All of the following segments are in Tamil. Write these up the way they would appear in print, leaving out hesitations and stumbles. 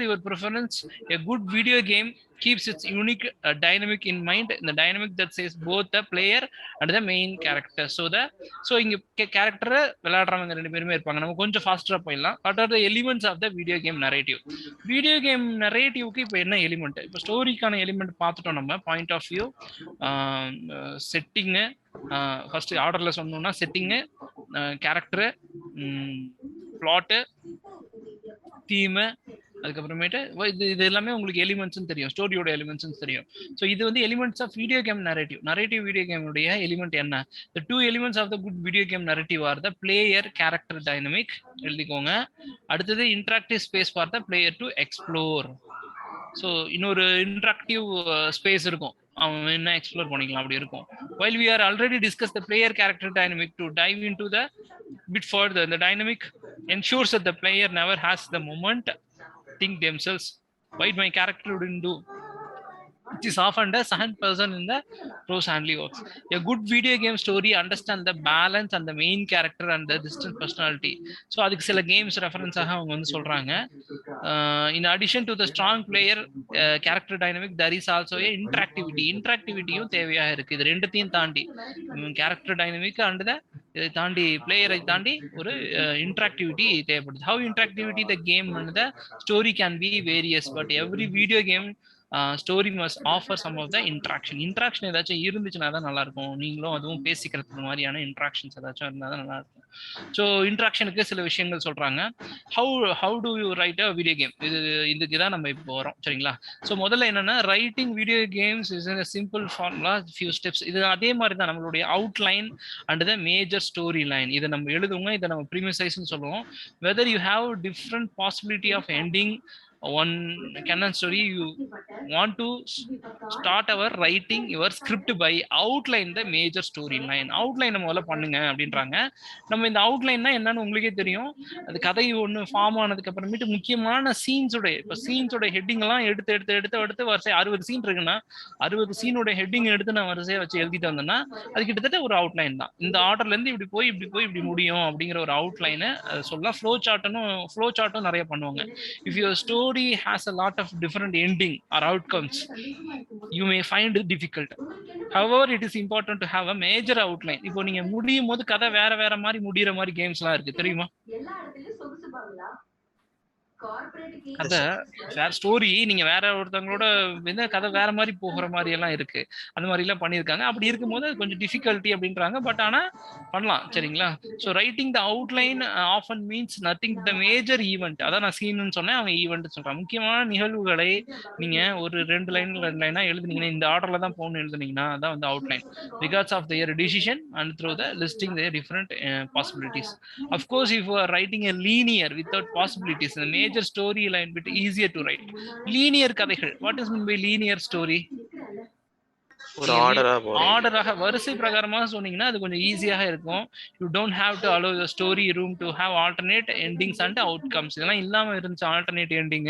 your preference, a good video game keeps its unique dynamic in mind, the dynamic that says both the player and the main character. So இங்க கேரக்டர் விளையாடுறவங்க ரெண்டு பேருமே இருப்பாங்க. நம்ம கொஞ்சம் ஃபாஸ்டரா போயிடலாம். What are the elements of the video game narrative? Video game நரேட்டிவ்க்கு இப்போ என்ன எலிமெண்ட்? இப்போ ஸ்டோரிக்கான எலிமெண்ட் பார்த்துட்டோம் நம்ம. Point of view, setting, first ஆர்டர்ல சொன்னோம்னா செட்டிங்கு, கேரக்டரு, பிளாட்டு, தீமு, அதுக்கப்புறமேட்டு இது எல்லாமே உங்களுக்கு எலிமெண்ட்ஸ் தெரியும், ஸ்டோரியோட எலிமெண்ட்ஸ் தெரியும். ஸோ இது வந்து elements of video game narrative. Narrative video கேமுடைய எலிமெண்ட் என்ன? The two elements of the good video game narrative are the player character dynamic, எழுதிக்கோங்க. அடுத்தது interactive space for the player to explore. So இன்னொரு இன்டராக்டிவ் ஸ்பேஸ் இருக்கும், அவன் என்ன எக்ஸ்ப்ளோர் பண்ணிக்கலாம் அப்படி இருக்கும். while we are already discussed the player character dynamic, to dive into the bit further, the dynamic ensures that the player never has the moment think themselves why my character wouldn't do, which is often a second person in the pros handly works. A good video game story understand the balance and the main character and the distant personality. So அதுக்கு சில கேம்ஸ் ரெஃபரன்ஸாக அவங்க வந்து சொல்றாங்க. In addition to the strong player character dynamic, there is also a இன்டராக்டிவிட்டியும் தேவையாக இருக்கு. இது ரெண்டுத்தையும் தாண்டி கேரக்டர் டைனமிக் அண்ட் இதை தாண்டி பிளேயரை தாண்டி ஒரு இன்டராக்டிவிட்டி தேவைப்படுது. How interactivity the game and the story can be various, but every video game story must offer some of the interaction ஏதாச்சும் இருந்துச்சுன்னா தான் நல்லா இருக்கும். நீங்களும் அதுவும் பேசிக்கிறதுக்கு மாதிரியான இன்ட்ராக்ஷன்ஸ் ஏதாச்சும் இருந்தால் தான் நல்லா இருக்கும். ஸோ இன்ட்ராக்ஷனுக்கு சில விஷயங்கள் சொல்றாங்க. How to you right a video game, இதுக்கு தான் நம்ம இப்போ வரோம், சரிங்களா? ஸோ முதல்ல என்னன்னா, writing video games is a simple formula, few steps. இது அதே மாதிரி தான் நம்மளுடைய outline and the major story line. இதை நம்ம எழுதுவோங்க, இதை நம்ம ப்ரீமிசைஸ்னு சொல்லுவோம். Whether you have different possibility of ending one canon story, you want to start our writing your script by outline the major story line. outline முதல்ல பண்ணுங்க அப்படின்றாங்க. நம்ம இந்த அவுட்லைன்னா என்னன்னு உங்களுக்கே தெரியும். அது கதை ஒன்று ஃபார்ம் ஆனதுக்கு அப்புறமேட்டு முக்கியமான சீன்ஸோட, இப்போ சீன்ஸோட ஹெட்டிங் எல்லாம் எடுத்து வரிசை 60 சீன் இருக்குன்னா 60 சீனோட ஹெட்டிங் எடுத்து நான் வரிசையை வச்சு எழுதிட்டு வந்தேன்னா அது கிட்டத்தட்ட ஒரு அவுட்லைன் தான். இந்த ஆர்டர்ல இருந்து இப்படி போய் இப்படி முடியும் அப்படிங்கிற ஒரு அவுட்லைனை சொல்லலாம். ஃப்ளோ சார்ட்டும் நிறைய பண்ணுவாங்க. if your story has a lot of different ending or outcomes, you may find it difficult. However, it is important to have a major outline. இப்போ நீங்க முடியும் போது கதை வேற மாதிரி முடிகிற மாதிரி கேம்ஸ்லாம் இருக்கு, தெரியுமா? கதை வேற ஸ்டோரி, நீங்க வேற ஒருத்தவங்களோட கதை வேற மாதிரி போகிற மாதிரி எல்லாம் இருக்கு. அந்த மாதிரி எல்லாம் பண்ணியிருக்காங்க. அப்படி இருக்கும்போது கொஞ்சம் டிஃபிகல்ட்டி அப்படின்றாங்க. பட் ஆனா பண்ணலாம், சரிங்களா? So writing the outline often means nothing the major event. அதான் நான் சீன்னு சொன்னேன், அவங்க ஈவெண்ட் சொல்றாங்க. முக்கியமான நிகழ்வுகளை நீங்க ஒரு 2 லைனா எழுதுனீங்கன்னா, இந்த ஆர்டர்ல தான் போகணும்னு எழுதுனீங்கன்னா அதான் வந்து outline. Regards of their decision and through the listing the different possibilities. Of course if you are writing a linear without possibilities, the major storyline bit easier to write. Linear கதைகள், what is meant by linear story? ஒரு ஆர்டராக வரிசை பிரகாரமாக சொன்னீங்கன்னா அது கொஞ்சம் ஈஸியாக இருக்கும். You don't have to allow the story room to have alternate endings and outcomes. இதெல்லாம் இல்லாம இருந்துச்சு, ஆல்டர்னேட் எண்டிங்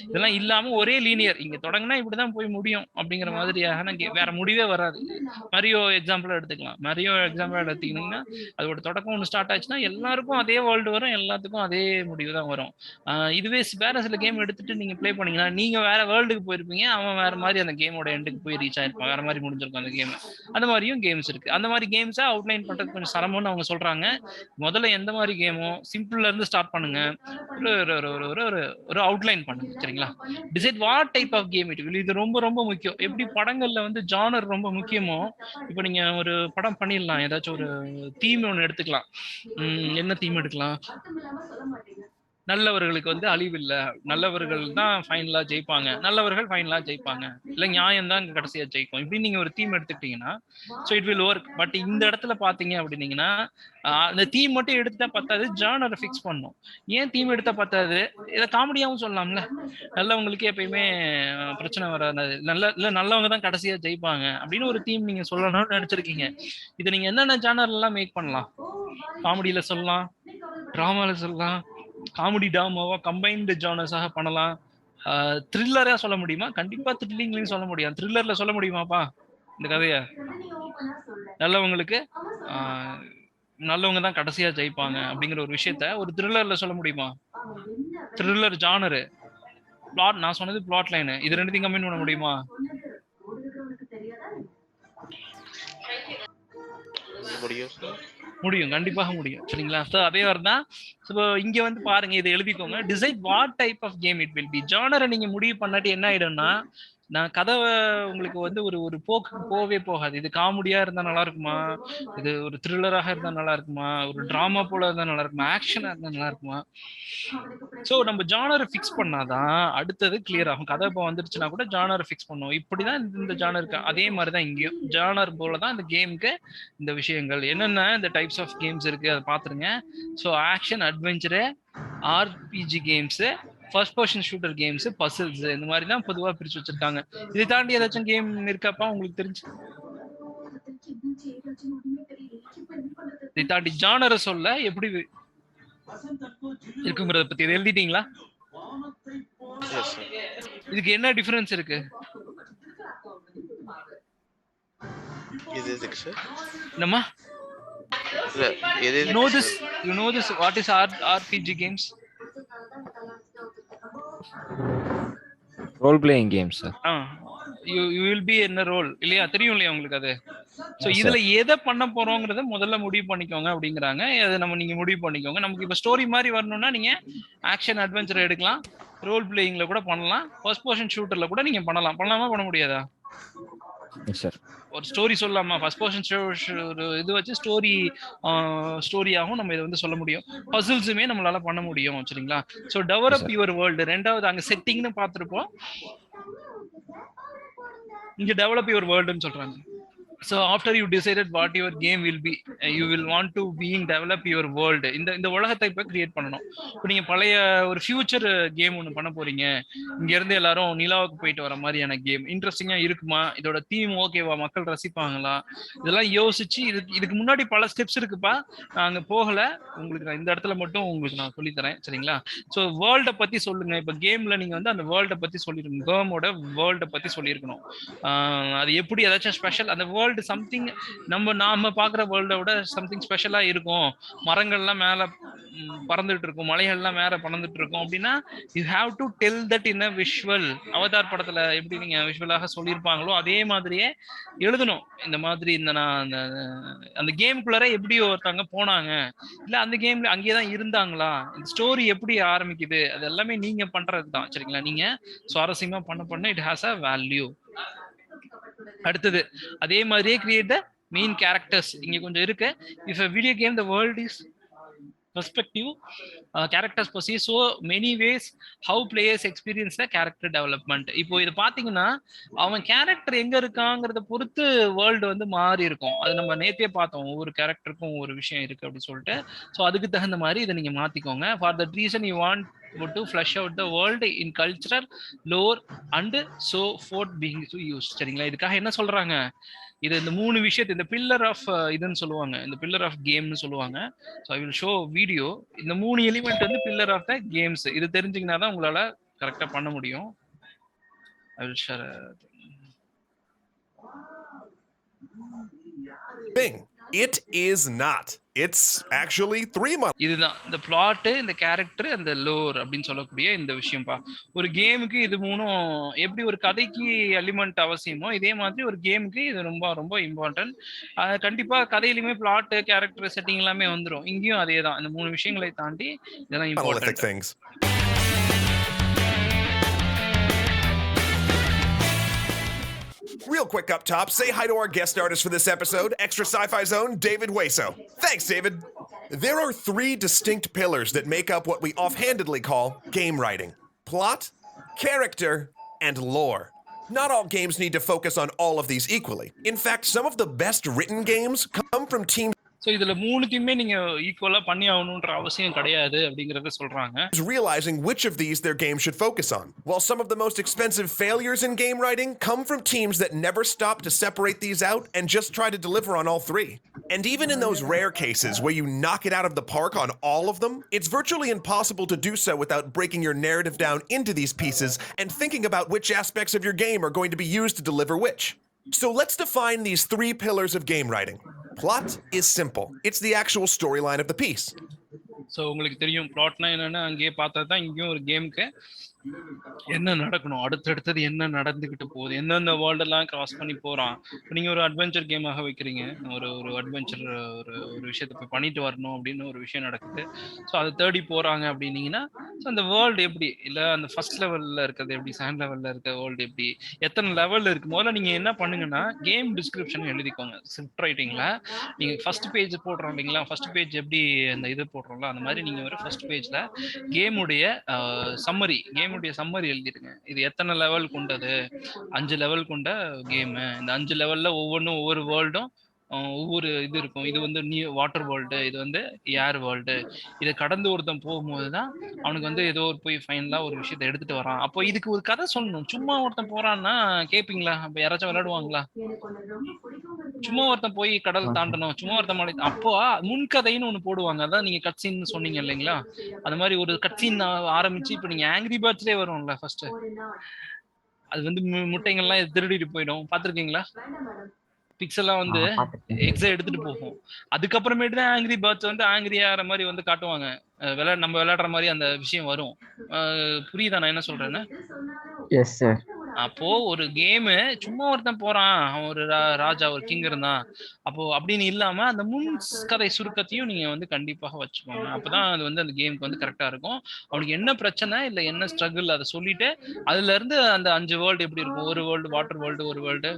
இதெல்லாம் இல்லாம ஒரே லீனியர், இங்க தொடங்கினா இப்படிதான் போய் முடியும் அப்படிங்கிற மாதிரியாக வேற முடிவே வராது. மரியோ எக்ஸாம்பிள் எடுத்துக்கலாம். மரியோ எக்ஸாம்பிள் எடுத்தீங்கன்னா அதோட தொடக்கம் ஒன்று ஸ்டார்ட் ஆச்சுன்னா எல்லாருக்கும் அதே வேர்ல்டு வரும், எல்லாத்துக்கும் அதே முடிவு தான் வரும். இதுவே வேற சில கேம் எடுத்துட்டு நீங்க பிளே பண்ணீங்கன்னா நீங்க வேற வேர்ல்டுக்கு போயிருப்பீங்க, அவன் வேற மாதிரி அந்த கேமோட எண்டுக்கு போய் ரீச் ஆயிருப்பான், வேற மாதிரி முடிஞ்சிருக்கும் அந்த கேம். அந்த மாதிரியும் கேம்ஸ் இருக்கு. அந்த மாதிரி கேம்ஸை அவுட்லைன் பண்றது கொஞ்சம் சிரமம்னு அவங்க சொல்றாங்க. முதல்ல எந்த மாதிரி கேமோ சிம்பிள்ல இருந்து ஸ்டார்ட் பண்ணுங்க, ஒரு அவுட்லைன் பண்ணுங்க, சரிங்களா? Decide what type of game it will. இது ரொம்ப ரொம்ப முக்கியம். எப்படி படங்கள்ல வந்து ஜானர் ரொம்ப முக்கியமோ, இப்போ நீங்க ஒரு படம் பண்ணிடலாம், ஏதாச்சும் ஒரு தீம் ஒன்று எடுத்துக்கலாம். என்ன தீம் எடுக்கலாம்? நல்லவர்களுக்கு வந்து அழிவு இல்லை, நல்லவர்கள் தான் ஃபைனலா ஜெயிப்பாங்க, நல்லவர்கள் ஃபைனலா ஜெயிப்பாங்க, இல்லை நியாயம் தான் கடைசியா ஜெயிக்கும், இப்படி நீங்க ஒரு தீம் எடுத்துக்கிட்டீங்கன்னா so it will work. But இந்த இடத்துல பாத்தீங்க அப்படின்னீங்கன்னா அந்த தீம் மட்டும் எடுத்தா பத்தாது, ஜானரை ஃபிக்ஸ் பண்ணும். ஏன் தீம் எடுத்தா பத்தாது? இதை காமெடியாவும் சொல்லலாம்ல. நல்லவங்களுக்கு எப்பயுமே பிரச்சனை வராது, நல்லவங்க தான் கடைசியா ஜெயிப்பாங்க அப்படின்னு ஒரு தீம் நீங்க சொல்லணும்னு நினைச்சிருக்கீங்க. இதை நீங்க என்னென்ன ஜானர் எல்லாம் மேக் பண்ணலாம்? காமெடியில சொல்லலாம், டிராமால சொல்லலாம், காமெடி டாமாவா கம்பைன்டு ஜானர்ஸாக பண்ணலாம். த்ரில்லரா சொல்ல முடியுமா? கண்டிப்பா த்ரில்லிங்லையும் சொல்ல முடியும். த்ரில்லர்ல சொல்ல முடியுமாப்பா இந்த கதைய? நல்லவங்களுக்கு நல்லவங்க தான் கடைசியா ஜெயிப்பாங்க அப்படிங்கிற ஒரு விஷயத்த ஒரு த்ரில்லர்ல சொல்ல முடியுமா? த்ரில்லர் ஜானரு பிளாட் நான் சொன்னது பிளாட் லைன். இது ரெண்டுத்தையும் கம்பைன் பண்ண முடியுமா? முடியும், கண்டிப்பாக முடியும். சரிங்களா? ஸோ அதே மாதிரி தான். ஸோ இங்க வந்து பாருங்க, இதை எழுதிக்கோங்க. Decide what type of game it will be. ஜானரை நீங்க முடிவு பண்ணாட்டி என்ன ஆயிடும்னா, நான் கதவை உங்களுக்கு வந்து ஒரு ஒரு போக்கு போவே போகாது. இது காமெடியா இருந்தா நல்லா இருக்குமா, இது ஒரு த்ரில்லராக இருந்தா நல்லா இருக்குமா, ஒரு டிராமா போல இருந்தா நல்லா இருக்குமா, ஆக்ஷனா இருந்தா நல்லா இருக்குமா. ஸோ நம்ம ஜானரை ஃபிக்ஸ் பண்ணாதான் அடுத்தது கிளியர் ஆகும். கதை இப்போ வந்துருச்சுன்னா கூட ஜானரை ஃபிக்ஸ் பண்ணுவோம். இப்படிதான் இந்த ஜானருக்கு அதே மாதிரி தான் இங்கேயும் ஜானர் போல தான் இந்த கேமுக்கு இந்த விஷயங்கள் என்னென்ன இந்த டைப்ஸ் ஆஃப் கேம்ஸ் இருக்கு அதை பார்த்துருங்க. So action, adventure, RPG games, first person shooter games, puzzles, இந்த மாதிரி தான் பொதுவா பிரிச்சு வச்சிருக்காங்க. இதை தாண்டி ஏதாச்சும் கேம் இருக்காப்பா உங்களுக்கு தெரிஞ்சு? இதை தாண்டி ஜானரை சொல்ல எப்படி இருக்குங்கிறத பத்தி இதை எழுதிட்டீங்களா? இதுக்கு என்ன டிஃபரன்ஸ் இருக்கு? என்னம்மா? You know this what is RPG games? Role playing games sir. You will be in a role இல்லையா? தெரியும் இல்லையா உங்களுக்கு அது? சோ இதுல எதை பண்ண போறோம்ங்கறத முதல்ல முடிவு பண்ணிக்கோங்க அப்படிங்கறாங்க. அதை நீங்க முடிவு பண்ணிக்கோங்க. நமக்கு இப்ப ஸ்டோரி மாதிரி வரணும்னா நீங்க ஆக்ஷன் அட்வென்ச்சர் எடுக்கலாம், ரோல் பிளேயிங்ல கூட பண்ணலாம், ஃபர்ஸ்ட் பர்சன் ஷூட்டர்ல கூட நீங்க பண்ணலாம். பண்ணலாமா பண்ண முடியாதா? Yes sir. ஒரு ஸ்டோரி சொல்லலாமா? ஃபர்ஸ்ட் பர்சன் இது வச்சு ஸ்டோரியாகவும் நம்ம இதை வந்து சொல்ல முடியும். பசில்ஸுமே நம்மளால பண்ண முடியும். சரிங்களா? So develop your world. ரெண்டாவது அங்க செட்டிங்னு பார்த்துருப்போம். இங்க டெவலப் யுவர் வேர்ல்டுன்னு சொல்றாங்க. So after you decided what your game will be, you will want to develop your world. இந்த உலகத்தை இப்ப கிரியேட் பண்ணணும். இப்போ நீங்க பழைய ஒரு ஃபியூச்சர் கேம் ஒன்று பண்ண போறீங்க, இங்க இருந்து எல்லாரும் நிலாவுக்கு போயிட்டு வர மாதிரியான கேம் இன்ட்ரெஸ்டிங்கா இருக்குமா, இதோட தீம் ஓகேவா, மக்கள் ரசிப்பாங்களா, இதெல்லாம் யோசிச்சு இதுக்கு முன்னாடி பல ஸ்டெப்ஸ் இருக்குப்பா, நாங்க போகல, உங்களுக்கு நான் இந்த இடத்துல மட்டும் உங்களுக்கு நான் சொல்லித்தரேன். சரிங்களா? ஸோ வேர்ல்டை பத்தி சொல்லுங்க. இப்போ கேம்ல நீங்க வந்து அந்த வேர்ல்டை பத்தி சொல்லிருக்கணும். கேமோட வேர்ல்டை பத்தி சொல்லியிருக்கணும். அது எப்படி ஏதாச்சும் ஸ்பெஷல், அந்த வேர்ல்டு சம்திங் நாம பாக்குற வேர்ல்ட விட சம்திங் ஸ்பெஷலா இருக்கும். மரங்கள்லாம் மேல பறந்துட்டு இருக்கும், மலைகள்லாம் மேல பறந்துட்டு இருக்கும் அப்படின்னா you have to tell that in a visual. Avatar படத்துல எப்படி நீங்க விஷுவலாக சொல்லியிருப்பாங்களோ அதே மாதிரியே எழுதணும். இந்த மாதிரி அந்த கேமுக்குள்ளார எப்படி ஒருத்தவங்க போனாங்க, இல்ல அந்த கேம்ல அங்கேயேதான் இருந்தாங்களா, இந்த ஸ்டோரி எப்படி ஆரம்பிக்குது, அது எல்லாமே நீங்க பண்றது தான். சரிங்களா? நீங்க சுவாரஸ்யமா பண்ண இட் ஹாஸ் அ வேல்யூ. அடுத்தது அதே மாதிரியே கிரியேட் த மெயின் கேரக்டர்ஸ். இங்க கொஞ்சம் இருக்கு. If a video game the world is perspective, characters possess so many ways how players experience the character development. இப்போ இது பாத்தீங்கன்னா அவன் கேரக்டர் எங்க இருக்காங்கிறத பொறுத்து வேர்ல்டு வந்து மாறி இருக்கும். அது நம்ம நேத்தே பார்த்தோம். ஒவ்வொரு கேரக்டருக்கும் ஒரு விஷயம் இருக்கு அப்படின்னு சொல்லிட்டு. ஸோ அதுக்கு தகுந்த மாதிரி இதை நீங்க மாத்திக்கோங்க. For that reason you want to flesh out the world in cultural lore and so forth being used. சரிங்களா? இதுக்காக என்ன சொல்றாங்க, இது இந்த மூணு விஷயத்தை இந்த பில்லர் ஆஃப் இதுன்னு சொல்லுவாங்க, இந்த பில்லர் ஆஃப் கேம்னு சொல்லுவாங்க. So I will show video. இந்த மூணு எலிமெண்ட் வந்து பில்லர் ஆஃப் த கேம்ஸ். இது தெரிஞ்சிங்கன்னா தான் உங்களால கரெக்டா பண்ண முடியும். ஐ will share. It is not. It's actually 3 months. இதுதான் இந்த பிளாட், இந்த கேரக்டர், அந்த லோர் அப்படின்னு சொல்லக்கூடிய இந்த விஷயம்பா. ஒரு கேமுக்கு இது மூணும் எப்படி ஒரு கதைக்கு எலிமெண்ட் அவசியமோ இதே மாதிரி ஒரு கேமுக்கு இது ரொம்ப ரொம்ப இம்பார்ட்டன்ட். கண்டிப்பா கதையிலுமே பிளாட், கேரக்டர், செட்டிங் எல்லாமே வந்துடும். இங்கேயும் அதே தான். இந்த மூணு விஷயங்களை தாண்டி இதெல்லாம் important. Real quick up top, say hi to our guest artist for this episode, Extra Sci-Fi Zone, David Hueso. Thanks, David. There are 3 distinct pillars that make up what we offhandedly call game writing: plot, character, and lore. Not all games need to focus on all of these equally. In fact, some of the best written games come from teams so இதுல மூணுத்தையுமே நீங்க ஈக்குவலா பண்ணி ஆகணுன்ற அவசியம் கிடையாது அப்படிங்கறத சொல்றாங்க. Realizing which of these their game should focus on. While some of the most expensive failures in game writing come from teams that never stop to separate these out and just try to deliver on all 3. And even in those rare cases where you knock it out of the park on all of them, it's virtually impossible to do so without breaking your narrative down into these pieces and thinking about which aspects of your game are going to be used to deliver which. So let's define these 3 pillars of game writing. Plot is simple. It's the actual storyline of the piece. So உங்களுக்கு தெரியும் பிளாட்னா என்னன்னா அங்கேயே பார்த்தா தான் இங்கேயும் ஒரு கேமுக்கு என்ன நடக்கணும், அடுத்தடுத்தது என்ன நடந்துகிட்டு போகுது, எந்தெந்த வேர்ல்டெல்லாம் கிராஸ் பண்ணி போறான். இப்போ நீங்க ஒரு அட்வென்ச்சர் கேமாக வைக்கிறீங்க, ஒரு ஒரு அட்வென்ச்சர் ஒரு ஒரு விஷயத்தை போய் பண்ணிட்டு வரணும் அப்படின்னு ஒரு விஷயம் நடக்குது. ஸோ அதை தேடி போறாங்க அப்படின்னீங்கன்னா, ஸோ அந்த வேர்ல்டு எப்படி, இல்ல அந்த ஃபர்ஸ்ட் லெவல்ல இருக்கிறது எப்படி, செகண்ட் லெவல்ல இருக்க வேர்ல்டு எப்படி, எத்தனை லெவல் இருக்கு. முதல்ல நீங்க என்ன பண்ணுங்கன்னா, கேம் டிஸ்கிரிப்ஷன் எழுதிக்கோங்க. ஸ்கிரிப்ட் ரைட்டிங்ல நீங்க ஃபர்ஸ்ட் பேஜ் போடுறோம் இல்லைங்களா, ஃபர்ஸ்ட் பேஜ் எப்படி அந்த இது போடுறோம்ல, அந்த மாதிரி நீங்க ஒரு ஃபர்ஸ்ட் பேஜ்ல கேமுடைய சம்மரி எழுதிடுங்க. இது எத்தனை லெவல் கொண்டது, 5 லெவல் கொண்ட கேமு. இந்த 5 லெவல்ல ஒவ்வொன்றும் ஒவ்வொரு வேர்ல்டும் ஒவ்வொரு இது இருக்கும். இது வந்து நியூ வாட்டர் வேர்ல்டு, இது வந்து ஏர் வேர்ல்டு. இதை கடந்து ஒருத்தன் போகும்போது தான் அவனுக்கு வந்து ஏதோ ஒரு போய் ஃபைனலா ஒரு விஷயத்தை எடுத்துட்டு வரான். அப்போ இதுக்கு ஒரு கதை சொல்லணும். சும்மா ஒருத்தன் போறான்னா கேட்பீங்களா? அப்ப யாராச்சும் விளையாடுவாங்களா? சும்மா ஒருத்தன் போய் கடல் தாண்டணும், சும்மா ஒருத்தன் மலை, அப்போ முன்கதைன்னு ஒண்ணு போடுவாங்க. அதான் நீங்க கட்சீன் சொன்னீங்க இல்லைங்களா, அந்த மாதிரி ஒரு கட்சீன் ஆரம்பிச்சு இப்ப நீங்க ஆங்கிரி பேர்ட்ஸ்லயே வரும்ல ஃபர்ஸ்ட், அது வந்து முட்டைங்கள்லாம் திருடிட்டு போயிடும். பாத்திருக்கீங்களா? பிக்செல்லாம் வந்து எக்ஸை எடுத்துட்டு போகும். அதுக்கப்புறமேட்டு தான் ஆங்கிரி பேர்ட்ஸ் வந்து ஆங்கிரி ஆகிற மாதிரி வந்து காட்டுவாங்க. நம்ம விளையாடுற மாதிரி அந்த விஷயம் வரும். புரியுதா நான் என்ன சொல்றேன்னு? Yes sir. அப்போ ஒரு கேமு சும்மா ஒருத்தன் போறான், அவன் ஒரு ராஜா, ஒரு கிங் இருந்தான், அப்போ அப்படின்னு இல்லாம அந்த முன் கதை சுருக்கத்தையும் நீங்க வந்து கண்டிப்பாக வச்சுக்கோங்க. அப்பதான் அது வந்து அந்த கேமுக்கு வந்து கரெக்டா இருக்கும். அவனுக்கு என்ன பிரச்சனை இல்ல என்ன ஸ்ட்ரகிள் அதை சொல்லிட்டு அதுல இருந்து அந்த 5 வேர்ல்டு எப்படி இருக்கும், ஒரு வேர்ல்டு வாட்டர் வேர்ல்டு, ஒரு வேர்ல்டு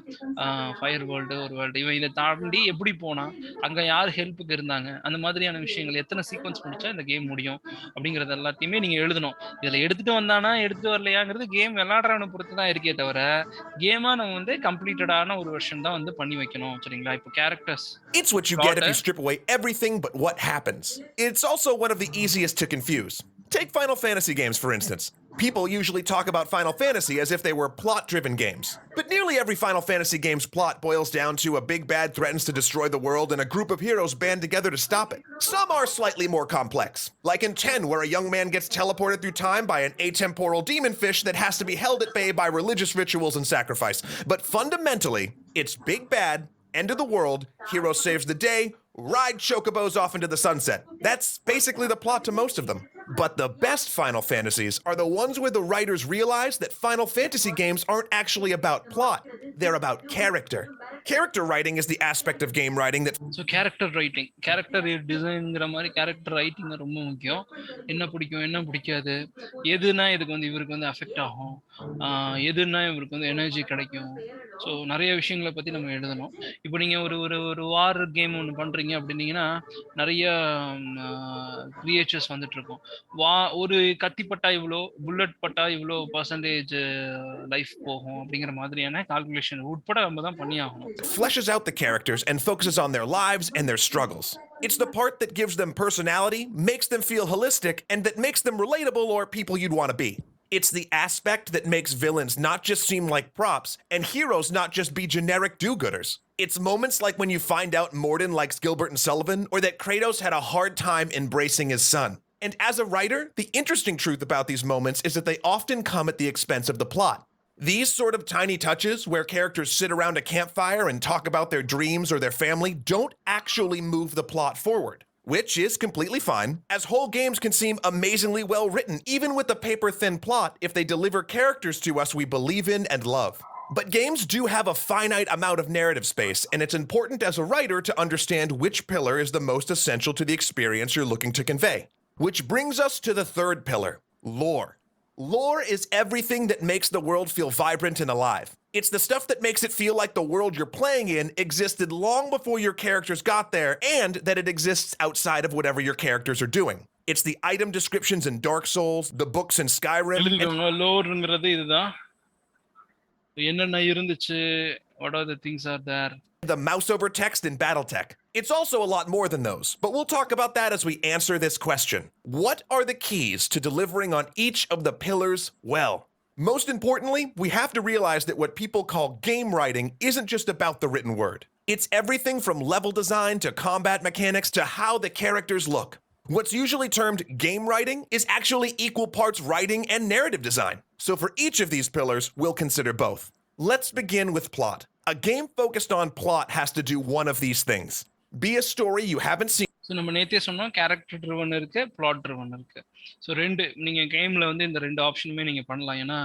ஃபயர் வேர்ல்டு, ஒரு வேர்ல்டு, இவன் இதை தாண்டி எப்படி போனான், அங்க யார் ஹெல்ப்புக்கு இருந்தாங்க, அந்த மாதிரியான விஷயங்கள் எத்தனை சீக்வன்ஸ் முடிச்சா இந்த கேம் முடியும் அப்படிங்கறது எல்லாத்தையுமே நீங்க எழுதணும். இதுல எடுத்துட்டு வந்தானா எடுத்துட்டு வரலையாங்கிறது கேம் விளையாடுறவனை பொறுத்து தான் இருக்கே தவிர, கேமா நம்ம வந்து கம்ப்ளீட்டடான ஒரு வெர்ஷன் தான் வந்து பண்ணி வைக்கணும். சரிங்களா? இப்போ characters, It's what you get if you strip away everything but what happens. It's also one of the easiest to confuse. Take Final Fantasy games, for instance. People usually talk about Final Fantasy as if they were plot-driven games. But nearly every Final Fantasy game's plot boils down to a big bad threatens to destroy the world and a group of heroes band together to stop it. Some are slightly more complex, like in 10, where a young man gets teleported through time by an atemporal demon fish that has to be held at bay by religious rituals and sacrifice. But fundamentally, it's big bad, end of the world, hero saves the day, ride chocobos off into the sunset. That's basically the plot to most of them. But the best Final Fantasies are the ones where the writers realize that Final Fantasy games aren't actually about plot, they're about character. Character writing is the aspect of game writing that... so character writing, character டிசைன்ங்கிற மாதிரி கேரக்டர் ரைட்டிங் ரொம்ப முக்கியம். என்ன பிடிக்கும், என்ன பிடிக்காது, எதுனா இதுக்கு வந்து இவருக்கு வந்து அஃபெக்ட் ஆகும், எதுனா இவருக்கு வந்து எனர்ஜி கிடைக்கும். ஸோ நிறைய விஷயங்களை பற்றி நம்ம எழுதணும். இப்போ நீங்கள் ஒரு ஒரு ஒரு வார் கேம் ஒன்று பண்ணுறீங்க அப்படின்னீங்கன்னா நிறைய கிரியேச்சர்ஸ் வந்துட்டு இருக்கும். ஒரு கத்தி பட்டா இவ்வளோ, புல்லட் பட்டா இவ்வளோ பர்சன்டேஜ் லைஃப் போகும் அப்படிங்கிற மாதிரியான கால்குலேஷன் உட்பட நம்ம தான் பண்ணி ஆகணும். fleshes out the characters and focuses on their lives and their struggles. It's the part that gives them personality, makes them feel holistic, and that makes them relatable or people you'd want to be. It's the aspect that makes villains not just seem like props and heroes not just be generic do-gooders. It's moments like when you find out Morden likes Gilbert and Sullivan, or that Kratos had a hard time embracing his son. And as a writer, the interesting truth about these moments is that they often come at the expense of the plot. These sort of tiny touches, where characters sit around a campfire and talk about their dreams or their family, don't actually move the plot forward. Which is completely fine, as whole games can seem amazingly well written, even with a paper-thin plot, if they deliver characters to us we believe in and love. But games do have a finite amount of narrative space, and it's important as a writer to understand which pillar is the most essential to the experience you're looking to convey. Which brings us to the third pillar, lore. Lore is everything that makes the world feel vibrant and alive. It's the stuff that makes it feel like the world you're playing in existed long before your characters got there, and that it exists outside of whatever your characters are doing. It's the item descriptions in Dark Souls, the books in Skyrim, லோர்ங்கிறது இதுதான். என்னென்ன இருந்துச்சு, what are the things are there, the mouse over text in BattleTech. It's also a lot more than those, but we'll talk about that as we answer this question. What are the keys to delivering on each of the pillars well? Most importantly, we have to realize that what people call game writing isn't just about the written word. It's everything from level design to combat mechanics to how the characters look. What's usually termed game writing is actually equal parts writing and narrative design. So for each of these pillars, we'll consider both. Let's begin with plot. A game focused on plot has to do one of these things. Be a story you haven't seen. So நம்ம நேத்தே சொன்னோம் கேரக்டர் ட்ரிவன் இருக்கு, பிளாட் ட்ரிவன் இருக்கு. ஸோ நீங்க கேம்ல வந்து இந்த 2 ஆப்ஷனுமே நீங்க பண்ணலாம். ஏன்னா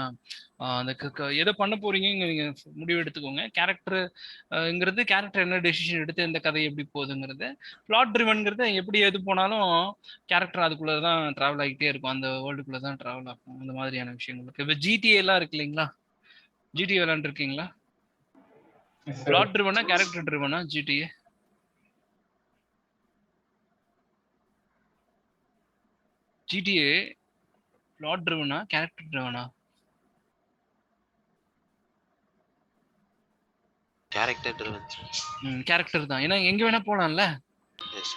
அந்த எதை பண்ண போறீங்க நீங்க முடிவு எடுத்துக்கோங்க. கேரக்டர் என்ன டெசிஷன் எடுத்து இந்த கதை எப்படி போகுதுங்கிறது. பிளாட் ட்ரிவன்ங்கிறது எப்படி எது போனாலும் கேரக்டர் அதுக்குள்ள தான் டிராவல் ஆகிட்டே இருக்கும், அந்த வேர்ல்டுக்குள்ள தான் டிராவல் ஆகும். அந்த மாதிரியான விஷயங்களுக்கு இப்போ ஜிடிஏ எல்லாம் இருக்கு இல்லைங்களா? ஜிடிஏ விளையாண்டுருக்கீங்களா? பிளாட் ட்ரிவனா கேரக்டர் ட்ரிவனா GTA? GTA plot driven character driven character தான். ஏன்னா எங்க வேணா போலாம்ல.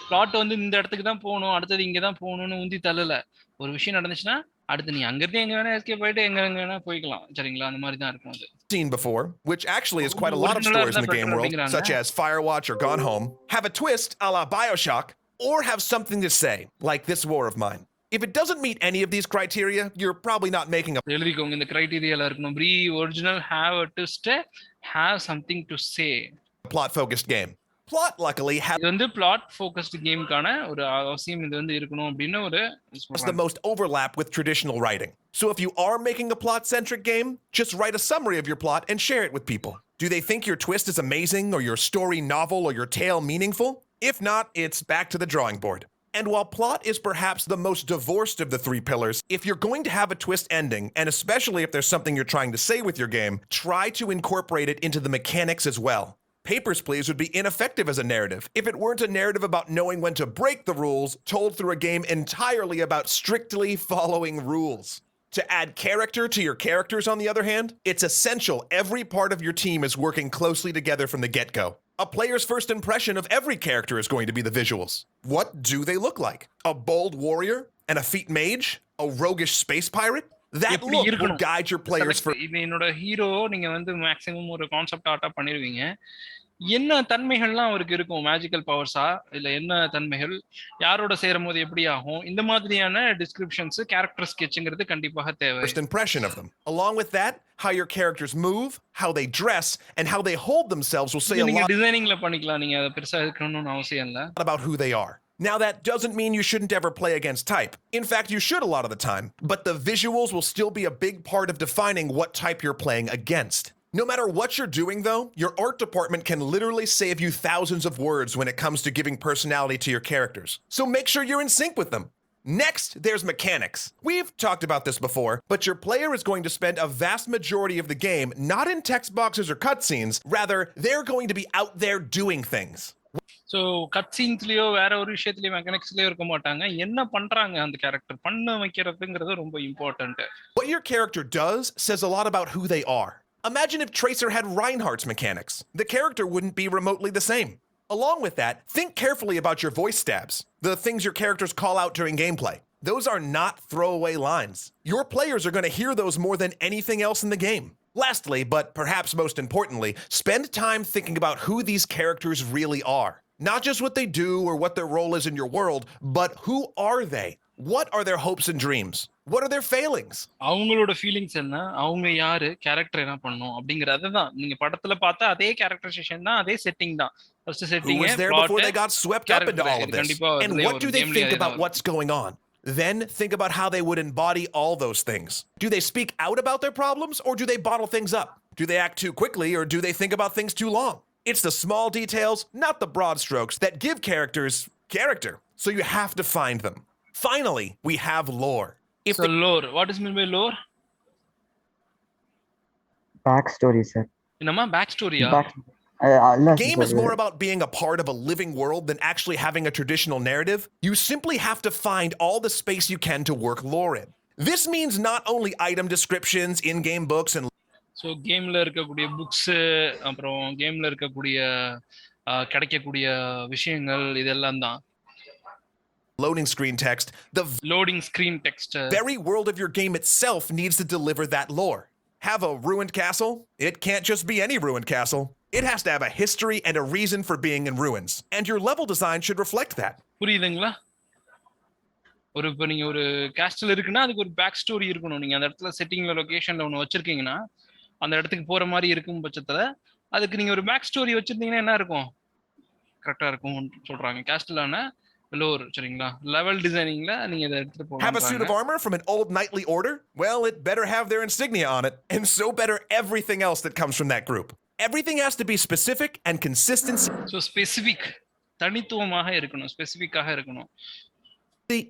பிளாட் வந்து இந்த இடத்துக்கு தான் போகணும், அடுத்தது இங்க தான் போகணும்னு உந்தி தள்ளல. ஒரு விஷயம் நடந்துச்சுன்னா அடுத்து நீ அங்க இருந்து எங்க வேணா எஸ்கேப் ஆயிட்டு எங்க வேணா போய்க்கலாம். சரிங்களா? அந்த மாதிரி தான் இருக்கும் அது. Seen before, which actually is quite a lot of stories in the game world, such as Firewatch or Gone Home, have a twist a la BioShock, or have something to say, like this war of mine. If it doesn't meet any of these criteria, you're probably not making a எழுதிக்கோங்க இந்த கிரைட்டீரியால இருக்கணும். Be original, have a twist, have something to say. Plot-focused game. Plot luckily has இது வந்து plot focused கேம்கான ஒரு அவசியம் இது வந்து இருக்கணும் அப்படின ஒரு the most overlap with traditional writing. So if you are making a plot-centric game, just write a summary of your plot and share it with people. Do they think your twist is amazing or your story novel or your tale meaningful? If not, it's back to the drawing board. And while plot is perhaps the most divorced of the 3 pillars, if you're going to have a twist ending, and especially if there's something you're trying to say with your game, try to incorporate it into the mechanics as well. Papers, Please would be ineffective as a narrative if it weren't a narrative about knowing when to break the rules, told through a game entirely about strictly following rules. To add character to your characters, on the other hand, it's essential every part of your team is working closely together from the get-go. A player's first impression of every character is going to be the visuals. What do they look like? A bold warrior? An effete mage? A roguish space pirate? That look will guide your players for... என்னோட ஹீரோ நீங்க வந்து மேக்ஸிமம் ஒரு கான்செப்ட் ஆர்ட்டா பண்ணிருவீங்க. என்ன தன்மைகள்லாம் அவருக்கு இருக்கும்? மேஜிக்கல் பவர்ஸா இல்ல என்ன தன்மைகள், யாரோட சேரும் போது எப்படி ஆகும், இந்த மாதிரியான டிஸ்கிரிப்ஷன்ஸ் கேரக்டர் ஸ்கெட்ச்ங்கிறது கண்டிப்பாக தேவை. First impression of them. Along with that, how your characters move, how they dress, and how they hold themselves will say a lot டிசைனிங்ல பண்ணிக்கலாம். நீங்க அத பெருசா இருக்கணும்னு அவசியம் இல்ல. About who they are. Now, that doesn't mean you shouldn't ever play against type. In fact, you should a lot of the time, but the visuals will still be a big part of defining what type you're playing against. No matter what you're doing, though, your art department can literally save you thousands of words when it comes to giving personality to your characters. So make sure you're in sync with them. Next, there's mechanics. We've talked about this before, but your player is going to spend a vast majority of the game not in text boxes or cutscenes, rather, they're going to be out there doing things. So cut சீன்ஸ்லயோ வேற ஒரு விஷயத்துலயோ மெக்கானிக்ஸ்லயோ இருக்க மாட்டாங்க. என்ன பண்றாங்க அந்த கேரக்டர் பண்ண வைக்கிறதுங்கிறது ரொம்ப important. What your character does says a lot about who they are. Imagine if Tracer had Reinhardt's mechanics. The character wouldn't be remotely the same. Along with that, think carefully about your voice stabs, the things your characters call out during gameplay. Those are not throwaway lines. Your players are going to hear those more than anything else in the game. Lastly, but perhaps most importantly, spend time thinking about who these characters really are. Not just what they do or what their role is in your world, but who are they? What are their hopes and dreams? What are their failings? அவங்களோட ஃபீலிங்ஸ் என்ன, அவங்க யாரு, கேரக்டர் என்ன பண்ணணும் அப்படிங்கறது தான். நீங்க படத்துல பார்த்தா அதே கேரக்டரைசேஷன் தான், அதே செட்டிங் தான். First setting Who was there before they got swept up into all of this? And what do they think about what's going on? Then think about how they would embody all those things. Do they speak out about their problems, or do they bottle things up? Do they act too quickly, or do they think about things too long? It's the small details, not the broad strokes, that give characters character. So you have to find them. Finally, we have lore. So lore, what is mean by lore? Backstory, sir. Enama backstory-ya? Game is more about being a part of a living world than actually having a traditional narrative. You simply have to find all the space you can to work lore in. This means not only item descriptions, in-game books, and so கேம்ல இருக்கக்கூடிய புக்ஸ், அப்புறம் கேம்ல இருக்கக்கூடிய கிடைக்கக்கூடிய விஷயங்கள் இதெல்லாம் தான். Loading screen text. The loading screen text. Very world of your game itself needs to deliver that lore. Have a ruined castle? It can't just be any ruined castle. It has to have a history and a reason for being in ruins. And your level design should reflect that. புரியுதுங்களா? இப்போ நீங்க ஒரு கேஸ்டல் இருக்குன்னா அதுக்கு ஒரு பேக் ஸ்டோரி இருக்கணும். நீங்க அந்த இடத்துல செட்டிங்ல லொகேஷன்ல ஒன்று வச்சிருக்கீங்கன்னா அந்த இடத்துக்கு போற மாதிரி இருக்கும் பட்சத்துல அதுக்கு நீங்க ஒரு பேக் ஸ்டோரி வச்சிருந்தீங்கன்னா என்ன இருக்கும்? கரெக்டா இருக்கும் சொல்றாங்க. கேஸ்டலான லோர் சரிங்களா. லெவல் டிசைனிங்ல நீங்க இதை எடுத்துட்டு Have a suit of போகலாம். armor from an old knightly order? Well, it better have their insignia on it, and so better everything else that comes from that group. Everything has to be specific and consistency so specific, தனித்துவமாக இருக்கணும், ஸ்பெசிஃபிக்காக இருக்கணும்.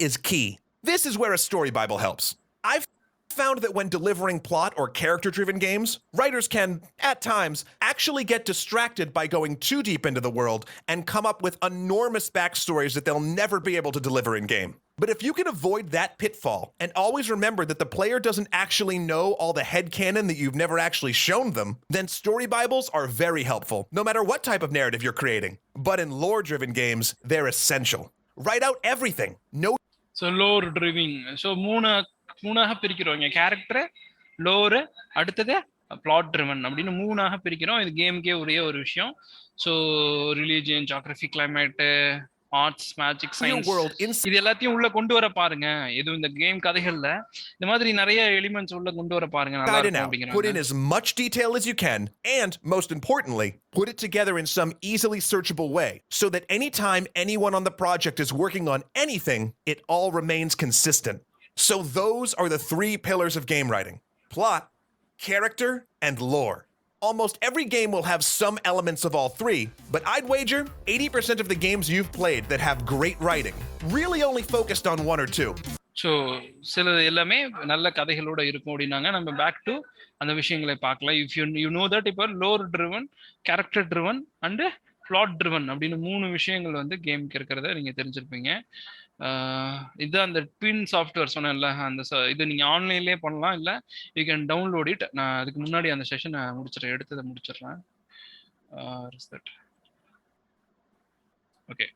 is key. This is where a story Bible helps. I've found that when delivering plot or character-driven games, writers can, at times, actually get distracted by going too deep into the world and come up with enormous backstories that they'll never be able to deliver in-game. But if you can avoid that pitfall and always remember that the player doesn't actually know all the headcanon that you've never actually shown them, then story Bibles are very helpful, no matter what type of narrative you're creating. But in lore-driven games, they're essential. Write out everything. No. So lore driving. So மூணாக பிரிக்கிறோம் இங்க. கேரக்டர், லோரு, அடுத்தது பிளாட் ட்ரிவன் அப்படின்னு மூணாக பிரிக்கிறோம். இது கேமுக்கே ஒரே ஒரு விஷயம். So religion, geography, climate, arts, magic, science, இது எல்லாத்தையும் உள்ள கொண்டு வர பாருங்க. இது இந்த கேம் கதைகள்ல இந்த மாதிரி நிறைய எலிமெண்ட்ஸ் உள்ள கொண்டு வர பாருங்க. நல்லா இருக்கும் அப்படிங்கறாங்க. Put in as much detail as you can, and most importantly, put it together in some easily searchable way so that anytime anyone on the project is working on anything, it all remains consistent. So those are the three pillars of game writing: plot, character, and lore. Almost every game will have some elements of all three, but I'd wager 80% of the games you've played that have great writing really only focused on one or two. So சில எல்லாமே நல்ல கதைகளோட இருக்கும் அப்படின்னாங்க. நம்ம பேக் டு அந்த விஷயங்களை பார்க்கலாம். இஃப் யூ நோ தட் இப்போ lore driven, character driven and plot driven அப்படின்னு மூணு விஷயங்கள் வந்து கேமுக்கு இருக்கிறத நீங்க தெரிஞ்சிருப்பீங்க. இது அந்த ட்வின் சாஃப்ட்வேர் சொன்னேன்ல, அந்த இது நீங்க ஆன்லைன்லேயே பண்ணலாம், இல்லை யூ கேன் டவுன்லோட் இட். நான் அதுக்கு முன்னாடி அந்த செஷனை எடுத்ததை முடிச்சிடுறேன். Okay,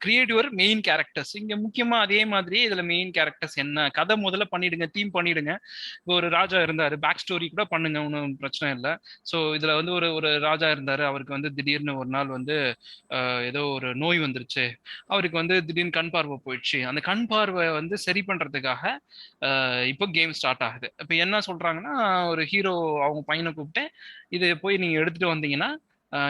create your main characters. இங்க முக்கியமா அதே மாதிரி இதுல மெயின் கேரக்டர்ஸ் என்ன, கதை முதல்ல பண்ணிடுங்க, தீம் பண்ணிடுங்க. இப்போ ஒரு ராஜா இருந்தாரு, பேக் ஸ்டோரி கூட பண்ணுங்க, ஒன்றும் பிரச்சனை இல்லை. ஸோ இதுல வந்து ஒரு ராஜா இருந்தாரு, அவருக்கு வந்து திடீர்னு ஒரு நாள் வந்து ஏதோ ஒரு நோய் வந்துருச்சு, அவருக்கு வந்து திடீர்னு கண் பார்வை போயிடுச்சு. அந்த கண் பார்வை வந்து சரி பண்றதுக்காக இப்போ கேம் ஸ்டார்ட் ஆகுது. இப்போ என்ன சொல்றாங்கன்னா, ஒரு ஹீரோ அவங்க பையனை கூப்பிட்டு இதை போய் நீங்க எடுத்துட்டு வந்தீங்கன்னா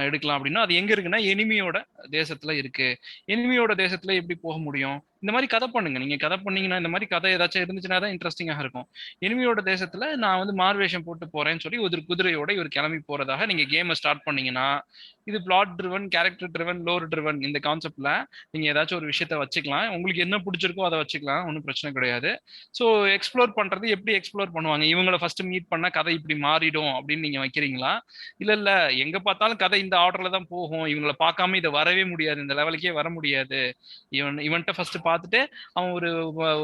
எடுக்கலாம் அப்படின்னா, அது எங்க இருக்குன்னா எனிமியோட தேசத்துல இருக்கு. எனிமியோட தேசத்துல எப்படி போக முடியும்? இந்த மாதிரி கதை பண்ணுங்க. நீங்க கதை பண்ணீங்கன்னா, இந்த மாதிரி கதை ஏதாச்சும் இருந்துச்சுன்னா தான் இன்ட்ரெஸ்டிங்காக இருக்கும். எனிமியோட தேசத்துல நான் வந்து மார்வேஷம் போட்டு போறேன்னு சொல்லி ஒரு குதிரையோட இவர் கிளம்பி போறதாக நீங்க கேமை ஸ்டார்ட் பண்ணீங்கன்னா, இது plot driven, character driven, lore driven, இந்த கான்செப்ட்ல நீங்க ஏதாச்சும் ஒரு விஷயத்த வச்சுக்கலாம். உங்களுக்கு என்ன பிடிச்சிருக்கோ அதை வச்சுக்கலாம், ஒன்றும் பிரச்சனை கிடையாது. ஸோ எக்ஸ்ப்ளோர் பண்றது எப்படி எக்ஸ்ப்ளோர் பண்ணுவாங்க, இவங்களை ஃபர்ஸ்ட் மீட் பண்ணா கதை இப்படி மாறிடும் அப்படின்னு நீங்க வைக்கிறீங்களா? இல்ல எங்க பார்த்தாலும் கதை இந்த ஆர்டர்ல தான் போகும், இவங்களை பார்க்காம இதை வரவே முடியாது, இந்த லெவலுக்கே வர முடியாது, இவன்ட்ட ஃபர்ஸ்ட் பார்த்துட்டு அவன் ஒரு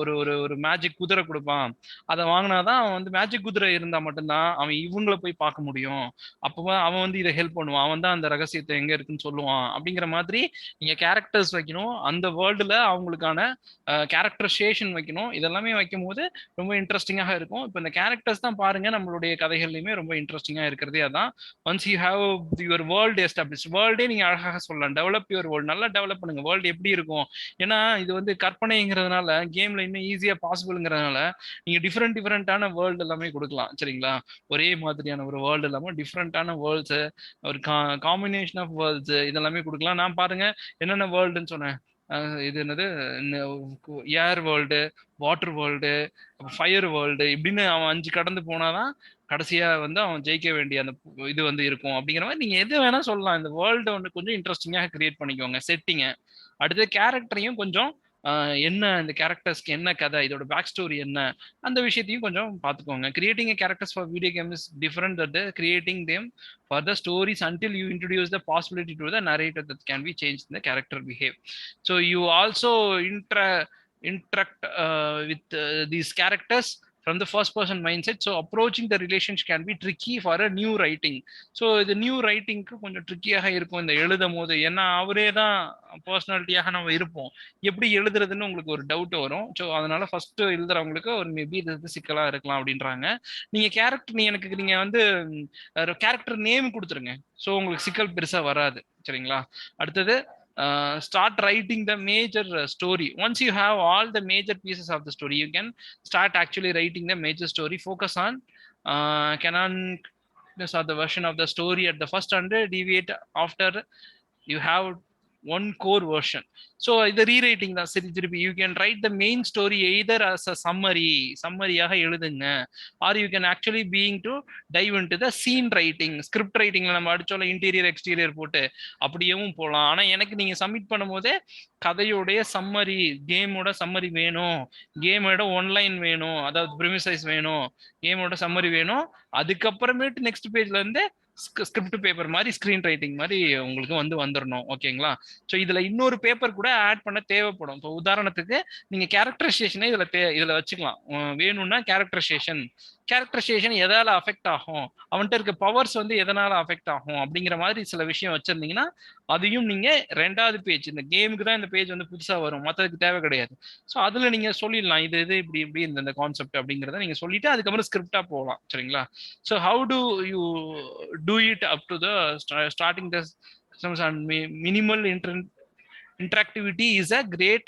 ஒரு ஒரு மேஜிக் குதிரை கொடுப்பான், அதை வாங்கினாதான் அவன் வந்து மேஜிக் குதிரை இருந்தா மட்டும்தான் அவன் இவங்களை போய் பார்க்க முடியும், அப்போ அவன் வந்து இதை ஹெல்ப் பண்ணுவான், அவன் தான் அந்த ரகசியத்தை எங்க இருக்குன்னு சொல்லுவான் அப்படிங்கிற மாதிரி நீங்க கேரக்டர்ஸ் வைக்கணும். அந்த வேர்ல்டுல அவங்களுக்கான கேரக்டரைசேஷன் வைக்கணும். இதெல்லாமே வைக்கும் போது ரொம்ப இன்ட்ரெஸ்டிங்காக இருக்கும். இப்போ இந்த கேரக்டர்ஸ் தான் பாருங்க நம்மளுடைய கதைகள்லையுமே ரொம்ப இன்ட்ரெஸ்டிங்கா இருக்கிறதே அதான். Once you have your world establish, வேர்ல்டே நீங்க அழகாக சொல்லலாம். டெவலப் யுவர் வேர்ல்டு, நல்லா டெவலப் பண்ணுங்க. வேர்ல்டு எப்படி இருக்கும், ஏன்னா இது வந்து கற்பனைங்கிறதுனால கேம்ல இன்னும் ஈஸியா பாசிபிள்ங்கிறதுனால நீங்க டிஃப்ரெண்டான வேர்ல்டு எல்லாமே கொடுக்கலாம். சரிங்களா, ஒரே மாதிரியான ஒரு வேர்ல்டு இல்லாம டிஃப்ரெண்டான வேர்ல்ட்ஸ், ஒரு காம்பினேஷன் ஆஃப் வேர்ல்ட்ஸ் இதெல்லாமே கொடுக்கலாம். நான் பாருங்க என்னென்ன வேர்ல்டுன்னு சொன்னேன். இது என்னது, air world, water world, fire world, இப்படின்னு அவன் 5 கடந்து போனாதான் கடைசியா வந்து அவன் ஜெயிக்க வேண்டிய அந்த இது வந்து இருக்கும். அப்படிங்கிற மாதிரி நீங்க எது வேணா சொல்லலாம். இந்த வேர்ல்டு ஒன்று கொஞ்சம் இன்ட்ரெஸ்டிங்காக கிரியேட் பண்ணிக்கோங்க, செட்டிங்க. அடுத்து கேரக்டரையும் கொஞ்சம் என்ன இந்த கேரக்டர்ஸ்க்கு என்ன கதை, இதோட பேக் ஸ்டோரி என்ன, அந்த விஷயத்தையும் கொஞ்சம் பார்த்துக்கோங்க. Creating characters for video game is different that creating them for the stories until you introduce the possibility to the narrator that can be changed in the character behave. So you also interact with these characters from the first person mindset. So approaching the relationship can be tricky for a new writing. So the new writing கொஞ்சம் ட்ரிக்கியாக இருக்கும் இந்த எழுதும் போது. ஏன்னா அவரே தான் பர்சனாலிட்டியாக நம்ம இருப்போம், எப்படி எழுதுறதுன்னு உங்களுக்கு ஒரு டவுட் வரும். ஸோ அதனால ஃபர்ஸ்ட் எழுதுறவங்களுக்கு ஒரு மேபி இது சிக்கலா இருக்கலாம் அப்படின்றாங்க. நீங்க கேரக்டர் நீங்க வந்து கேரக்டர் நேம் கொடுத்துருங்க, ஸோ உங்களுக்கு சிக்கல் பெருசா வராது. சரிங்களா, அடுத்தது start writing the major story. Once you have all the major pieces of the story, you can start actually writing the major story. Focus on canonicness of the version of the story at the first and deviate after you have one core version. So இது ரீரைட்டிங் தான். சரி, திருப்பி you can write the main story either as a சம்மரியாக எழுதுங்க, or you can actually being to dive into the scene writing. Script ரைட்டிங்ல நம்ம அடிச்சோம்ல இன்டீரியர் எக்ஸ்டீரியர் போட்டு, அப்படியேவும் போகலாம். ஆனா எனக்கு நீங்க சப்மிட் பண்ணும் போதே கதையோடைய சம்மரி, கேமோட சம்மரி வேணும், கேமோட ஒன்லைன் வேணும், அதாவது ப்ரிமிசைஸ் வேணும், கேமோட சம்மரி வேணும். அதுக்கப்புறமேட்டு நெக்ஸ்ட் பேஜ்ல இருந்து ஸ்கிரிப்ட் பேப்பர் மாதிரி ஸ்கிரீன் ரைட்டிங் மாதிரி உங்களுக்கு வந்துடணும். ஓகேங்களா? ஸோ இதுல இன்னொரு பேப்பர் கூட ஆட் பண்ண தேவைப்படும். இப்போ உதாரணத்துக்கு நீங்க கேரக்டரைசேஷனே இதுல வச்சுக்கலாம். வேணும்னா கேரக்டரைசேஷன் எதால அஃபெக்ட் ஆகும், அவன்கிட்ட இருக்க பவர்ஸ் எதனால அஃபெக்ட் ஆகும் அப்படிங்கிற மாதிரி சில விஷயம் வச்சிருந்தீங்கன்னா அதையும் நீங்க 2வது பேஜ், இந்த கேமுக்கு தான் இந்த பேஜ் புதுசா வரும், மற்றதுக்கு தேவை கிடையாது. ஸோ அதுல நீங்க சொல்லிடலாம் இது இப்படி இப்படி இந்த கான்செப்ட் அப்படிங்கிறத நீங்க சொல்லிட்டு அதுக்கப்புறம் ஸ்கிரிப்டா போகலாம். சரிங்களா? So how to you do it up to the starting the systems and minimal interactivity is a great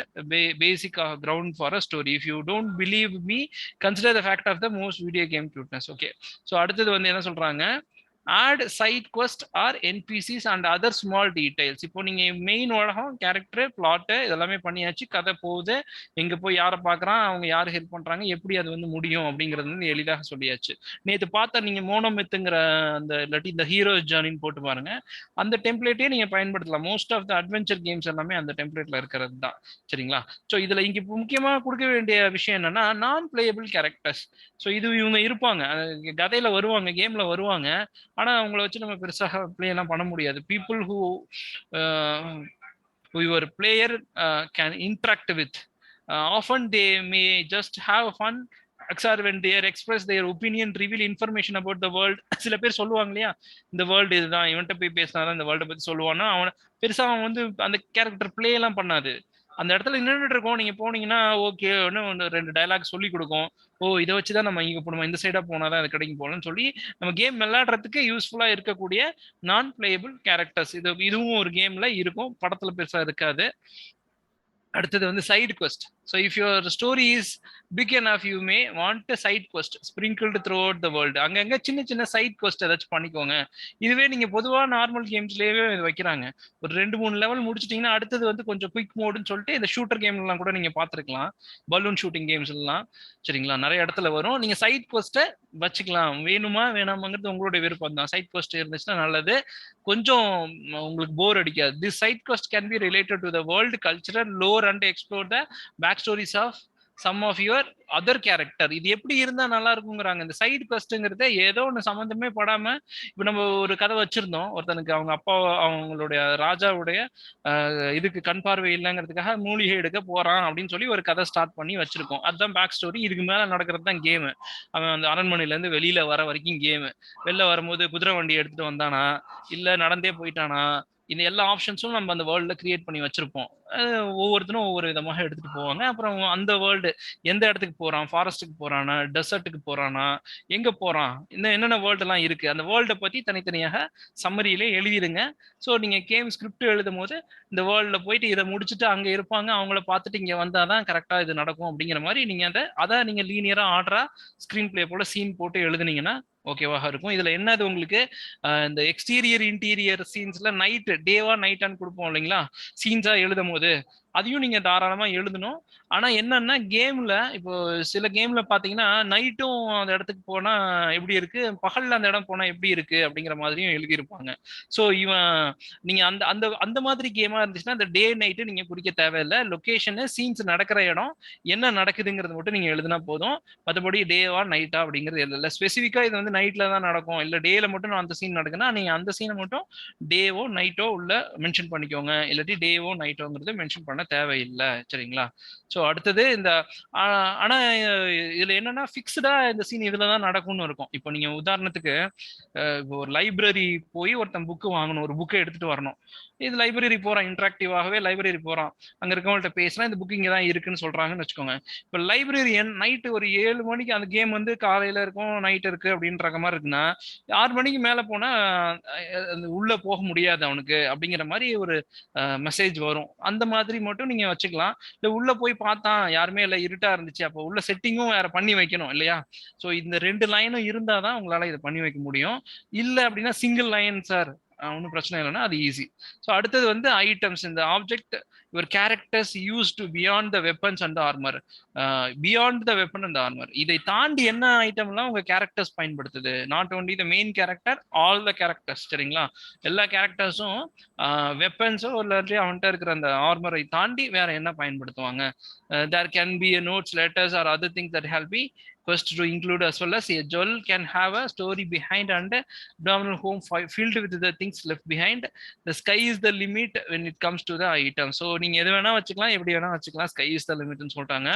basic ground for a story. If you don't believe me, consider the fact of the most video game cuteness. Okay, so அடுத்தது என்ன சொல்றாங்க, add side quest or NPCs and other small details. இப்போ நீங்க மெயின் உலகம், கேரக்டர், பிளாட் இதெல்லாமே பண்ணியாச்சு, கதை போகுது, எங்க போய் யாரை பாக்குறான், அவங்க யாரு ஹெல்ப் பண்றாங்க, எப்படி அது முடியும் அப்படிங்கிறது எளிதாக சொல்லியாச்சு. நேற்று பார்த்தா நீங்க மோனோமித்துங்கிற அந்த இல்லாட்டி இந்த ஹீரோ ஜர்னின்னு போட்டு பாருங்க, அந்த டெம்ப்ளேட்டே நீங்க பயன்படுத்தலாம். Most of the adventure games எல்லாமே அந்த டெம்ப்ளேட்ல இருக்கிறது தான். சரிங்களா? ஸோ இதுல இங்க முக்கியமா கொடுக்க வேண்டிய விஷயம் என்னன்னா, நான் பிளேயபிள் கேரக்டர்ஸ். ஸோ இது இவங்க இருப்பாங்க, கதையில வருவாங்க, கேம்ல வருவாங்க, ஆனா அவங்கள வச்சு நம்ம பெருசாக பிளே எல்லாம் பண்ண முடியாது. People who your player can interact with, often they may just have fun when they express their opinion, reveal information about the world. சில பேர் சொல்லுவாங்க இல்லையா, இந்த வேர்ல்டு இதுதான், இவன்கிட்ட போய் பேசினாதான் இந்த வேர்ல்டை பத்தி சொல்லுவான்னா, அவன் பெருசா அவன் அந்த கேரக்டர் பிளே எல்லாம் பண்ணாது. அந்த இடத்துல நின்றுட்டு இருக்கோம், நீங்க போனீங்கன்னா ஓகே, ஒன்று 2 டைலாக் சொல்லி கொடுக்கும், ஓ இதை வச்சுதான் நம்ம இங்க போகணுமா, இந்த சைடா போனாதான் அது கிடைக்கும் போகணும்னு சொல்லி நம்ம கேம் விளையாடுறதுக்கு யூஸ்ஃபுல்லா இருக்கக்கூடிய நான் பிளேயபிள் கேரக்டர்ஸ். இதுவும் ஒரு கேம்ல இருக்கும், படத்துல பெருசா இருக்காது. அடுத்தது side quest. So if your story is big enough, you may want a side quest sprinkled throughout the world. அங்கங்க சின்ன சின்ன சைட் குவெஸ்ட் ஏதாச்சும் பண்ணிக்கோங்க. இதுவே நீங்க பொதுவா நார்மல் கேம்ஸ்லயே வைக்கிறாங்க. ஒரு 2-3 லெவல் முடிச்சிட்டீங்கன்னா அடுத்தது கொஞ்சம் குயிக் மோடுன்னு சொல்லிட்டு இந்த ஷூட்டர் கேம்லாம் கூட நீங்க பாத்துருக்கலாம், பலூன் ஷூட்டிங் கேம்ஸ் எல்லாம். சரிங்களா? நிறைய இடத்துல வரும். நீங்க சைட் குவெஸ்ட்டை வச்சுக்கலாம், வேணுமா வேணாமாங்கிறது உங்களுடைய விருப்பம் தான். சைட் குவெஸ்ட் இருந்துச்சுன்னா நல்லது, கொஞ்சம் உங்களுக்கு போர் அடிக்காது. This side quest can be related to the world, cultural, lore and explore the back stories of some of your other character. இது எப்படி இருந்தா நல்லா இருக்குங்கிறாங்க. இந்த சைடு குவெஸ்ட்ங்கிறத ஏதோ ஒன்று சம்மந்தமே படாம, இப்போ நம்ம ஒரு கதை வச்சிருந்தோம், ஒருத்தனுக்கு அவங்க அப்பா அவங்களுடைய ராஜாவுடைய இதுக்கு கண் பார்வை இல்லைங்கிறதுக்காக மூலிகை எடுக்க போறான் அப்படின்னு சொல்லி ஒரு கதை ஸ்டார்ட் பண்ணி வச்சிருக்கோம். அதுதான் பேக் ஸ்டோரி. இதுக்கு மேல நடக்கிறது தான் கேமு. அவன் அந்த அரண்மனையில இருந்து வெளியில வர வரைக்கும் கேமு. வெளில வரும்போது குதிரை வண்டி எடுத்துட்டு வந்தானா, இல்ல நடந்தே போயிட்டானா, இந்த எல்லா ஆப்ஷன்ஸும் நம்ம அந்த வேர்ல்ட்ல கிரியேட் பண்ணி வச்சிருப்போம். ஒவ்வொருத்தரும் ஒவ்வொரு விதமாக எடுத்துட்டு போவாங்க. அப்புறம் அந்த வேர்ல்டு எந்த இடத்துக்கு போறான், ஃபாரஸ்ட்டுக்கு போறானா, டெசர்ட்டுக்கு போறானா, எங்க போறான், இன்னும் என்னென்ன வேர்ல்டு எல்லாம் இருக்கு, அந்த வேர்ல்டை பத்தி தனித்தனியாக சம்மரியிலே எழுதிடுங்க. ஸோ நீங்க கேம் ஸ்கிரிப்ட் எழுதும் போது இந்த வேர்ல்ட்ல போயிட்டு இதை முடிச்சுட்டு அங்க இருப்பாங்க, அவங்கள பார்த்துட்டு இங்க வந்தாதான் கரெக்டா இது நடக்கும் அப்படிங்கிற மாதிரி நீங்க அதை நீங்க லீனியரா ஆர்டரா ஸ்கிரீன் பிளே போல சீன் போட்டு எழுதுனீங்கன்னா ஓகேவாக இருக்கும். இதுல என்னது உங்களுக்கு இந்த எக்ஸ்டீரியர் இன்டீரியர் சீன்ஸ்ல நைட் டேவா நைட்டான்னு கொடுப்போம் இல்லைங்களா, சீன்ஸா எழுதும் போது அதையும் நீங்க தாராளமா எழுதணும். ஆனா என்னன்னா கேம்ல இப்போ சில கேம்ல பாத்தீங்கன்னா நைட்டும் அந்த இடத்துக்கு போனா எப்படி இருக்கு, பகல்ல அந்த இடம் போனா எப்படி இருக்கு அப்படிங்கிற மாதிரியும் எழுதியிருப்பாங்க. ஸோ நீங்க அந்த அந்த அந்த மாதிரி கேமா இருந்துச்சுன்னா அந்த டே நைட்டு நீங்க குறிக்க தேவையில்லை. லொகேஷனு, சீன்ஸ் நடக்கிற இடம் என்ன நடக்குதுங்கிறது மட்டும் நீங்க எழுதினா போதும். மற்றபடி டேவா நைட்டா அப்படிங்கிறது இல்லை. ஸ்பெசிஃபிக்கா இது நைட்ல தான் நடக்கும், இல்லை டேல மட்டும் அந்த சீன் நடக்குன்னா நீங்க அந்த சீனை மட்டும் டேவோ நைட்டோ உள்ள மென்ஷன் பண்ணிக்கோங்க, இல்லாட்டி டேவோ நைட்டோங்கிறது மென்ஷன் பண்ண தேவையில்லை. சரிங்களா? ஸோ அடுத்தது இந்த ஆனா இதுல என்னன்னா ஃபிக்ஸ்டா இந்த சீன் இதுலதான் நடக்கும்னு இருக்கும். இப்போ நீங்க உதாரணத்துக்கு இப்போ ஒரு லைப்ரரி போய் ஒருத்தன் புக்கு வாங்கணும், ஒரு புக்கை எடுத்துட்டு வரணும். இது லைப்ரரி போறான், இன்ட்ராக்டிவாகவே லைப்ரரி போறான், அங்க இருக்கவங்கள்ட்ட பேசினா இந்த புக் இங்கதான் இருக்குன்னு சொல்றாங்கன்னு வச்சுக்கோங்க. இப்போ லைப்ரரியன் நைட்டு ஒரு 7 மணிக்கு அந்த கேம் காலையில இருக்கும், நைட் இருக்கு அப்படின்ற மாதிரி இருக்குன்னா 6 மணிக்கு மேல போனா உள்ள போக முடியாது அவனுக்கு அப்படிங்கிற மாதிரி ஒரு மெசேஜ் வரும். அந்த மாதிரி மட்டும் நீங்க வச்சுக்கலாம். இல்ல உள்ள போய் பார்த்தான் யாருமே இல்ல, இருட்டா இருந்துச்சு, அப்போ உள்ள செட்டிங்கும் வேற பண்ணி வைக்கணும் இல்லையா? ஸோ இந்த 2 லைனும் இருந்தாதான் உங்களால இதை பண்ணி வைக்க முடியும். இல்ல அப்படின்னா சிங்கிள் லைன் சார் ஒன்றும் பிரச்சனை இல்லைன்னா அது ஈஸி. ஸோ அடுத்தது வந்து ஐட்டம்ஸ். இந்த object your characters use to beyond the weapons and armour. Beyond the weapon and armour, இதை தாண்டி என்ன ஐட்டம்லாம் உங்க கேரக்டர்ஸ் பயன்படுத்துது. Not only the main character, all the characters. சரிங்களா? எல்லா கேரக்டர்ஸும் வெப்பன்ஸோ இல்லாட்டி அவன்கிட்ட இருக்கிற அந்த ஆர்மரை தாண்டி வேற என்ன பயன்படுத்துவாங்க. There can be a notes, letters or other things that help me first to include, as well as a jewel can have a story behind and abdominal home filled with the things left behind. The sky is the limit when it comes to the item. So நீங்க எது வேணா வச்சுக்கலாம், எப்படி வேணா வச்சுக்கலாம். Sky is the limit ன்னு சொல்லிட்டாங்க.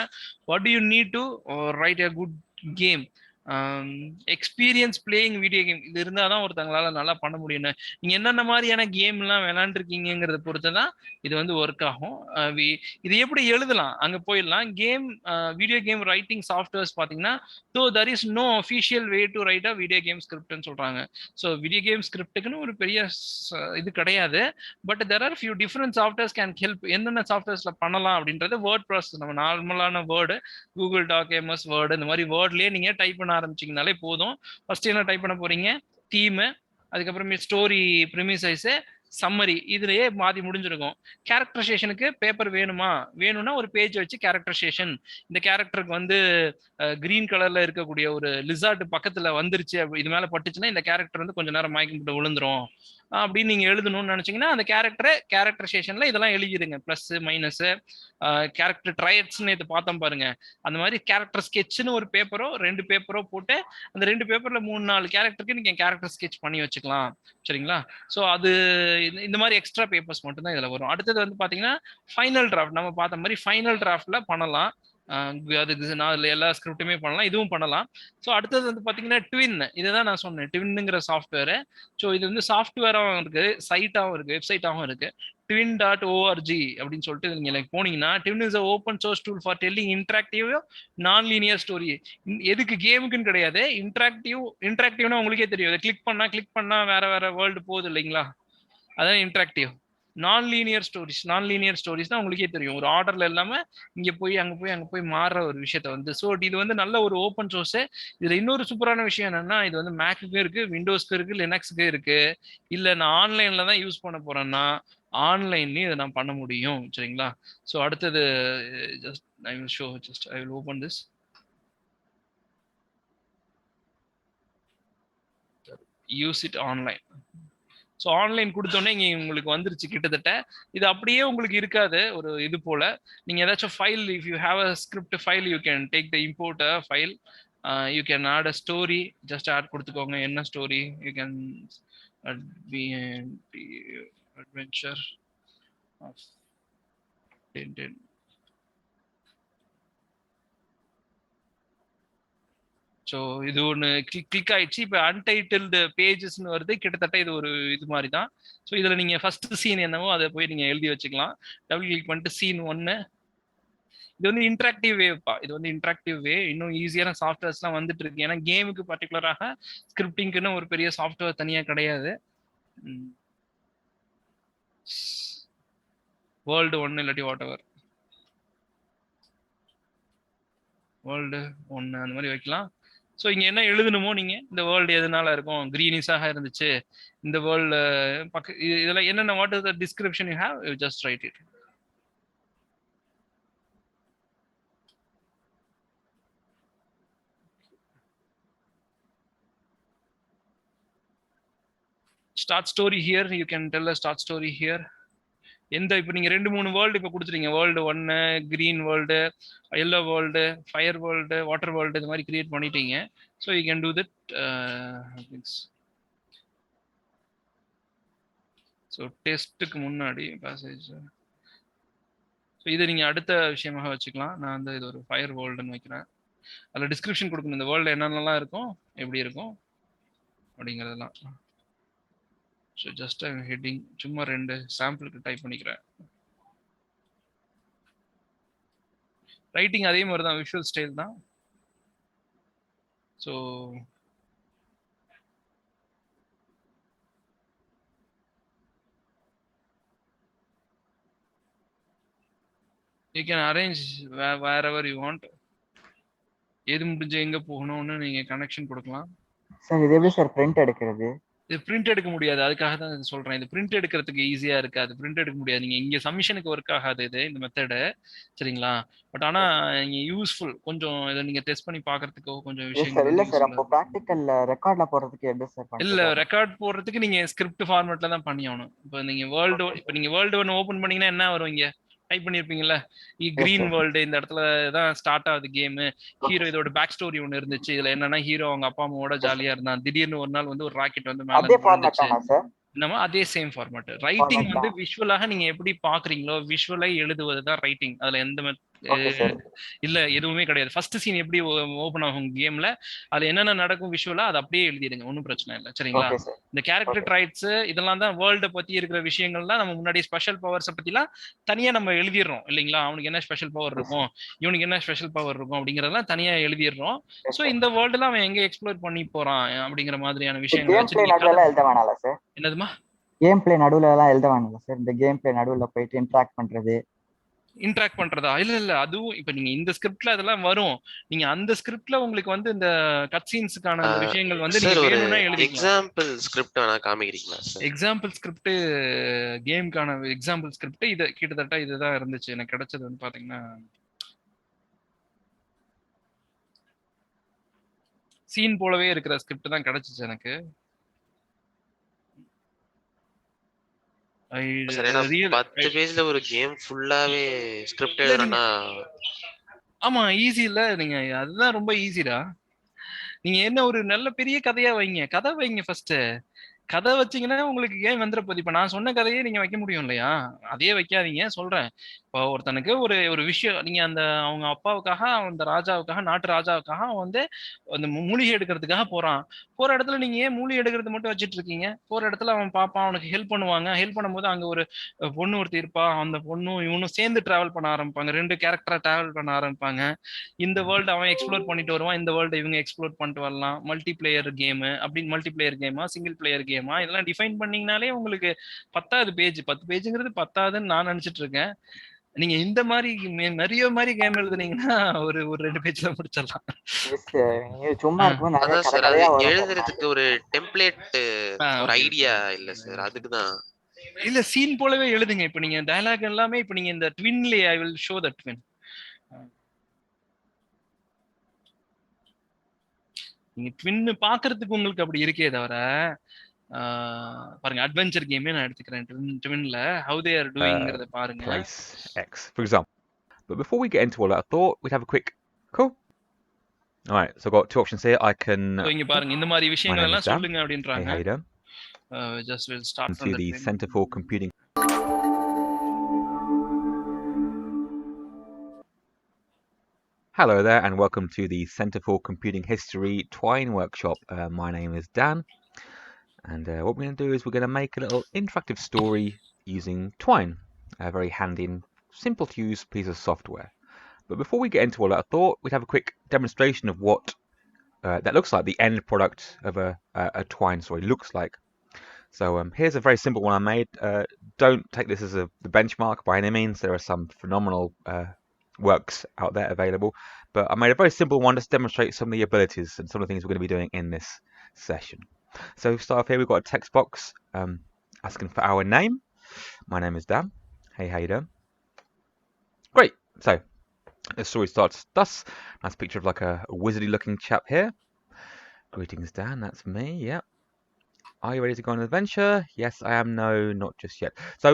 What do you need to write a good game? Experience playing video game. இது இருந்தால் தான் ஒருத்தங்களால நல்லா பண்ண முடியும். நீங்கள் என்னென்ன மாதிரியான கேம்லாம் விளாண்டுருக்கீங்கிறத பொறுத்து தான் இது வந்து ஒர்க் ஆகும். இது எப்படி எழுதலாம், அங்கே போயிடலாம். Game video game writing softwares பார்த்தீங்கன்னா, so there is no official way to write a video game ஸ்கிரிப்ட்னு சொல்கிறாங்க. ஸோ வீடியோ கேம் ஸ்கிரிப்டுக்குன்னு ஒரு பெரிய இது கிடையாது. But there are few different softwares can help. என்னென்ன சாஃப்ட்வேர்ஸில் பண்ணலாம் அப்படின்றது வேர்ட் ப்ராசஸ், நம்ம நார்மலான word, Google doc, MS word, இந்த மாதிரி வேர்ட்லேயே நீங்கள் டைப் பண்ண ஆரம்பிச்சிங்கனாலே போதும். ஃபர்ஸ்ட் என்ன டைப் பண்ண போறீங்க, தீமு, அதுக்கப்புறமே ஸ்டோரி ப்ரிமிசைஸ், சம்மரி, இதுலயே மாத்தி முடிஞ்சிருக்கும். கேரக்டரைசேஷனுக்கு பேப்பர் வேணும்னா ஒரு பேஜ் வச்சு கேரக்டரைசேஷன், இந்த கேரக்டருக்கு வந்து கிரீன் கலர்ல இருக்கக்கூடிய ஒரு லிசார்ட் பக்கத்துல வந்துருச்சு, இது மேல பட்டுச்சுன்னா இந்த கேரக்டர் வந்து கொஞ்ச நேரம் மயக்கம் போட்டு விழுந்துரும் அப்படின்னு நீங்க எழுதணும்னு நினைச்சீங்கன்னா அந்த கேரக்டரைசேஷன்ல இதெல்லாம் எழுதிடுங்க. பிளஸ் மைனஸ், கேரக்டர் ட்ரையட்ஸ்ன்னு இது பார்த்தோம் பாருங்க, அந்த மாதிரி கேரக்டர் ஸ்கெட்ச்னு ஒரு பேப்பரோ 2 பேப்பரோ போட்டு அந்த 2 பேப்பர்ல 3-4 கேரக்டருக்கு நீங்க கேரக்டர் ஸ்கெட்ச் பண்ணி வச்சுக்கலாம். சரிங்களா? ஸோ அது இந்த மாதிரி எக்ஸ்ட்ரா பேப்பர்ஸ் மட்டும் தான் இதுல வரும். அடுத்தது வந்து பாத்தீங்கன்னா ஃபைனல் டிராஃப்ட். நம்ம பார்த்த மாதிரி ஃபைனல் டிராஃப்ட்ல பண்ணலாம். அதுக்கு நான் எல்லா ஸ்கிரிப்டுமே பண்ணலாம், இதுவும் பண்ணலாம். ஸோ அடுத்தது வந்து பாத்தீங்கன்னா ட்வின். இதுதான் நான் சொன்னேன், ட்வின்னுங்கிற சாஃப்ட்வேர். ஸோ இது வந்து சாஃப்ட்வேராகவும் இருக்கு, சைட்டாகவும் இருக்கு, வெப்சைட்டாகவும் இருக்கு. twin.org அப்படின்னு சொல்லிட்டு நீங்க போனீங்கன்னா, twin is open source tool for telling interactive நான் லீனியர் ஸ்டோரி. எதுக்கு, கேமுக்குன்னு கிடையாது. இன்டராக்டிவ்னா உங்களுக்கே தெரியும், கிளிக் பண்ணா வேற வேற வேர்ல்டு போகுது இல்லைங்களா, அதான் இன்டராக்டிவ். நான் லீனியர் ஸ்டோரிஸ் தான் உங்களுக்கே தெரியும், ஒரு ஆர்டர்ல இல்லாம இங்க போய் அங்க போய் மாறுற ஒரு விஷயத்த வந்து. ஸோ இது வந்து நல்ல ஒரு ஓப்பன் சோர்ஸ். இதுல இன்னொரு சூப்பரான விஷயம் என்னன்னா, இது வந்து மேக்குக்கு இருக்கு, விண்டோஸ்க்கு இருக்கு, லினக்ஸுக்கு இருக்கு. இல்ல நான் ஆன்லைன்ல தான் யூஸ் பண்ண போறேன்னா ஆன்லைன்லயும் இதை நான் பண்ண முடியும். சரிங்களா? ஸோ அடுத்தது I will open this. Use it online. So online கொடுத்தோன்னே இங்கே உங்களுக்கு வந்துருச்சு கிட்டத்தட்ட. இது அப்படியே உங்களுக்கு இருக்காது ஒரு இது போல. நீங்க ஏதாச்சும் file, if you have a script file, you can take the import file, you can add a story, just add கொடுத்துக்கோங்க. என்ன story you can adventure of Tintin. ஸோ இது ஒன்று கிளிக் ஆயிடுச்சு. இப்போ அன்டைட்டில்டு பேஜஸ்ன்னு வருது, கிட்டத்தட்ட இது ஒரு இது மாதிரி தான். ஸோ இதில் நீங்கள் ஃபர்ஸ்ட் சீன் என்னவோ அதை போய் நீங்கள் எழுதி வச்சுக்கலாம். டபுள் கிளிக் பண்ணிட்டு சீன் 1. இது வந்து இன்டராக்டிவ் வேப்பா, இது வந்து இன்டராக்டிவ் வே. இன்னும் ஈஸியான சாஃப்ட்வேர்ஸ்லாம் வந்துட்டு இருக்கு. ஏன்னா கேமுக்கு பர்டிகுலராக ஸ்கிரிப்டிங்க்குன்னு ஒரு பெரிய சாஃப்ட்வேர் தனியாக கிடையாது. வேர்ல்டு 1 இல்லாட்டி வாட் எவர், வேர்ல்டு 1 அந்த மாதிரி வைக்கலாம். ஸோ இங்கே என்ன எழுதணுமோ நீங்கள், இந்த வேர்ல்டு எதனால இருக்கும், கிரீனிஸாக இருந்துச்சு இந்த வேர்ல்டு இதெல்லாம் என்னென்ன, what is the description you have, you just right it. Start story here, you can tell a start story here. எந்த இப்போ நீங்கள் 2-3 வேர்ல்டு இப்போ கொடுத்துட்டீங்க, world 1, green world, yellow world, fire world, water world, இந்த மாதிரி கிரியேட் பண்ணிட்டீங்க. So you can do that. So டெஸ்ட்டுக்கு முன்னாடி பேசேஜ், ஸோ இதை நீங்கள் அடுத்த விஷயமாக வச்சுக்கலாம். நான் வந்து இது ஒரு ஃபயர் வேர்ல்டுன்னு வைக்கிறேன். அதில் டிஸ்கிரிப்ஷன் கொடுக்கணும், இந்த வேர்ல்டு என்னென்னலாம் இருக்கும், எப்படி இருக்கும் அப்படிங்கிறதெல்லாம். ஸோ ஜஸ்ட் ஹெட்டிங் சும்மா 2 சாம்பிளுக்கு டைப் பண்ணிக்கிறேன். ரைட்டிங் அதே மாதிரி தான், விஷுவல் ஸ்டைல் தான். So you can arrange wherever you want. எது முடிஞ்சு எங்கே போகணும்னு நீங்கள் கனெக்ஷன் கொடுக்கலாம். சார் இது எப்படி சார் பிரிண்ட் எடுக்கிறது? இது பிரிண்ட் எடுக்க முடியாது. அதுக்காக தான் இது சொல்றேன். இது பிரிண்ட் எடுக்கிறதுக்கு ஈஸியா இருக்காது. பிரிண்ட் எடுக்க முடியாது. நீங்க இங்க சப்மிஷனுக்கு ஒர்க் ஆகாது இது இந்த மெத்தடு. சரிங்களா? பட் ஆனா இங்க யூஸ்ஃபுல். கொஞ்சம் இத நீங்க டெஸ்ட் பண்ணி பார்க்கறதுக்கோ கொஞ்சம் எஸ் விஷயங்கள் சார். இல்ல வந்து சார், யூஸ்ஃபுல்லா அப்போ இருக்கும். ப்ராக்டிக்கல்ல ரெக்கார்ட்ல போடுறதுக்கு எப்படி சார் இல்ல பண்றது? ரெக்கார்ட் போடுறதுக்கு நீங்க ஸ்கிரிப்ட் ஃபார்மேட்ல தான் பண்ணி ஆகணும். இப்போ நீங்க வேர்ல்டு 1 ஓபன் பண்ணீங்கன்னா என்ன வரும் இங்க? டைப் பண்ணிருப்பீங்கல்ல, கிரீன் சார். வேர்ல்டு இந்த இடத்துல தான் ஸ்டார்ட் ஆகுது கேம். Okay hero sir. இதோட பேக் ஸ்டோரி ஒன்னு இருந்துச்சு. இதுல என்னன்னா ஹீரோ அவங்க அப்பா அம்மாவோட எஸ் சார். ஜாலியா இருந்தான். திடீர்னு ஒரு நாள் வந்து ஒரு ராக்கெட் வந்து மேல அதே இருந்து ஃபார்மேட் விழுந்துச்சு. தானா சார்? என்னமோ அதே சேம் ஃபார்மேட். ரைட்டிங் ஃபார்மேட் வந்து தான். விஷுவலாக நீங்க எப்படி பாக்குறீங்களோ விஷுவலா எழுதுவது தான் ரைட்டிங். அதுல எந்த ஓகே சார். இல்ல எதுவுமே கிடையாது. ஃபர்ஸ்ட் சீன் எப்படி ஓபன் ஆகும் கேம்ல, அது என்னென்ன நடக்கும் விஷுவலா அது அப்படியே எழுதிடுங்க. ஒன்றும் பிரச்சனை இல்லை. சரிங்களா? Okay sir. இந்த கேரக்டர் ஓகே. ட்ரைட்ஸ் இதெல்லாம் தான் வேர்ல்ட பத்தி இருக்கிற விஷயங்கள்லாம் நம்ம முன்னாடி ஸ்பெஷல் பவர்ஸ் பத்திலாம் தனியா நம்ம எழுதிடுறோம் இல்லைங்களா? அவனுக்கு என்ன ஸ்பெஷல் பவர் எஸ் இருக்கும், சார். இவனுக்கு என்ன ஸ்பெஷல் பவர் இருக்கும் அப்படிங்கறதெல்லாம் தனியா எழுதிடுறோம். S so sir. இந்த வேர்ல்டுல அவன் எங்க எக்ஸ்ப்ளோர் பண்ணி போறான் அப்படிங்கிற மாதிரியான இந்த விஷயங்களை கேம் வச்சு பிளே நீங்க கதை நடுவுல எழுத வேணாம்ல சார்? என்னதுமா கேம் பிளே நடுவுல எல்லாம் எழுத வேணாம்ல சார்? இந்த கேம் பிளே நடுவுல போயிட்டு இன்டராக்ட் பண்றது. இன்டராக்ட் பண்றதா? இல்ல அதுவும் இப்ப நீங்க இந்த ஸ்கிரிப்ட்ல அதெல்லாம் வரும். நீங்க அந்த ஸ்கிரிப்ட்ல உங்களுக்கு வந்து இந்த கட் சீன்ஸ்க்கான அந்த விஷயங்கள் வந்து நீங்க சார் ஒரு வேணும்னா எழுதிக்கலாம். எக்ஸாம்பிள் ஸ்கிரிப்ட் வேணா காமிக்கிறீங்களா சார்? எக்ஸாம்பிள் ஸ்கிரிப்ட் கேம்க்கான எக்ஸாம்பிள் ஸ்கிரிப்ட் இது கிட்டத்தட்ட இதுதான் இருந்துச்சு. எனக்கு கிடைச்சது வந்து பாத்தீங்கன்னா சீன் போலவே இருக்கிற ஸ்கிரிப்ட் தான் கிடைச்சிச்சு எனக்கு. சார் ஏன்னா ரியல் 10 பேஜ்ல ஒரு கேம் ஃபுல்லாவே ஸ்கிரிப்ட் இல்ல நீங்க எழுதுறேன்னா ஆமா ஈஸி இல்ல. நீங்க அதுதான் ரொம்ப ஈஸிடா. நீங்க என்ன ஒரு நல்ல பெரிய கதையா வைங்க. கதை வைங்க ஃபர்ஸ்ட். கதை வச்சீங்கன்னா உங்களுக்கு கேம் வந்துட போகுது. இப்ப நான் சொன்ன கதையே நீங்க வைக்க முடியும் இல்லையா? அதே வைக்காதீங்க சொல்றேன். இப்போ ஒருத்தனுக்கு ஒரு ஒரு விஷயம் நீங்க அந்த அவங்க அப்பாவுக்காக அந்த ராஜாவுக்காக நாட்டு ராஜாவுக்காக அவன் வந்து அந்த மூலிகை எடுக்கிறதுக்காக போறான். போற இடத்துல நீங்க ஏன் மூலிகை எடுக்கிறது மட்டும் வச்சிட்டு இருக்கீங்க? போற இடத்துல அவன் பாப்பான், அவனுக்கு ஹெல்ப் பண்ணுவாங்க. ஹெல்ப் பண்ணும்போது அங்க ஒரு பொண்ணு ஒருத்தி இருப்பா. அந்த பொண்ணும் இவனும் சேர்ந்து டிராவல் பண்ண ஆரம்பிப்பாங்க. 2 கேரக்டரா டிராவல் பண்ண ஆரம்பிப்பாங்க. இந்த வேர்ல்டு அவன் எக்ஸ்ப்ளோர் பண்ணிட்டு வருவான். இந்த வேர்ல்டு இவங்க எக்ஸ்ப்ளோர் பண்ணிட்டு வரலாம். மல்டி பிளேயர் கேம் அப்படின்னு மல்டி பிளேயர் கேமா சிங்கிள் பிளேயர் கேமா இதெல்லாம் டிஃபைன் பண்ணீங்கனாலே உங்களுக்கு 10வது பேஜ் 10 பேஜ்ங்கிறது 10வதுன்னு நான் நினைச்சிட்டு இருக்கேன். நீங்க இந்த மாதிரி நிறைய மாதிரி கேம் எழுதுனீங்கன்னா ஒரு ஒரு 2 பேஜ்ல முடிச்சிடலாம். Yes sir. நீங்க சும்மா இருக்கும்போது நிறைய அதான் கதை சார் அது கதையா வரும் சார். எழுதுறதுக்கு ஒரு டெம்ப்ளேட் ஒரு ஓகே ஐடியா இல்ல சார், அதுக்குதான். இல்ல சீன் போலவே எழுதுங்க. இப்ப நீங்க டயலாக் எல்லாமே இப்ப நீங்க இந்த ட்வின்லயே I will show the Twine. நீங்க ட்வின் பாக்குறதுக்கு உங்களுக்கு அப்படி இருக்கே தவிர பாருங்க அட்வென்ச்சர் கேமே நான் எடுத்துக்கிறேன். ட்வின்ல ஹவ் தே ஆர் டூயிங்கிறத பாருங்க. Place X, for example. But before we get into all that, I thought we'd have a quick cool. All right, so I've got 2 options here. I can. இங்க பாருங்க இந்த மாதிரி My விஷயங்கள் name is எல்லாம் Dan. சொல்லுங்க Hey, அப்படின்றாங்க. how you doing? Just will start Welcome from to the the twin. Centre for Computing. Hello there, and welcome to the Centre for Computing History Twine Workshop. My name is Dan, and what we're going to do is we're going to make a little interactive story using Twine, a very handy and simple to use piece of software. But before we get into all that, I thought we'd have a quick demonstration of what that looks like, the end product of a Twine story looks like. So here's a very simple one I made. Don't take this as the benchmark by any means. There are some phenomenal works out there available, but I made a very simple one just to demonstrate some of the abilities and some of the things we're going to be doing in this session. So to start off here, we've got a text box asking for our name. My name is Dan. Hey, how you doing? Great. So the story starts thus. Nice picture of like a wizardy looking chap here. Greetings, Dan. That's me. Yep. Are you ready to go on an adventure? Yes, I am. No, not just yet. So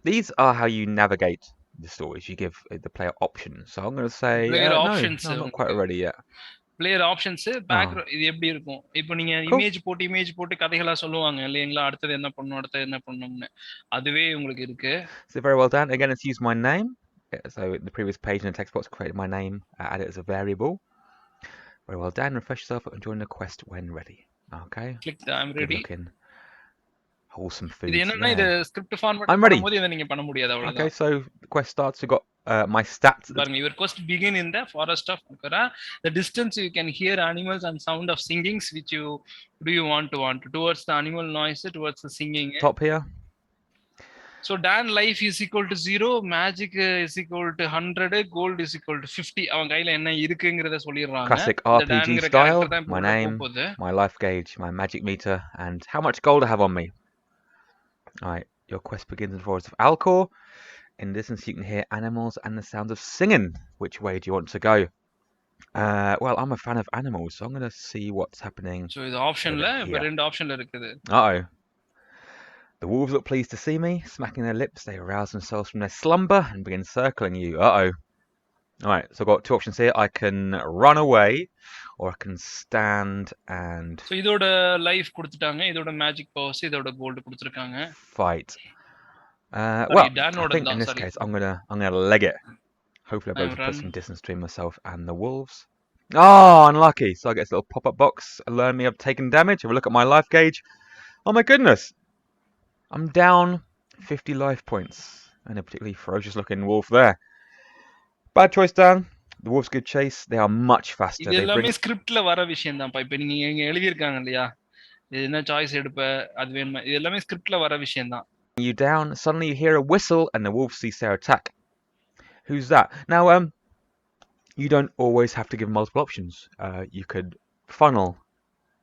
these are how you navigate the stories. You give the player options. So I'm going to say Player no, options, I'm not quite ready yet. Player options background இது எப்படி இருக்கும்? இப்போ நீங்க Cool. இமேஜ் போட்டு கதைகளா சொல்லுவாங்க இல்லைங்களா? அடுத்தது என்ன பண்ணணும், அடுத்தது என்ன பண்ணணும்னு அதுவே உங்களுக்கு இருக்கு. So very well done. Again, let's use my name. So the previous page in the text box, I created my name, add it as a variable. Very well done. Refresh yourself and join the quest when ready. Okay. Click the I'm Good ready. looking. Wholesome இது foods என்னன்னா இது there. Script format I'm ready. பண்ணும்போது இதை நீங்க பண்ண முடியாது Okay, அவ்வளவுதான். so the quest starts. We've got my stats. பாருங்க your quest begin in the forest of Makara. The distance you can hear animals and sound of singings which you want towards the animal noise, towards the singing. Top here. So Dan life is equal to 0, magic is equal to 100, gold is equal to 50. அவன் கையில என்ன இருக்குங்கிறத சொல்லிடுறாங்க. Classic இந்த RPG டான்ங்கிற style. கேரக்டர் தான் இப்போ My உள்ள name, போகுது. my life gauge, my magic meter, and how much gold I have on me. Alright, your quest begins in the forest of Alcor. In the distance, you can hear animals and the sounds of singing. Which way do you want to go? Well, I'm a fan of animals, so I'm going to see what's happening. So இது ஆப்ஷன்ல over இப்ப here. ரெண்டு ஆப்ஷன்ல இருக்குது. Uh-oh. The wolves look pleased to see me. Smacking their lips, they arouse themselves from their slumber and begin circling you. Uh-oh. Alright, so I've got two options here. I can run away, or I can stand and So இதோட லைஃப் கொடுத்துட்டாங்க, இதோட மேஜிக் பவர்ஸ், இதோட கோல்டு கொடுத்துருக்காங்க. fight. Sorry, Well, I Danoda think in தான், this sorry. case I'm gonna leg it. Hopefully I'll be able to put run. some distance between myself and the wolves. Oh, unlucky. So I get this little pop-up box, alert me I've taken damage. Have a look at my life gauge. Oh my goodness. I'm down 50 life points. And a particularly ferocious looking wolf there. Bad choice, Dan. The wolves give chase. They are much faster. இது They எல்லாமே bring ஸ்கிரிப்ட்ல வர விஷயம் தான்ப்பா. இப்ப நீங்க இங்க எழுதியிருக்காங்க இல்லையா, இது என்ன சாய்ஸ் எடுப்ப, அது வேணுமா, இது எல்லாமே ஸ்கிரிப்ட்ல வர விஷயம் தான். you down. Suddenly you hear a whistle and the wolves cease their attack. Who's that? Now, you don't always have to give multiple options. You could funnel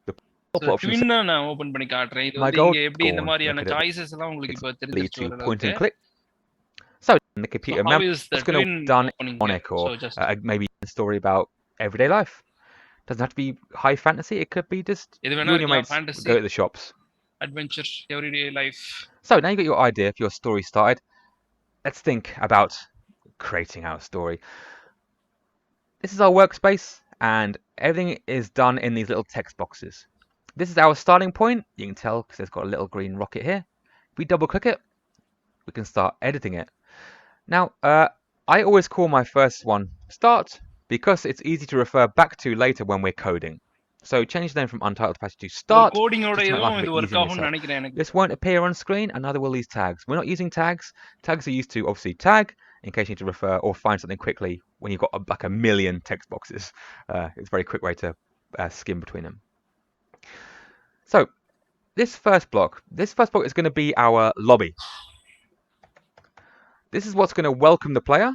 the multiple options. Twin நான் ஓபன் பண்ணி காட்டுறேன். இது My வந்து gold இங்க எப்படி இந்த gone. மாதிரியான Look at it. சாய்ஸஸ் எல்லாம் உங்களுக்கு இப்ப Lead தெரிஞ்சிருச்சு to point ஓரளவுக்கு. and click. So the computer So how is the it's going to twin be done opening on here? it, or So just maybe a story about everyday life. Doesn't have to be high fantasy. It could be just இது you வேணா and your இருக்கலாம், mates fantasy, go to the shops. adventure, everyday life. So now you got your idea for your story started. Let's think about creating our story. This is our workspace, and everything is done in these little text boxes. This is our starting point. You can tell because it's got a little green rocket here. If we double click it, we can start editing it. Now, I always call my first one start because it's easy to refer back to later when we're coding. So change the name from untitled passage to start. கோடிங்கோட just to make life இதுவும் a இது bit ஒர்க் easier on ஆகும்னு yourself. நினைக்கிறேன் எனக்கு. This won't appear on screen, and neither will these tags. We're not using tags. Tags are used to obviously tag in case you need to refer or find something quickly when you've got like a million text boxes. It's a very quick way to skim between them. So this first block is going to be our lobby. This is what's going to welcome the player.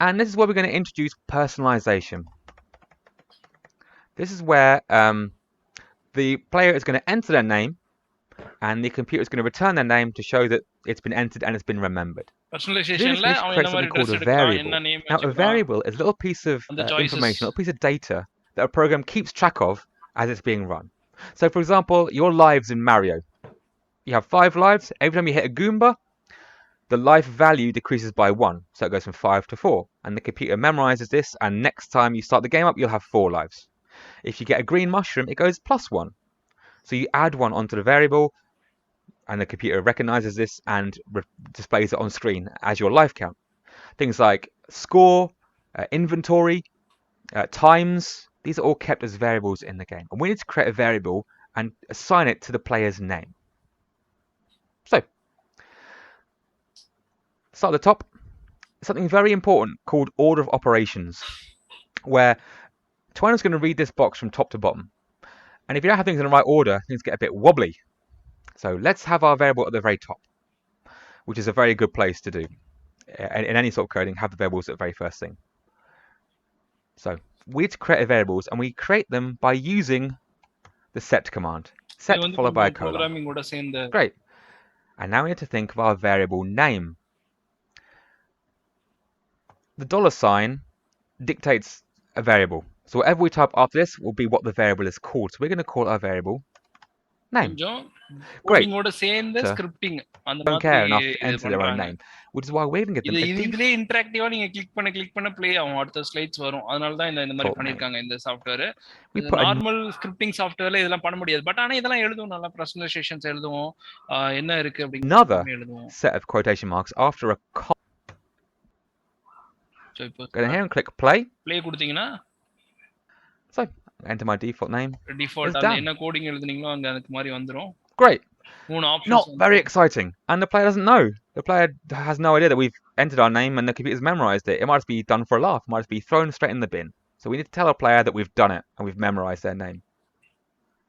And this is where we're going to introduce personalization. This is where the player is going to enter their name, and the computer is going to return their name to show that it's been entered and it's been remembered. பர்சனலைசேஷன்ல அவன் create என்ன மாதிரி something called ட்ரெஸ் a எடுக்கலாம், variable. என்ன நேம் Now, a வச்சுக்கலாம். variable is a little piece of And the choices. information, a little piece of data that a program keeps track of as it's being run. So, for example, your lives in Mario. You have 5 lives. Every time you hit a Goomba, the life value decreases by 1. So it goes from 5 to 4. And the computer memorizes this, and next time you start the game up, you'll have 4 lives. If you get a green mushroom, it goes +1. So you add 1 onto the variable, and the computer recognizes this and displays it on screen as your life count. Things like score, inventory, times, these are all kept as variables in the game. And we need to create a variable and assign it to the player's name. So, start at the top, something very important called order of operations, where Twine is going to read this box from top to bottom. And if you don't have things in the right order, things get a bit wobbly. So let's have our variable at the very top, which is a very good place to do. In any sort of coding, have the variables at the very first thing. So we need to create variables, and we create them by using the set command. Set followed by a colon. ப்ரோகிராமிங்கோட சேர்ந்து. Great. And now we need to think of our variable name. The $sign dictates a variable. So whatever we type after this will be what the variable is called. So we're going to call our variable name. கொஞ்சம் Great. கோடிங்கோட சேர்ந்து So, ஸ்கிரிப்டிங் அந்த Don't care enough மாதிரி to இது enter their own பண்றாங்க. name, which is why we're going to get them a இதுலயே இன்டராக்டிவா நீங்க கிளிக் பண்ண ப்ளே ஆகும், அடுத்த ஸ்லைட்ஸ் வரும். அதனால தான் இந்த மாதிரி Default பண்ணிருக்காங்க இந்த software. We put a normal scripting சாஃப்ட்வேர்ல இதெல்லாம் பண்ண முடியாது. பட் ஆனா இதெல்லாம் எழுதுவோம், நல்லா பிரசன்டேஷன்ஸ் எழுதுவோம், என்ன இருக்கு another அப்படின்னு எழுதுவோம். set of quotation marks after a so இப்போ go down here and click play. Play கொடுத்தீங்கன்னா So enter my default name. Default It's அந்த done. என்ன கோடிங் எழுதுனீங்களோ அங்க அதுக்கு மாதிரி வந்துரும். Great. மூணு Not options very exciting, and the player doesn't know. The player has no idea that we've entered our name and the computer's memorized it. It might just be done for a laugh. It might just be thrown straight in the bin. So we need to tell our player that we've done it and we've memorized their name.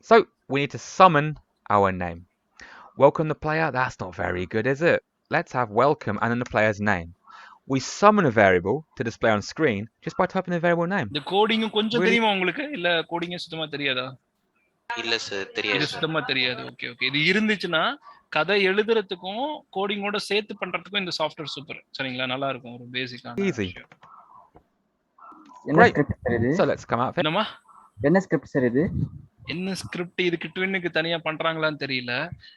So we need to summon our name. Welcome the player? That's not very good, is it? Let's have welcome and then the player's name. We summon a variable to display on screen just by typing the variable name. இந்த கோடிங் கொஞ்சம் Really? தெரியுமா உங்களுக்கு இல்ல கோடிங் சுத்தமா தெரியாதா? இல்ல சார் இது தெரியாது சார். சுத்தமா தெரியாது. Okay okay. இது இருந்துச்சுன்னா கதை எழுதுறதுக்கும் கோடிங்கோட சேர்த்து பண்றதுக்கும் இந்த சாஃப்ட்வேர் சூப்பர். சரிங்களா? நல்லா இருக்கும் ஒரு பேசிக்கான Easy. விஷயம். என்ன Great. ஸ்கிரிப்ட் சார் இது? So let's come out of it. என்னமா? என்ன ஸ்கிரிப்ட் சார் இது? என்ன ஸ்கிரிப்ட் இதுக்கு ட்வின்னுக்கு தனியா பண்றாங்களான்னு தெரியல.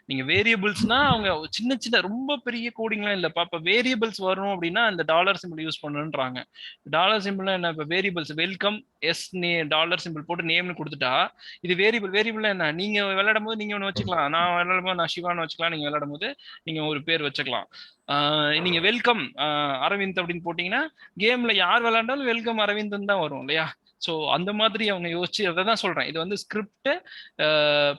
நீங்க வேரியபிள்ஸ்னா அவங்க சின்ன சின்ன ரொம்ப பெரிய கோடிங்லாம் இல்லப்பா. இப்ப வேரியபிள்ஸ் வரும் அப்படின்னா அந்த டாலர் சிம்பிள் யூஸ் பண்ணுன்றாங்க. டாலர் சிம்பிள்னா என்ன? இப்ப variables welcome S dollar symbol போட்டு நேம்னு கொடுத்துட்டா இது வேரியபிள் என்ன? நீங்க விளையாடும் போது நீங்க ஒன்று வச்சுக்கலாம், நான் விளையாடும் போது நான் சிவான்னு வச்சுக்கலாம், நீங்க விளையாடும் போது நீங்க ஒரு பேர் வச்சுக்கலாம். நீங்க வெல்கம் அரவிந்த் அப்படின்னு போட்டீங்கன்னா கேம்ல யார் விளையாண்டாலும் வெல்கம் அரவிந்த் தான் வரும் இல்லையா? ஸோ அந்த மாதிரி அவங்க யோசிச்சு அதை தான் சொல்றேன். இது வந்து ஸ்கிரிப்ட்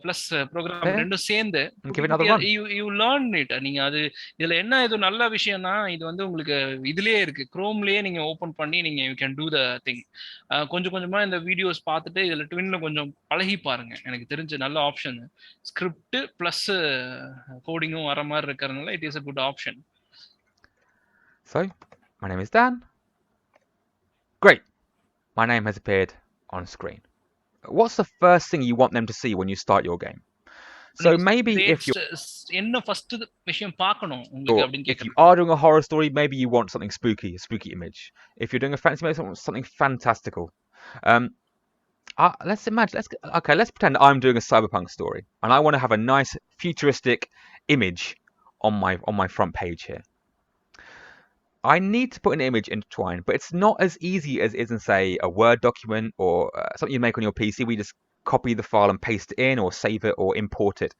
பிளஸ் ப்ரோக்ராம் ரெண்டும் சேர்ந்து Give it another run. You learn it. நீங்க அது இதுல என்ன இது நல்ல விஷயம்னா இது வந்து உங்களுக்கு இதுலயே இருக்கு, குரோம்லயே நீங்க ஓபன் பண்ணி நீங்க you can two the thing. கொஞ்சம் கொஞ்சமா இந்த வீடியோஸ் பார்த்துட்டு இதுல ட்வின்ல கொஞ்சம் பழகி பாருங்க. எனக்கு தெரிஞ்ச நல்ல ஆப்ஷன் ஸ்கிரிப்ட் பிளஸ் கோடிங்கும் வர மாதிரி இருக்கிறதுனால it is a good option. So, my name is Dan. Great. My name has appeared on screen. What's the first thing you want them to see when you start your game? So maybe if you're என்ன ஃபர்ஸ்ட் விஷயம் பார்க்கணும் உங்களுக்கு அப்படின்னு if you கேக்குறேன். are doing a horror story, maybe you want something spooky, a spooky image. If you're doing a fantasy, maybe something fantastical. Let's imagine. Let's pretend I'm doing a cyberpunk story, and I want to have a nice futuristic image on my front page here. I need to put an image into Twine, but it's not as easy as it is in, say, a Word document or something you make on your PC. We just copy the file and paste it in, or save it, or import it.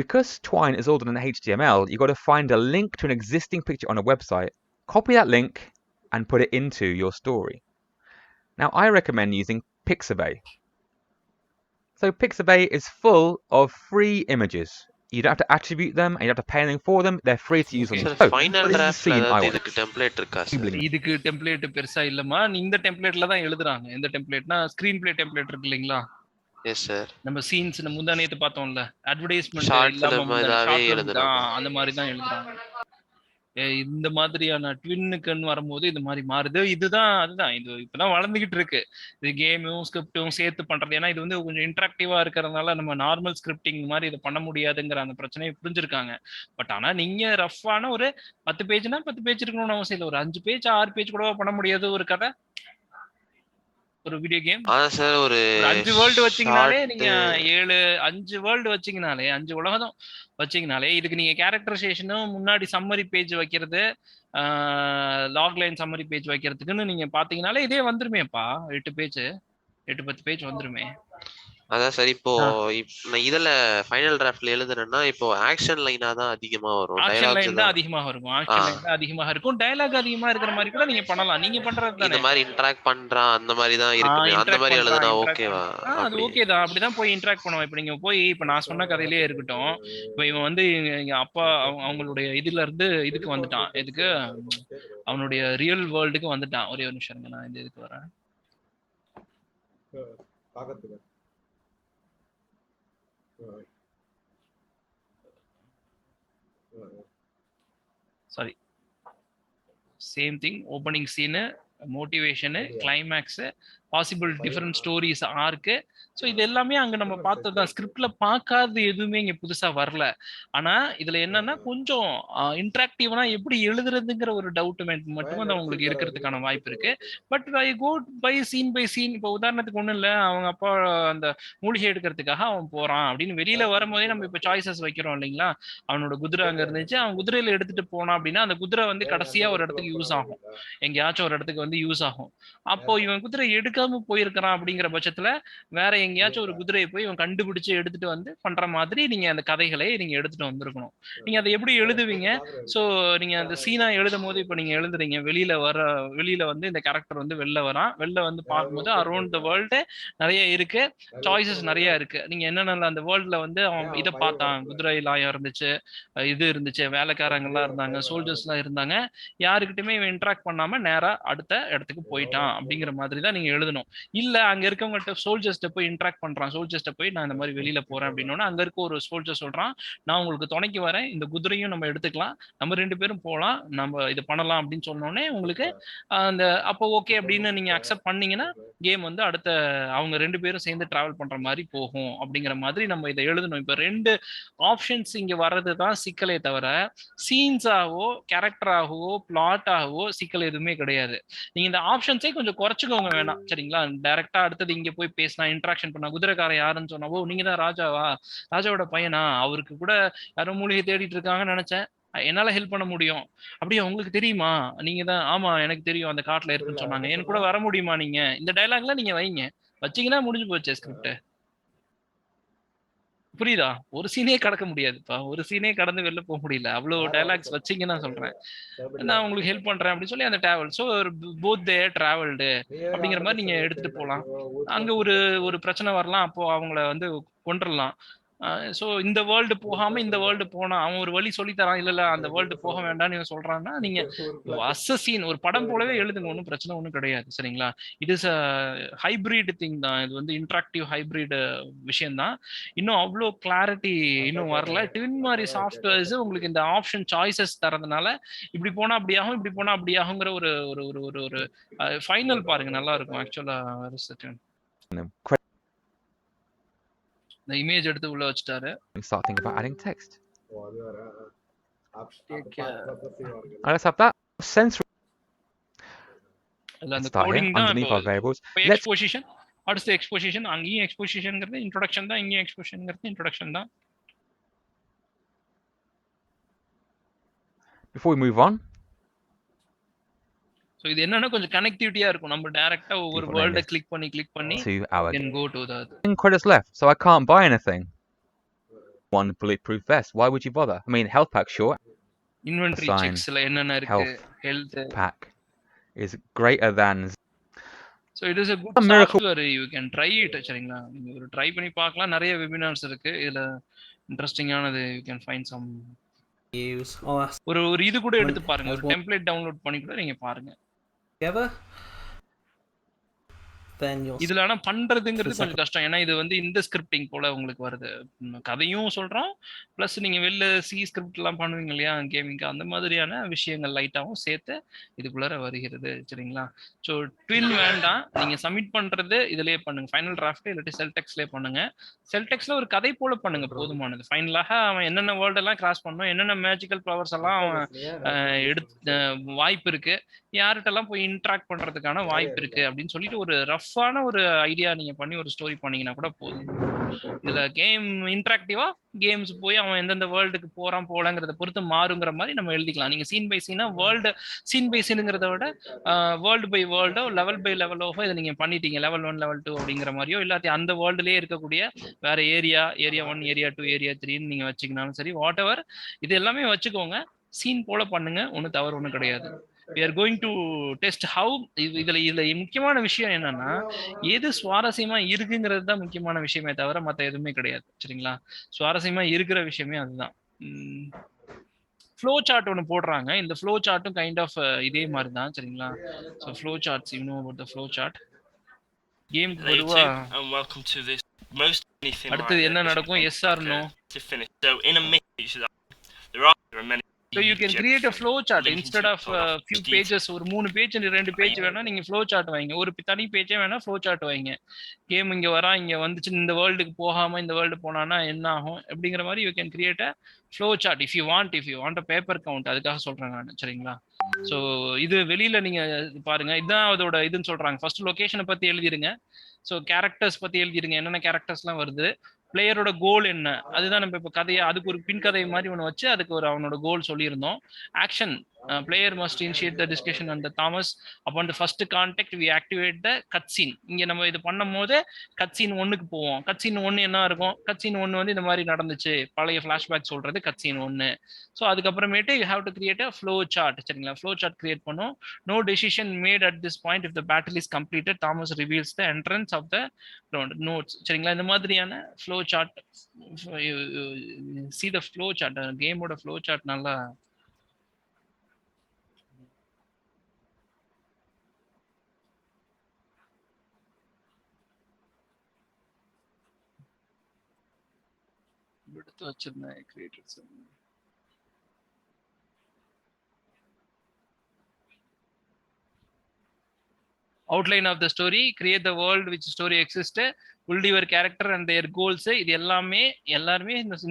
Because Twine is all done in HTML, you've got to find a link to an existing picture on a website, copy that link, and put it into your story. Now, I recommend using Pixabay. So Pixabay is full of free images. You don't have to attribute them, and you don't have to pay anything for them. They're free to use on your sir final this is the டிராஃப்ட்ல scene I ஏதாவது want. இதுக்கு டெம்ப்ளேட் இருக்கா சார்? இதுக்கு டெம்ப்ளேட் பெருசா இல்லம்மா. இந்த டெம்ப்ளேட்ல தான் எழுதுறாங்க. எந்த டெம்ப்ளேட்னா ஸ்கிரீன் பிளே டெம்ப்ளேட் இருக்கு இல்லைங்களா? Yes sir. நம்ம சீன்ஸ் முந்தா நேத்து பார்த்தோம்ல, அட்வர்டைஸ்மெண்ட் ஷார்ட் இல்லாம ஃபிலிம் இதாவே ஷார்ட் எழுதுறாங்க. அந்த மாதிரி தான் எழுதுறாங்க. இந்த மாதிரியான ட்வின்னுக்குன்னு வரும்போது இது மாதிரி மாறுது. இதுதான் அதுதான் இது இப்பதான் வளர்ந்துகிட்டு இருக்கு. இது கேமும் ஸ்கிரிப்டும் சேர்த்து பண்றது. ஏன்னா இது வந்து கொஞ்சம் இன்ட்ராக்டிவா இருக்கிறதுனால நம்ம நார்மல் ஸ்கிரிப்டிங் மாதிரி இதை பண்ண முடியாதுங்கிற அந்த பிரச்சனையை புரிஞ்சிருக்காங்க. பட் ஆனா நீங்க ரஃப்பான ஒரு 10 பேஜ்னா 10 பேஜ் இருக்கணும்னு அவசியம் இல்லை. ஒரு 5 பேஜ் 6 பேஜ் கூட பண்ண முடியாது ஒரு கதை, ஒரு வீடியோ கேம். அதான் சார் ஒரு 5 வேர்ல்டு வச்சீங்கனாலே ஷார்ட் நீங்க 5 வேர்ல்டு வச்சீங்கனாலே 5 உலகம் வச்சீங்கனாலே இதுக்கு நீங்க கேரக்டரைசேஷனும் முன்னாடி சம்மரி பேஜ் வைக்கிறது, லாக்லைன் சம்மரி பேஜ் வைக்கிறதுக்குன்னு நீங்க பாத்தீங்கனாலே இதே வந்துருமேப்பா. 8 பேஜ் 8-10 பேஜ் வந்துருமே. அதான் சார் இப்போ நான் இதுல ஃபைனல் டிராஃப்ட்ல எழுதுறேன்னா இப்போ ஆக்ஷன் லைனா தான் அதிகமா வரும். ஆக்ஷன் லைன் தான் அதிகமாக இருக்கும். ஆக்ஷன் லைன் தான் அதிகமாக இருக்கும். டயலாக் அதிகமா இருக்கிற மாதிரி கூட நீங்க பண்ணலாம். நீங்க பண்றது தானே. இந்த மாதிரி இன்டராக்ட் பண்றான் அந்த மாதிரி தான் இருக்குமே. அந்த மாதிரி எழுதுனா ஓகேவா? அது ஓகே தான். அப்படிதான் போய் இன்டராக்ட் பண்ணுவோம். இப்போ நீங்க போய் இப்போ நான் சொன்ன கதையிலேயே இருக்கட்டும். இப்போ இவன் வந்து எங்க அப்பா அவங்களுடைய இதுல இருந்து இதுக்கு வந்துட்டான். எதுக்கு? அவனுடைய ரியல் வேர்ல்டுக்கு வந்துட்டான். ஒரே ஒரு நிமிஷம் நான் இந்த இதுக்கு வரேன். Sorry, same thing. Opening scene, motivation, climax, possible different stories, arc. So இது எல்லாமே அங்கே நம்ம பார்த்தது தான். ஸ்கிரிப்ட்ல பார்க்காதது எதுவுமே இங்கே புதுசாக வரல. ஆனால் இதில் என்னன்னா கொஞ்சம் இன்ட்ராக்டிவ்னா எப்படி எழுதுறதுங்கிற ஒரு டவுட் மட்டும் தான் உங்களுக்கு இருக்கிறதுக்கான வாய்ப்பு இருக்கு. But I go by scene. இப்போ உதாரணத்துக்கு ஒன்றும் இல்லை, அவங்க அப்பா அந்த மூலிகை எடுக்கிறதுக்காக அவன் போறான் அப்படின்னு வெளியில வரும்போதே நம்ம இப்போ சாய்ஸஸ் வைக்கிறோம் இல்லைங்களா? அவனோட குதிரை அங்கே இருந்துச்சு, அவன் குதிரையில எடுத்துட்டு போனான் அப்படின்னா அந்த குதிரை வந்து கடைசியா ஒரு இடத்துக்கு யூஸ் ஆகும், எங்கேயாச்சும் ஒரு இடத்துக்கு வந்து யூஸ் ஆகும். அப்போ இவன் குதிரை எடுக்காம போயிருக்கிறான் அப்படிங்கிற பட்சத்துல வேற எங்கேயாச்சும் ஒரு குதிரையை போய் இவன் கண்டுபிடிச்சு எடுத்துட்டு வந்து பண்ற மாதிரி நீங்க அந்த கதைகளை நீங்க எடுத்துட்டு வந்திருக்கணும். நீங்க அதை எப்படி எழுதுவீங்க? ஸோ நீங்க அந்த சீனா எழுதும் போது இப்போ நீங்க எழுதுறீங்க, வெளியில வந்து இந்த கேரக்டர் வந்து வெளில வந்து பார்க்கும்போது அரௌண்ட் த வேர்ல்டு நிறைய இருக்கு, சாய்ஸஸ் நிறைய இருக்கு. நீங்க என்னென்ன அந்த வேர்ல்ட்ல வந்து அவன் இதை பார்த்தான், குதிரை லாயம் இருந்துச்சு, இது இருந்துச்சு, வேலைக்காரங்க எல்லாம் இருந்தாங்க, சோல்ஜர்ஸ் எல்லாம் இருந்தாங்க, யாருக்கிட்டுமே இவன் இன்ட்ராக்ட் பண்ணாம நேரா அடுத்த இடத்துக்கு போயிட்டான் அப்படிங்கிற மாதிரி தான் நீங்க எழுதணும். எழுதணும். இல்ல அங்க இருக்கவங்கள்ட்ட சோல்ஜர்ஸ்ட்ட போய் இன்டராக்ட் பண்றான். சோல்ஜர்ஸ்ட்ட போய் நான் இந்த மாதிரி வெளியில போறேன் அப்படின்னோன்னா அங்க இருக்க ஒரு சோல்ஜர் சொல்றான், நான் உங்களுக்கு துணைக்கு வரேன், இந்த குதிரையும் நம்ம எடுத்துக்கலாம், நம்ம 2 பேரும் போலாம், நம்ம இது பண்ணலாம் அப்படின்னு சொன்னோடனே உங்களுக்கு அந்த அப்போ ஓகே அப்படின்னு நீங்க அக்செப்ட் பண்ணீங்கன்னா கேம் வந்து அடுத்த அவங்க 2 பேரும் சேர்ந்து டிராவல் பண்ற மாதிரி போகும் அப்படிங்கிற மாதிரி நம்ம இதை எழுதணும். இப்ப 2 ஆப்ஷன்ஸ் இங்க வர்றது தான் சிக்கலே தவிர சீன்ஸாகவோ கேரக்டராகவோ பிளாட்டாகவோ சிக்கல் எதுவுமே கிடையாது. நீங்க இந்த ஆப்ஷன்ஸே கொஞ்சம் குறைச்சிக்கோங்க வேணாம், சரிங்களா? டைரக்டா அடுத்தது இங்க போய் பேசினா இன்ட்ராக்ஷன் பண்ணா குதிரைக்காரன் யாருன்னு சொன்னா, ஓ நீங்க தான் ராஜாவா, ராஜாவோட பையனா, அவருக்கு கூட யாரோ மூலிகை தேடிட்டு இருக்காங்கன்னு நினைச்சேன், என்னால ஹெல்ப் பண்ண முடியும். அப்படியா உங்களுக்கு தெரியுமா, நீங்க தான், ஆமா எனக்கு தெரியும், அந்த காட்டுல இருக்குன்னு சொன்னாங்க, என் கூட வர முடியுமா நீங்க, இந்த டைலாக்லாம் நீங்க வைங்க, வச்சீங்கன்னா முடிஞ்சு போச்சு ஸ்கிரிப்ட். புரியுதா? ஒரு சீனே கடக்க முடியாதுப்பா, ஒரு சீனே கடந்து வெளில போக முடியல, அவ்வளவு டைலாக்ஸ் வச்சீங்கன்னா சொல்றேன், நான் உங்களுக்கு ஹெல்ப் பண்றேன் அப்படின்னு சொல்லி அந்த டிராவல், ஸோ போத் தே டிராவல்டு அப்படிங்கிற மாதிரி நீங்க எடுத்துட்டு போகலாம். அங்க ஒரு ஒரு பிரச்சனை வரலாம், அப்போ அவங்கள வந்து கொண்டுடலாம். ஸோ இந்த வேர்ல்டு போகாம இந்த வேர்ல்டு போனா அவன் ஒரு வழி சொல்லி தரான், இல்ல இல்ல அந்த வேர்ல்டு போக வேண்டாம்னு இவன் சொல்றான்னா நீங்க அசசீன் ஒரு படம் போலவே எழுதுங்க, ஒன்றும் பிரச்சனை ஒன்றும் கிடையாது, சரிங்களா? It is a hybrid thing தான், இது வந்து இன்ட்ராக்டிவ் ஹைபிரிட் விஷயம் தான். இன்னும் அவ்வளோ கிளாரிட்டி இன்னும் வரல. ட்வின் மாதிரி சாஃப்ட்வேர்ஸ் உங்களுக்கு இந்த ஆப்ஷன் சாய்ஸஸ் தரதுனால இப்படி போனா அப்படி ஆகும், இப்படி போனா அப்படி ஆகுங்கிற ஒரு ஒரு ஒரு ஒரு ஒரு ஃபைனல் பாருங்க, நல்லா இருக்கும் ஆக்சுவலா. இந்த இமேஜ் எடுத்து உள்ள வச்சுட்டாரு. Start thinking about adding text. Let's have that sensory. இல்ல அந்த Start here கோடிங் தான் underneath our variables. இப்போ எக்ஸ்போசிஷன், அடுத்த எக்ஸ்போசிஷன், அங்கேயும் எக்ஸ்போசிஷன்ங்கிறது இன்ட்ரோடக்ஷன் தான், இங்கேயும் எக்ஸ்போசிஷன்ங்கிறது இன்ட்ரோடக்ஷன் தான். Before we move on, so இது என்னன்னா கொஞ்சம் கனெக்டிவிட்டியா இருக்கும், நம்ம டைரக்டா ஒவ்வொரு வேர்ல்ட கிளிக் பண்ணி to our then go to the credits left, so I can't buy anything. One bulletproof vest. Why would you bother? I mean, health pack, sure. inventory Assign checksல என்னென்ன இருக்கு, health health pack is greater than. so it is a good software, you can try it, சரிங்களா? நீங்க ஒரு ட்ரை பண்ணி பார்க்கலாம், நிறைய வெபினார்ஸ் இருக்கு இதுல, இன்ட்ரஸ்டிங்கானது, you can find some use. ஒரு ஒரு இது கூட எடுத்து பாருங்க, ஒரு டெம்ப்ளேட் டவுன்லோட் பண்ணி கூட நீங்க பாருங்க. Together. Then you'll இதுல ஆனா பண்றதுங்கிறது கொஞ்சம் கஷ்டம், ஏன்னா இது வந்து இந்த ஸ்கிரிப்டிங் போல உங்களுக்கு வருது, கதையும் சொல்றோம் பிளஸ் நீங்க வெளில சி ஸ்கிரிப்ட் எல்லாம் பண்ணுவீங்க இல்லையா கேமிங்க்கு, அந்த மாதிரியான விஷயங்கள் லைட்டாவும் சேர்த்து இதுக்குள்ளார வருகிறது, சரிங்களா? ஸோ ட்வின் வேண்டாம், நீங்க சப்மிட் பண்றது இதுலயே பண்ணுங்க, ஃபைனல் டிராஃப்ட் இல்லாட்டி செல்டெக்ஸ்லயே பண்ணுங்க. செல்டெக்ஸ்ல ஒரு கதை போல பண்ணுங்க, போதுமானது. ஃபைனலாக அவன் என்னென்ன வேர்ல்ட் எல்லாம் கிராஸ் பண்ணணும், என்னென்ன மேஜிக்கல் பவர்ஸ் எல்லாம் அவன் எடுத்து வாய்ப்பு இருக்கு, யார்கிட்டலாம் போய் இன்ட்ராக்ட் பண்றதுக்கான வாய்ப்பு இருக்கு அப்படின்னு சொல்லிட்டு ஒரு ரஃப்பான ஒரு ஐடியா நீங்க பண்ணி ஒரு ஸ்டோரி பண்ணீங்கன்னா கூட போதும். இதுல கேம் இன்ட்ராக்டிவா கேம்ஸ் போய் அவன் எந்தெந்த வேர்ல்டுக்கு போறான் போலங்கிறத பொறுத்து மாறுங்கிற மாதிரி நம்ம எழுதிக்கலாம். நீங்க சீன் பை சீனா வேர்ல்டு சீன் பை சீனுங்கிறத விட வேர்ல்டு பை வேர்ல்டோ லெவல் பை லெவலோ இதை நீங்க பண்ணிட்டீங்க, லெவல் 1 லெவல் 2 அப்படிங்கிற மாதிரியோ, இல்லாட்டி அந்த வேர்ல்டுலயே இருக்கக்கூடிய வேற ஏரியா 1 ஏரியா 2 ஏரியா 3ன்னு நீங்க வச்சுக்கினாலும் சரி, வாட் எவர், இது எல்லாமே வச்சுக்கோங்க, சீன் போல பண்ணுங்க, ஒன்றும் தவறு ஒன்றும் கிடையாது. we are going to test how இதுல முக்கியமான விஷயம் என்னன்னா எது சுவாரஸ்யமா இருக்குங்கிறது தான் முக்கியமான விஷயமே தவிர மத்த எதுவுமே கிடையாது, சரிங்களா? சுவாரஸ்யமா இருக்கிற விஷயமே அதுதான். ஃப்ளோ சார்ட் ஒன்று போடுறாங்க, இந்த ஃப்ளோ சார்ட்டும் கைண்ட் ஆஃப் இதே மாதிரி தான், சரிங்களா? So flow charts, you know about the flow chart. Game பொதுவா அடுத்தது என்ன நடக்கும், yes or no. So you can create a flow chart instead of few pages. ஒரு 3 பேஜ் 2 பேஜ் வேணா நீங்க flow chart வைங்க, ஒரு தனி பேஜே வேணா flow chart வைங்க. கேம் இங்க வரா, இங்க வந்துச்சு, இந்த வேர்ல்டுக்கு போகாம இந்த வேர்ல்டு போனானா என்ன ஆகும் அப்படிங்கிற மாதிரி you can create a flow chart if you want a paper count, அதுக்காக சொல்றேன் நான், சரிங்களா? ஸோ இது வெளியில நீங்க பாருங்க, இதுதான் அதோட இதுன்னு சொல்றாங்க. ஃபர்ஸ்ட் லொகேஷனை பத்தி எழுதிருங்க, ஸோ கேரக்டர்ஸ் பத்தி எழுதிருங்க, என்னென்ன கேரக்டர்ஸ்லாம் வருது, பிளேயரோட கோல் என்ன, அதுதான் நம்ம இப்போ கதையை அதுக்கு ஒரு பின் கதை மாதிரி ஒன்று வச்சு அதுக்கு ஒரு அவனோட கோல் சொல்லியிருந்தோம். Action, player must initiate the discussion on the Thomas. Upon the first contact we activate the cutscene. இங்க நம்ம இது பண்ணும்போது cutscene 1க்கு போவோம். cutscene 1 என்ன இருக்கும், cutscene 1 வந்து இந்த மாதிரி நடந்துச்சு, பழைய flashback சொல்றது cutscene 1. ஸோ அதுக்கப்புறமேட்டு you have to create a flow chart, சரிங்களா? flow chart create பண்ணோம். No decision made at this point. If the battle is completed, Thomas reveals the entrance of the notes, சரிங்களா? இந்த மாதிரியான flow chart, see the flow chart, கேமோட flow chart நல்லா எடுத்து வச்சிருந்தேன் creators. outline of the story, create the world which story exists, build your character and their goals. இது எல்லாருமே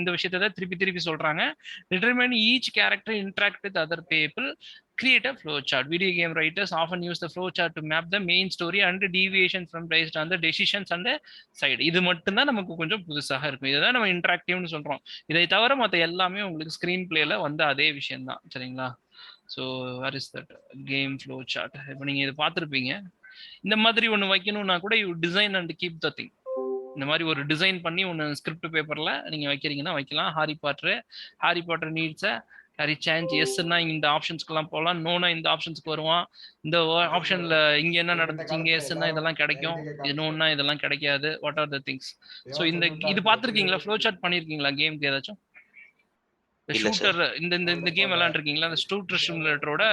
இந்த விஷயத்தை தான் திருப்பி சொல்றாங்க. Determine each character interact with other people, create a flow chart. Video game writers often use the flow chart to map the main story and deviation from based on the decisions and the side. இது மட்டும் தான் நமக்கு கொஞ்சம் புதுசாக இருக்கும். இதுதான் நம்ம இன்டராக்டிவ்னு சொல்றோம். இதை தவிர மற்ற எல்லாமே உங்களுக்கு ஸ்கிரீன் பிளேல வந்து அதே விஷயம் தான். சரிங்களா? So where is that game flow chart. இப்போ நீங்க இதை பார்த்துருப்பீங்க. இந்த மாதிரி ஒன்று வைக்கணும்னா கூட you design and keep the thing. இந்த மாதிரி ஒரு டிசைன் பண்ணி ஒன்று ஸ்கிரிப்ட் பேப்பர்ல நீங்க வைக்கிறீங்கன்னா வைக்கலாம். Harry Potter needs Harry change. எஸ்ன்னா இந்த ஆப்ஷன்ஸ்க்குலாம் போகலாம், நோனா இந்த ஆப்ஷன்ஸ்க்கு வருவான். இந்த ஆப்ஷன்ல இங்க என்ன நடந்துச்சு, இங்க எஸ்ன்னா இதெல்லாம் கிடைக்கும், இது நோன்னா இதெல்லாம் கிடைக்காது. What are the things? So இது பார்த்துருக்கீங்களா? ஃப்ளோ சார்ட் பண்ணிருக்கீங்களா கேம்க்கு ஏதாச்சும்? ஷூட்டர் இந்த கேம் விளையாண்டுருக்கீங்களா? அந்த ஷூட்டர் சிமுலேட்டரோட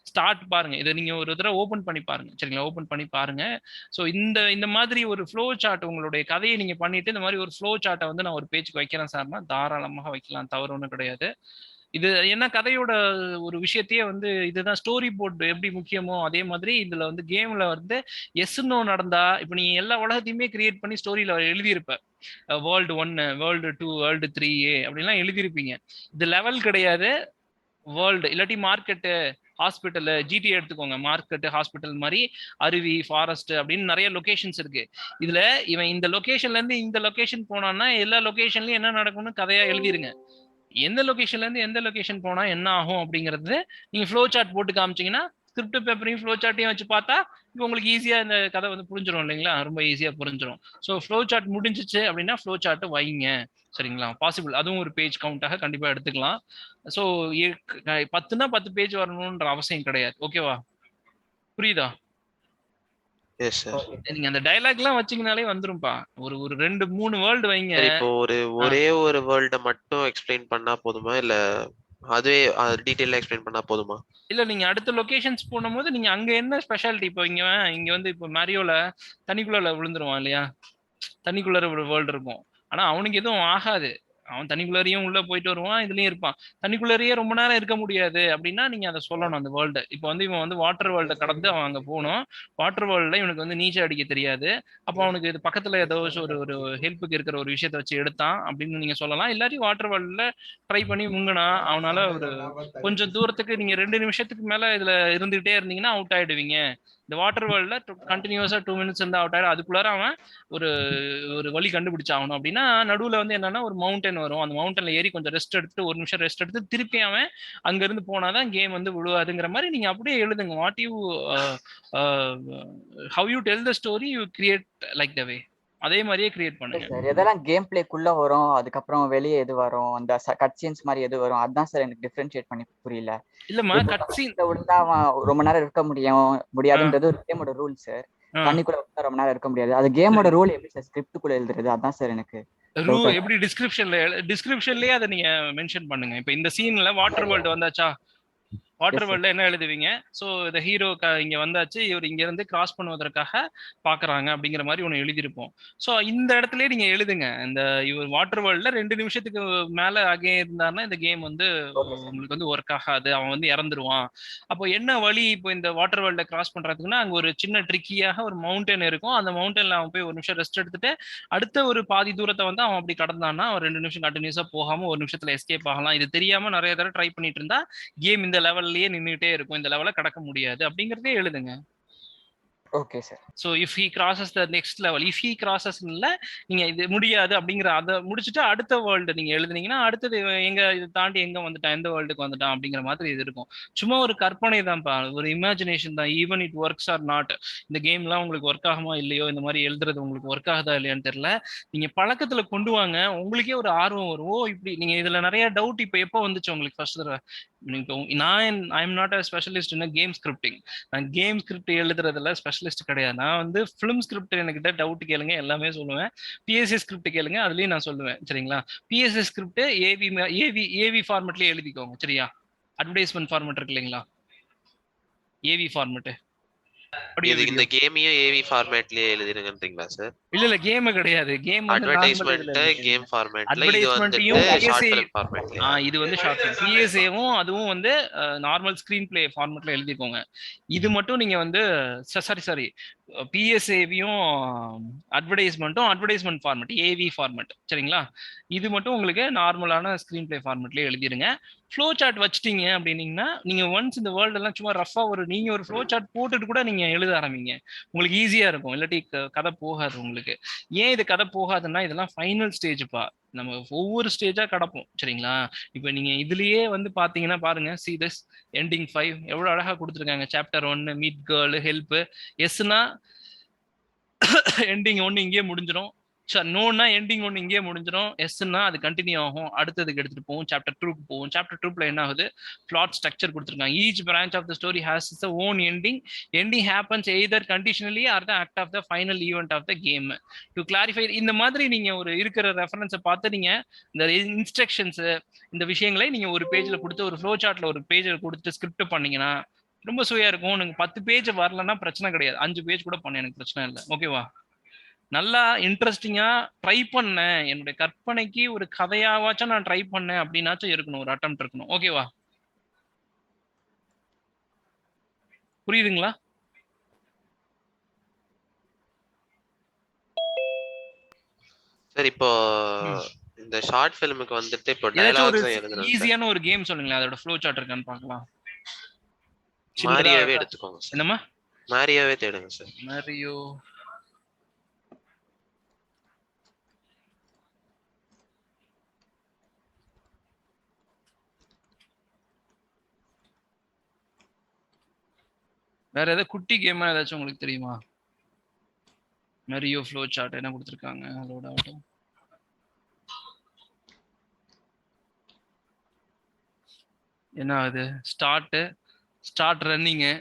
ஸ்டார்ட் பாருங்க. இதை நீங்க ஒரு தடவை ஓபன் பண்ணி பாருங்க. சரிங்களா? ஓபன் பண்ணி பாருங்க. ஸோ இந்த மாதிரி ஒரு ஃப்ளோ சார்ட் உங்களுடைய கதையை நீங்க பண்ணிட்டு இந்த மாதிரி ஒரு ஃப்ளோ சார்ட்டை வந்து நான் ஒரு பேஜுக்கு வைக்கிறேன் சார்னா தாராளமாக வைக்கலாம், தவறு ஒன்றும் கிடையாது. இது என்ன கதையோட ஒரு விஷயத்தையே வந்து இதுதான் ஸ்டோரி போர்டு எப்படி முக்கியமோ அதே மாதிரி இதுல வந்து கேம்ல வந்து எஸ் நோ நடந்தா இப்ப நீ எல்லா உலகத்தையுமே கிரியேட் பண்ணி ஸ்டோரியில எழுதியிருப்ப. வேர்ல்டு 1, வேர்ல்டு 2, வேர்ல்டு 3A அப்படின்லாம் எழுதியிருப்பீங்க. இது லெவல் கிடையாது. வேர்ல்டு இல்லாட்டி மார்க்கெட்டு, ஹாஸ்பிட்டல், ஜிடி எடுத்துக்கோங்க. மார்க்கெட், ஹாஸ்பிட்டல் மாதிரி அருவி, ஃபாரஸ்ட் அப்படின்னு நிறைய லொகேஷன்ஸ் இருக்கு. இதுல இவன் இந்த லொகேஷன்ல இருந்து இந்த லொகேஷன் போனான்னா எல்லா லொகேஷன்லயும் என்ன நடக்கும்னு கதையா எழுதிருங்க. எந்த லொகேஷன்ல இருந்து எந்த லொகேஷன் போனா என்ன ஆகும் அப்படிங்கிறது நீங்க ஃப்ளோ சார்ட் போட்டு காமிச்சீங்கன்னா ஸ்கிரிப்ட் பேப்பரையும் ஃப்ளோ சார்ட்டையும் வச்சு பார்த்தா இப்போ உங்களுக்கு ஈஸியா இந்த கதை வந்து புரிஞ்சிடும் இல்லைங்களா? ரொம்ப ஈஸியா புரிஞ்சிடும். ஸோ ஃப்ளோ சார்ட் முடிஞ்சிச்சு அப்படின்னா ஃப்ளோ சார்ட் வைங்க. சரிங்களா? பாசிபிள். அதுவும் ஒரு பேஜ் கவுண்டாக கண்டிப்பா எடுத்துக்கலாம். ஸோ 10னா 10 பேஜ் வரணும்ன்ற அவசியம் கிடையாது. ஓகேவா? புரியுதா? Yes sir. நீங்க அந்த டயலாக் எல்லாம் வச்சீங்கனாலே வந்துரும்பா. ஒரு 2-3 வேர்ல்டு வைங்க. சரி, இப்போ ஒரே ஒரு வேர்ல்ட மட்டும் எக்ஸ்பிளைன் பண்ணா போதுமா, இல்ல அதுவே டீடைலா எக்ஸ்பிளைன் பண்ணா போதுமா? இல்ல நீங்க அடுத்த லொகேஷன்ஸ் போனும்போது நீங்க அங்க என்ன ஸ்பெஷாலிட்டி, இப்போ இங்க வந்து இப்போ மேரியோல தண்ணிக்குள்ள விழுந்துருவான் இல்லையா? தண்ணிக்குள்ள ஒரு வேர்ல்டு இருக்கும். ஆனா அவனுக்கு எதுவும் ஆகாது. அவன் தண்ணிக்குள்ளரையும் உள்ள போயிட்டு வருவான், இதுலயும் இருப்பான். தண்ணிக்குள்ளரையே ரொம்ப நேரம் இருக்க முடியாது அப்படின்னா நீங்க அதை சொல்லணும் அந்த வேர்ல்டு. இப்போ வந்து இவன் வந்து வாட்டர் வேர்ல்ட கடந்து அவன் அங்க போகணும். வாட்டர் வேர்ல்ட்ல இவனுக்கு வந்து நீச்சல் அடிக்க தெரியாது. அப்போ அவனுக்கு இது பக்கத்துல ஏதோ ஒரு ஹெல்ப்புக்கு இருக்கிற ஒரு விஷயத்த வச்சு எடுத்தான் அப்படின்னு நீங்க சொல்லலாம். இல்லாட்டி வாட்டர் வேர்ல்ட்ல ட்ரை பண்ணி முங்கினா அவனால ஒரு கொஞ்சம் தூரத்துக்கு நீங்க 2 நிமிஷத்துக்கு மேல இதுல இருந்துகிட்டே இருந்தீங்கன்னா அவுட் ஆயிடுவீங்க. இந்த வாட்டர் வேர்ல்ட்ல கண்டினியூஸா 2 மினிட்ஸ் இருந்தா அவுட் ஆயிடும். அதுக்குள்ளார அவன் ஒரு வழி கண்டுபிடிச்சாகணும். அப்படின்னா நடுவுல வந்து என்னன்னா ஒரு மவுண்டன் வரும். அந்த மவுண்டன்ல ஏறி கொஞ்சம் ரெஸ்ட் எடுத்துட்டு 1 நிமிஷம் ரெஸ்ட் எடுத்து திருப்பி அவன் அங்க இருந்து போனாதான் கேம் வந்து விழுவாதுங்கிற மாதிரி நீங்க அப்படியே எழுதுங்க. What you how you tell the story you create like the way. அதே மாதிரியே கிரியேட் பண்ணுங்க. சார் எதெல்லாம் கேம் பிளேக்குள்ள வரும், அதுக்கப்புறம் வெளியே எது வரும், அந்த கட் சீன்ஸ் மாதிரி எது வரும், அதுதான் சார் எனக்கு டிஃபரன்ஷியேட் பண்ணி புரியல. இல்லம்மா, கட் சீன் விழுந்தா அவன் ரொம்ப நேரம் இருக்க முடியாதுன்றது ஒரு கேமோட ரூல் சார். தண்ணிக்குள்ள விழுந்தா ரொம்ப நேரம் இருக்க முடியாது. அது கேமோட ரூல் எப்படி சார் ஸ்கிரிப்டுக்குள்ள எழுதுறது? அதான் சார் எனக்கு எப்படி டிஸ்கிரிப்ஷன்லயே அதை நீங்க மென்ஷன் பண்ணுங்க. இப்ப இந்த சீன்ல வாட்டர் வேர்ல்டு வந்தாச்சா, வாட்டர் வேர்ல்ட்ல என்ன எழுதுவீங்க? ஸோ இந்த ஹீரோ இங்க வந்தாச்சு, இவர் இங்க இருந்து கிராஸ் பண்ணுவதற்காக பாக்குறாங்க அப்படிங்கிற மாதிரி ஒண்ணு எழுதியிருப்போம். ஸோ இந்த இடத்துலயே நீங்க எழுதுங்க. இந்த இவர் வாட்டர் வேர்ல்ட்ல 2 நிமிஷத்துக்கு மேல ஆகே இருந்தாருன்னா இந்த கேம் வந்து உங்களுக்கு வந்து ஒர்க் ஆகாது, அவன் வந்து இறந்துருவான். அப்போ என்ன வழி இப்போ இந்த வாட்டர் வேர்ல்ட கிராஸ் பண்றதுக்குன்னா அங்க ஒரு சின்ன ட்ரிக்கியாக ஒரு மவுண்டன் இருக்கும். அந்த மவுண்டன்ல அவன் போய் 1 நிமிஷம் ரெஸ்ட் எடுத்துட்டு அடுத்த ஒரு பாதி தூரத்தை வந்து அவன் அப்படி கடந்தான்னா அவன் 2 நிமிஷம் கண்டினியூஸா போகாம 1 நிமிஷத்துல எஸ்கேப் ஆகலாம். இது தெரியாம நிறைய தடவை ட்ரை பண்ணிட்டு இருந்தா கேம் இந்த லெவல்லயே நின்றுட்டே இருக்கும். இந்த லெவல கடக்க முடியாது அப்படிங்கறதே எழுதுங்க. Okay sir. So if he crosses the next level, if he crosses இல்ல நீங்க இது முடியாது அப்படிங்கிற அதை முடிச்சுட்டு அடுத்த வேர்ல்டு நீங்க எழுதுனீங்கன்னா அடுத்தது எங்க இதை தாண்டி எங்க வந்துட்டான், எந்த வேர்ல்டுக்கு வந்துட்டான் அப்படிங்கிற மாதிரி இது இருக்கும். சும்மா ஒரு கற்பனை தான்ப்பா, ஒரு இமேஜினேஷன் தான். Even it works or not. இந்த கேம்லாம் உங்களுக்கு ஒர்க் ஆகுமா இல்லையோ, இந்த மாதிரி எழுதுறது உங்களுக்கு ஒர்க் ஆகுதா இல்லையான்னு தெரியல. நீங்க பழக்கத்துல கொண்டு வாங்க, உங்களுக்கே ஒரு ஆர்வம் வரும். ஓ இப்படி நீங்க இதுல நிறைய டவுட் இப்ப எப்போ வந்துச்சு உங்களுக்கு ஃபர்ஸ்ட் தடவை? I am not a specialist in game scripting. நான் கேம் ஸ்கிரிப்ட் எழுதுறதுல ஸ்பெஷலிஸ்ட் கிடையாது. நான் வந்து ஃபிலிம் ஸ்கிரிப்ட் என்கிட்ட டவுட் கேளுங்க, எல்லாமே சொல்லுவேன். பிஎஸ்சி ஸ்கிரிப்ட் கேளுங்க, அதுலயும் நான் சொல்லுவேன். சரிங்களா? பிஎஸ்சி ஸ்கிரிப்ட் ஏவி ஃபார்மெட்லயே எழுதிக்கோங்க. சரியா? அட்வர்டைஸ்மெண்ட் ஃபார்மெட் இருக்கு இல்லைங்களா, ஏவி ஃபார்மெட். ஆடியோ இது வீடியோ. இந்த கேமையும் ஏவி ஃபார்மேட்லயே எழுதிருங்கன்றீங்களா சார்? இல்ல கேம் கிடையாது. கேம் வந்து நார்மல் இதுல அட்வர்டைஸ்மென்ட் கேம் ஃபார்மேட்ல, இது அட்வர்டைஸ்மென்ட்டையும் வந்துட்டு ஷார்ட் பிஎஸ்ஏ ஃபிலிம் ஃபார்மேட்லயா? இது வந்து ஷார்ட் ஃபிலிம். பிஎஸ்ஏவும் அதுவும் வந்து நார்மல் ஸ்கிரீன் பிளே ஃபார்மேட்ல எழுதிக்கோங்க. இது மட்டும் நீங்க வந்து sorry பிஎஸ்ஏவியும் advertisement format AV format சரிங்களா? இது மட்டும் உங்களுக்கு நார்மலான ஸ்கிரீன் பிளே ஃபார்மேட்லயே எழுதிருங்க. ஃப்ளோ சார்ட் வச்சிட்டீங்க அப்படின்னீங்கன்னா நீங்க ஒன்ஸ் இந்த வேர்ல்டு எல்லாம் சும்மா ரஃபா நீங்க ஒரு ஃப்ளோ சார்ட் போட்டுட்டு கூட நீங்க எழுத ஆரம்பிங்க. உங்களுக்கு ஈஸியா இருக்கும். இல்லாட்டி கதை போகாது உங்களுக்கு. ஏன் இது கதை போகாதுன்னா இதெல்லாம் ஃபைனல் ஸ்டேஜ்ப்பா. நம்ம ஒவ்வொரு ஸ்டேஜா கடப்போம் சரிங்களா? இப்ப நீங்க இதுலயே வந்து பாத்தீங்கன்னா பாருங்க, see this ending 5 எவ்வளவு அழகா கொடுத்துருக்காங்க. Chapter 1 meet girl help. எஸ்னா எண்டிங் 1 இங்கேயே முடிஞ்சிடும். நோனா எண்டிங் 1 இங்கேயே முடிஞ்சிடும். எஸ்னா அது கண்டினியூ ஆகும், அடுத்ததுக்கு எடுத்துட்டு போகும், சாப்டர் 2க்கு போகும். சாப்டர் 2ல என்ன ஆகுது, பிளாட் ஸ்ட்ரக்சர் கொடுத்துருக்காங்க. Each branch of the story has its own ending. Ending happens either conditionally or the act of the final event of the game. To clarify, இந்த மாதிரி நீங்க ஒரு இருக்கிற ரெஃபரன்ஸை பார்த்து நீங்க இந்த இன்ஸ்ட்ரக்ஷன்ஸ் இந்த விஷயங்களை நீங்க ஒரு பேஜ்ல கொடுத்து ஒரு ஃப்ளோ சார்ட்ல ஒரு பேஜ்ல கொடுத்து ஸ்கிரிப்ட் பண்ணீங்கன்னா ரொம்ப சுவையா இருக்கும். நீங்க 10 பேஜ் வரலன்னா பிரச்சனை கிடையாது, 5 பேஜ் கூட பண்ண எனக்கு பிரச்சனை இல்லை. ஓகேவா? நல்லா இன்ட்ரெஸ்டிங்கா ட்ரை பண்ணேன், என்னுடைய கற்பனைக்கு ஒரு கதையாவாச்சும் நான் ட்ரை பண்ணேன் அப்படின்னாச்சும் இருக்கணும், ஒரு அட்டெம்ப்ட் இருக்கணும். ஓகேவா? புரியுதுங்களா? சார் இப்போ இந்த ஷார்ட் ஃபிலிமுக்கு வந்துட்டு இப்போ ஏதாச்சும் ஒரு டயலாக்ஸ் எழுதணும். ஈஸியான ஒரு கேம் சொல்லுங்களேன், அதோட ஃப்ளோ சார்ட் இருக்கான்னு பார்க்கலாம். மாரியோவே எடுத்துக்கோங்க சார். என்னம்மா? மாரியோவே தேடுங்க சார். மாரியோ வேற ஏதாவது குட்டி கேமா ஏதாச்சும் உங்களுக்கு தெரியுமா? மாரியோ ஃப்ளோ சார்ட் என்ன கொடுத்துருக்காங்க, அதோட ஆட்டம் என்ன ஆகுது? ஸ்டார்ட் ரன்னிங்கு,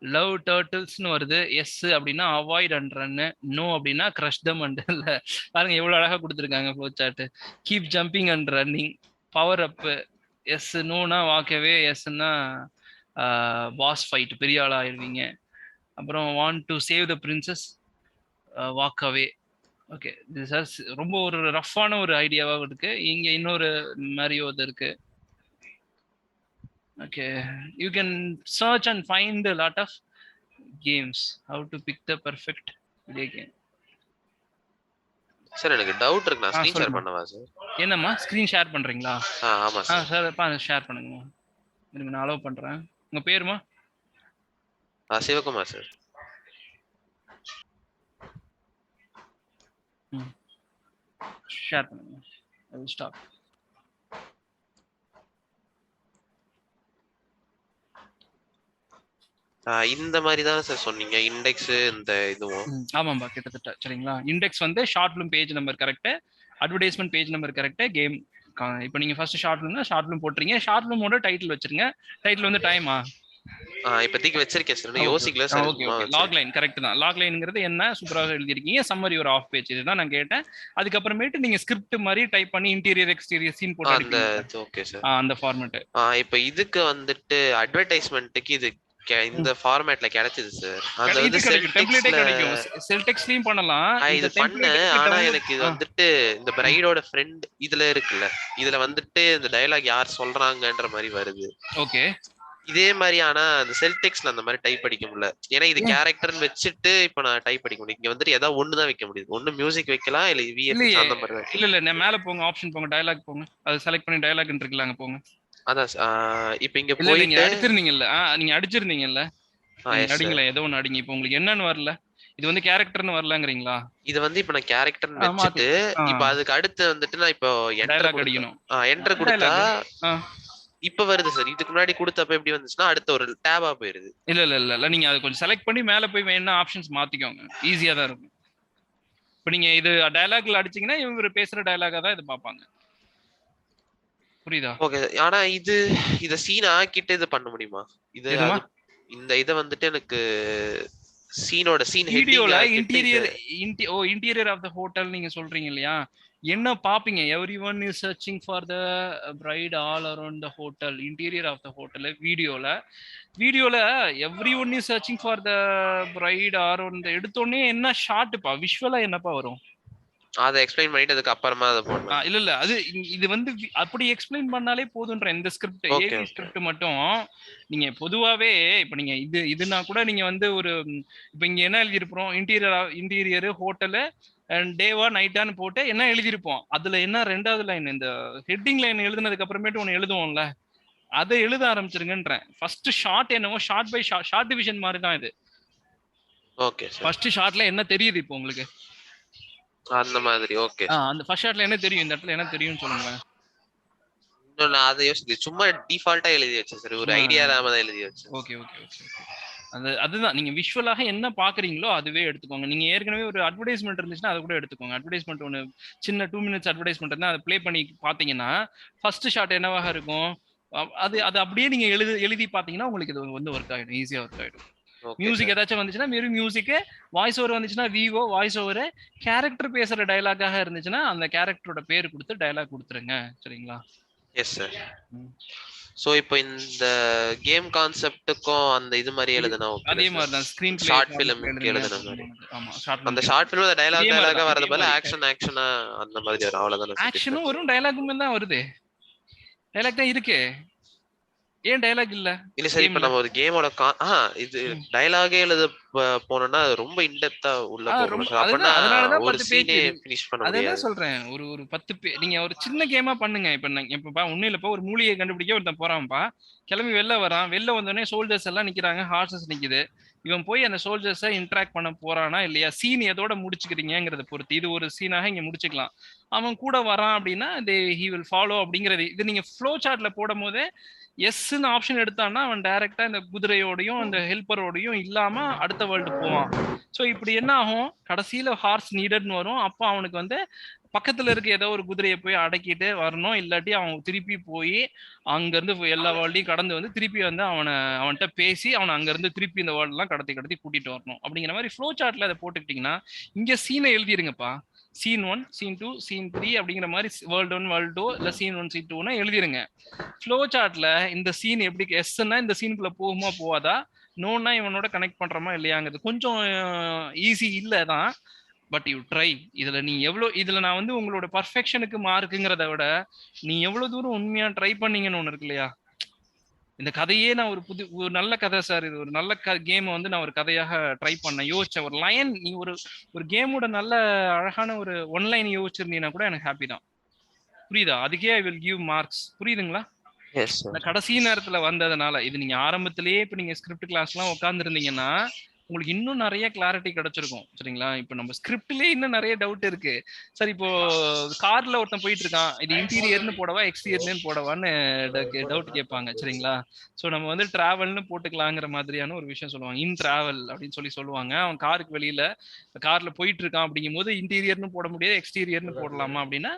லவ் டர்ட்டில்ஸ்னு வருது. எஸ் அப்படின்னா அவாய்ட் அண்ட் ரன்னு, நோ அப்படின்னா கிரஷ் தம் அண்ட் இல்ல. பாருங்க எவ்வளவு அழகா கொடுத்துருக்காங்க flow chart. Keep jumping and running, power up. Yes நோனா வாக்கவே, எஸ்ன்னா பாஸ் ஃபைட், பெரிய ஆளா ஆயிடுவீங்க. அப்புறம் want to save the princess, walk away. Okay, ரொம்ப ஒரு ரஃப்பான ஒரு ஐடியாவா இருக்கு. இங்க இன்னொரு மாதிரியோ இது இருக்கு. Okay, you can search and find a lot of games how to pick the perfect video game. Sir எனக்கு டவுட் இருக்கு, நான் ஸ்கிரீன் ஷேர் பண்ணவா சார்? என்னம்மா ஸ்கிரீன் ஷேர் பண்றீங்களா? ஆமா சார். சார் ஷேர் பண்ணுங்க, நான் அலோவ் பண்றேன். உங்க பேருமா? சிவகுமார் சார். ஷேர் பண்ணுங்க. I will stop. இந்த மாதிரி தான் சார் சொன்னீங்க இண்டெக்ஸ் இந்த இதுவும். ஆமாம்பா கிட்டத்தட்ட சரிங்களா. இண்டெக்ஸ் வந்து short film page number correct, advertisement page number correct, game. இப்போ நீங்க ஃபர்ஸ்ட் ஷார்ட் ஃபிலிம்னா ஷார்ட் ஃபிலிம் போட்டுறீங்க. ஷார்ட் ஃபிலிமோட டைட்டில் வச்சிருங்க. டைட்டில் வந்து டைமா இப்போதைக்கு வச்சிருக்கேன் சார், யோசிக்கல sir. Okay okay, log line correct தான். லாக் லைன்ங்கிறது என்ன சூப்பராக எழுதிருக்கீங்க. சம்மரி ஒரு ஆஃப் பேஜ், இதுதான் நான் கேட்டேன். அதுக்கப்புறமேட்டு நீங்க ஸ்கிரிப்ட் மாதிரி டைப் பண்ணி இன்டீரியர் எக்ஸ்டீரியர் சீன் போட்டு அந்த ஓகே சார், அந்த ஃபார்மேட். இப்போ இதுக்கு வந்துட்டு அட்வர்டைஸ்மென்ட்க்கு இது இந்த ஃபார்மேட்ல கிடைச்சது சார். அந்த வந்து டெம்ப்ளேட்டே கிடைக்கும், செல் டெக்ஸ்ட்லயும் பண்ணலாம். இது பண்ணேன், ஆனா எனக்கு இது வந்துட்டு இந்த பிரைடோட ஃப்ரெண்ட் இதுல இருக்குல்ல, இதுல வந்துட்டு இந்த டயலாக் யார் சொல்றாங்கன்ற மாதிரி வருது. ஓகே, இதே மாதிரி ஆனா அந்த செல் டெக்ஸ்ட்ல அந்த மாதிரி டைப் அடிக்க முடியல. ஏன்னா இது கேரக்டர்னு வச்சுட்டு இப்ப நான் டைப் அடிக்க முடியும். இங்க வந்துட்டு ஏதாவது ஒண்ணுதான் வைக்க முடியுது. ஒண்ணு மியூசிக் வைக்கலாம், இல்ல விஎஃப்எக்ஸ் அந்த மாதிரி தான். இல்ல நான் மேல போங்க, ஆப்ஷன் போங்க, டயலாக் போங்க, அது செலக்ட் பண்ணி டயலாக் இருக்குலாங்க போங்க. அதான் இப்போ இங்க போய் நீங்க அடிச்சிருந்தீங்கல்ல, நீங்க அடிச்சிருந்தீங்கல்ல, அடிங்களா ஏதோ ஒன்னு அடிங்க. இப்போ உங்களுக்கு என்னன்னு வரல, இது வந்து கேரக்டர்னு வரலங்கறீங்களா? இது வந்து இப்ப நான் கேரக்டர்னு வச்சிட்டு இப்போ அதுக்கு அடுத்து வந்துட்டு நான் இப்போ என்டர் அடிக்கணும். என்டர் கொடுத்தா இப்ப வருது சார். இதுக்கு முன்னாடி கொடுத்தப்ப எப்படி வந்துச்சுன்னா அடுத்த ஒரு டேபா போயிருது. இல்ல நீங்க அதை கொஞ்சம் செலக்ட் பண்ணி மேல போய் வேணா ஆப்ஷன்ஸ் மாத்திக்கோங்க, ஈஸியா தான் இருக்கும். இப்ப நீங்க இது டயலாக்ல அடிச்சீங்கன்னா இவங்க பேசுற டயலாகா தான் இது பாப்பாங்க. புரியுதா? ஓகே, ஆனா இத சீன் ஆக்கிட்டு இது பண்ண முடியுமா? இது இந்த இத வந்துட்டு எனக்கு சீனோட சீன் வீடியோல இன்டீரியர் ஆஃப் த ஹோட்டல் நீங்க சொல்றீங்க இல்லையா, என்ன பாப்பீங்க? Everyone is searching for the bride all around the hotel, interior of the hotel. வீடியோல everyone is searching for the bride around எடுத்தோடனே என்ன ஷாட்டுப்பா, விஷுவலா என்னப்பா வரும்? அதை எக்ஸ்பிளைன் பண்ணிட்டு அதுக்கு அப்புறமா அதை போடணும். இல்ல அது இது வந்து அப்படி எக்ஸ்பிளைன் பண்ணாலே போதுன்ற இந்த ஸ்கிரிப்ட், ஏவி ஸ்கிரிப்ட் மட்டும் நீங்க பொதுவாவே இப்ப நீங்க இதுனா கூட நீங்க வந்து ஒரு இப்ப இங்க என்ன எழுதியிருப்போம், இன்டீரியர் ஹோட்டலு டேவா நைட்டான்னு போட்டு என்ன எழுதியிருப்போம், அதுல என்ன 2வது லைன் இந்த ஹெட்டிங் லைன் எழுதுனதுக்கு அப்புறமேட்டு ஒண்ணு எழுதுவோம்ல, அதை எழுத ஆரம்பிச்சிருங்கன்றேன். ஃபர்ஸ்ட் ஷாட் என்னவோ ஷார்ட் பை ஷார்ட் டிவிஷன் மாதிரி தான் இது. Okay sir. ஃபர்ஸ்ட் ஷாட்ல என்ன தெரியுது இப்போ உங்களுக்கு? அந்த மாதிரி. ஓகே. அந்த ஃபர்ஸ்ட் ஷாட்ல என்ன தெரியும், இந்த இடத்துல என்ன தெரியும்னு சொல்லுங்க. இன்னும் நான் அதை யோசிச்சு சும்மா டிஃபால்ட்டா எழுதி வச்சேன் சார், ஒரு ஐடியா இல்லாம தான் எழுதி வச்சேன். ஓகே. அதுதான் நீங்க விஷுவலாக என்ன பாக்குறீங்களோ அதுவே எடுத்துக்கோங்க. நீங்க ஏற்கனவே ஒரு அட்வர்டைஸ்மெண்ட் இருந்துச்சுன்னா அதை கூட எடுத்துக்கோங்க. அட்வர்டைஸ்மெண்ட் ஒன்று சின்ன 2 minutes அட்வர்டைஸ்மெண்ட் இருந்தா அதை ப்ளே பண்ணி பாத்தீங்கன்னா ஃபர்ஸ்ட் ஷாட் என்னவாக இருக்கும், அது அப்படியே நீங்க எழுதி பாத்தீங்கன்னா உங்களுக்கு இது வந்து ஒர்க் ஆயிடும், ஈஸியா ஒர்க் ஆயிடும். மியூசிக் ஏதாச்சும் வந்துச்சுன்னா வெறும் மியூசிக், வாய்ஸ் ஓவர் வந்துச்சுன்னா விவோ வாய்ஸ் ஓவர், கேரக்டர் பேசுற டயலாக்காக இருந்துச்சுன்னா அந்த கேரக்டரோட பேர் கொடுத்து டயலாக் கொடுத்துருங்க. சரிங்களா? Yes sir. சோ இப்போ இந்த கேம் கான்செப்ட்டுக்கும் அந்த இது மாதிரி எழுதுனா அதே மாதிரி தான் ஸ்கிரீன் பிளே ஷார்ட் ஃபிலிமுக்கு எழுதுன மாதிரி. ஆமா, அந்த ஷார்ட் ஃபிலிம்ல டயலாகா வரது போல ஆக்ஷனா அந்த மாதிரி வரும். அவ்வளவுதான். ஆக்ஷனும் வரும், டயலாகுமே தான் வருது. டயலாக் தான் இருக்கு, ஏன் டயலாக் இல்ல? இல்ல சார், இப்ப நம்ம ஒரு கேமோட இது டயலாகே எழுத போனோம்னா அது ரொம்ப இன்டெப்தா உள்ள போகும். அதனாலதான் ஒரு சீனே ஃபினிஷ் பண்ண முடியாது. அதான் சொல்றேன், ஒரு 10 நீங்க ஒரு சின்ன கேமா பண்ணுங்க. இப்ப ஒண்ணும் இல்லப்பா, ஒரு மூலிகை கண்டுபிடிக்க ஒருத்தன் போறான்ப்பா, கிளம்பி வெளில வரான். வெளில வந்தோடனே சோல்ஜர்ஸ் எல்லாம் நிக்கிறாங்க, ஹார்சஸ் நிக்குது. இவன் போய் அந்த சோல்ஜர்ஸை இன்டராக்ட் பண்ண போறானா இல்லையா, சீன் எதோட முடிச்சுக்கிறீங்கிறத பொறுத்து இது ஒரு சீனாக இங்க முடிச்சுக்கலாம். அவன் கூட வரான் அப்படின்னா he will follow அப்படிங்கிறது. இது நீங்க ஃப்ளோ சார்ட்ல போடும் போதே எஸ்ன்னு ஆப்ஷன் எடுத்தான்னா அவன் டைரக்டா இந்த குதிரையோடையும் அந்த ஹெல்ப்பரோடையும் இல்லாம அடுத்த வேர்ல்டு போவான். ஸோ இப்படி என்ன ஆகும், கடைசியில ஹார்ஸ் நீடட்னு வரும். அப்போ அவனுக்கு வந்து பக்கத்துல இருக்க ஏதோ ஒரு குதிரையை போய் அடக்கிட்டு வரணும், இல்லாட்டி அவன் திருப்பி போய் அங்க இருந்து எல்லா வேர்ல்டையும் கடந்து வந்து திருப்பி வந்து அவன்கிட்ட பேசி அவனை அங்க இருந்து திருப்பி இந்த வேர்ல்ட் எல்லாம் கடத்தி கூட்டிட்டு வரணும். அப்படிங்கிற மாதிரி ஃப்ளோ சார்ட்ல அதை போட்டுக்கிட்டீங்கன்னா இங்க சீனை எழுதிருங்கப்பா. சீன் 1 சீன் 2 சீன் 3 அப்படிங்கிற மாதிரி வேர்ல்டு 1 வேர்ல்டு 2 இல்ல சீன் 1 சீன் 2னா எழுதிருங்க. ஃப்ளோ சார்ட்ல இந்த சீன் எப்படி எஸ்ன்னா இந்த சீனுக்குள்ள போகுமா போவாதா, நோன்னா இவனோட கனெக்ட் பண்றோமா இல்லையாங்கிறது கொஞ்சம் ஈஸி இல்லதான். But you try. இதுல நான் வந்து உங்களோட பர்ஃபெக்ஷனுக்கு மார்க்குங்கிறத விட நீ எவ்வளவு தூரம் உண்மையா ட்ரை பண்ணீங்கன்னு ஒண்ணு இருக்கு இல்லையா. இந்த கதையே நான் ஒரு நல்ல கதை சார், இது ஒரு நல்ல கேம் வந்து நான் ஒரு கதையாக ட்ரை பண்ணேன், யோசிச்சேன். ஒரு லைன் நீ ஒரு கேமோட நல்ல அழகான ஒரு ஒன்லைன் யோசிச்சிருந்தீங்கன்னா கூட எனக்கு ஹாப்பி தான். புரியுதா? அதுக்கே ஐ வில் கிவ் மார்க்ஸ். புரியுதுங்களா? இந்த கடைசி நேரத்துல வந்ததுனால இது நீங்க ஆரம்பத்திலேயே இப்ப நீங்க ஸ்கிரிப்ட் கிளாஸ் எல்லாம் உட்கார்ந்து இருந்தீங்கன்னா உங்களுக்கு இன்னும் நிறைய கிளாரிட்டி கிடைச்சிருக்கும். சரிங்களா? இப்ப நம்ம ஸ்கிரிப்ட்லயே இன்னும் நிறைய டவுட் இருக்கு. சார் இப்போ கார்ல ஒருத்தன் போயிட்டு இருக்கான், இது இன்டீரியர்னு போடவா எக்ஸ்டீரியர்னு போடவான்னு டவுட் கேட்பாங்க. சரிங்களா? சோ நம்ம வந்து டிராவல்னு போட்டுக்கலாங்கிற மாதிரியான ஒரு விஷயம் சொல்லுவாங்க. இன் டிராவல் அப்படின்னு சொல்லுவாங்க. அவன் காருக்கு வெளியில கார்ல போயிட்டு இருக்கான் அப்படிங்கும் போது இன்டீரியர்னு போட முடியாது, எக்ஸ்டீரியர்னு போடலாமா அப்படின்னா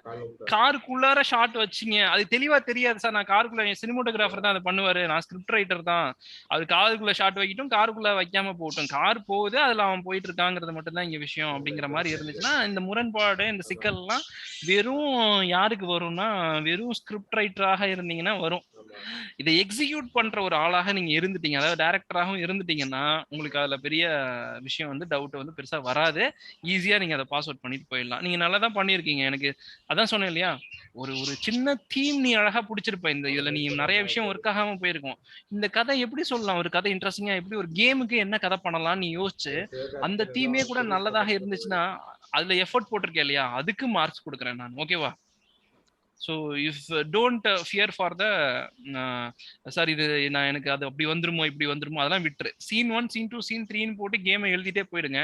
காருக்குள்ளார ஷாட் வச்சுங்க. அது தெளிவா தெரியாது சார், நான் காருக்குள்ள சினிமோட்டோகிராஃபர் தான் அதை பண்ணுவாரு, நான் ஸ்கிரிப்ட் ரைட்டர் தான், அது காருக்குள்ள ஷாட் வைக்கட்டும் காருக்குள்ள வைக்காம போட்டும், கார் போகுது அதுல அவன் போயிட்டு இருக்காங்கிறது மட்டும் தான் இங்க விஷயம் அப்படிங்கிற மாதிரி இருந்துச்சுன்னா இந்த முரண்பாடு இந்த சிக்கல் எல்லாம் வெறும் யாருக்கு வரும்னா வெறும் ஸ்கிரிப்ட் ரைட்டராக இருந்தீங்கன்னா வரும். இதை எக்ஸிக்யூட் பண்ற ஒரு ஆளாக நீங்க இருந்துட்டீங்க, அதாவது டைரக்டராகவும் இருந்துட்டீங்கன்னா உங்களுக்கு அதுல பெரிய விஷயம் வந்து டவுட் வந்து பெருசா வராது. ஈஸியா நீங்க அதை பாஸ் அவுட் பண்ணிட்டு போயிடலாம். நீங்க நல்லா தான் பண்ணிருக்கீங்க. எனக்கு அதான் சொன்னேன் இல்லையா, ஒரு சின்ன தீம் நீ அழகா பிடிச்சிருப்ப. இதுல நீ நிறைய விஷயம் ஒர்க் ஆகாம போயிருக்கும். இந்த கதை எப்படி சொல்லலாம், ஒரு கதை இன்ட்ரெஸ்டிங்கா எப்படி ஒரு கேமுக்கு என்ன கதை பண்ணலாம் நீ யோசிச்சு அந்த தீமே கூட நல்லதாக இருந்துச்சுன்னா அதுல எஃபோர்ட் போட்டிருக்கேன் இல்லையா, அதுக்கு மார்க்ஸ் கொடுக்குறேன் நான். ஓகேவா? So if don't fear for the sir இது நான் எனக்கு அது அப்படி வந்துருமோ இப்படி வந்துருமோ அதெல்லாம் விட்டுரு. சீன் 1 சீன் 2 சீன் 3ன்னு போட்டு கேமை எழுதிட்டே போயிடுங்க.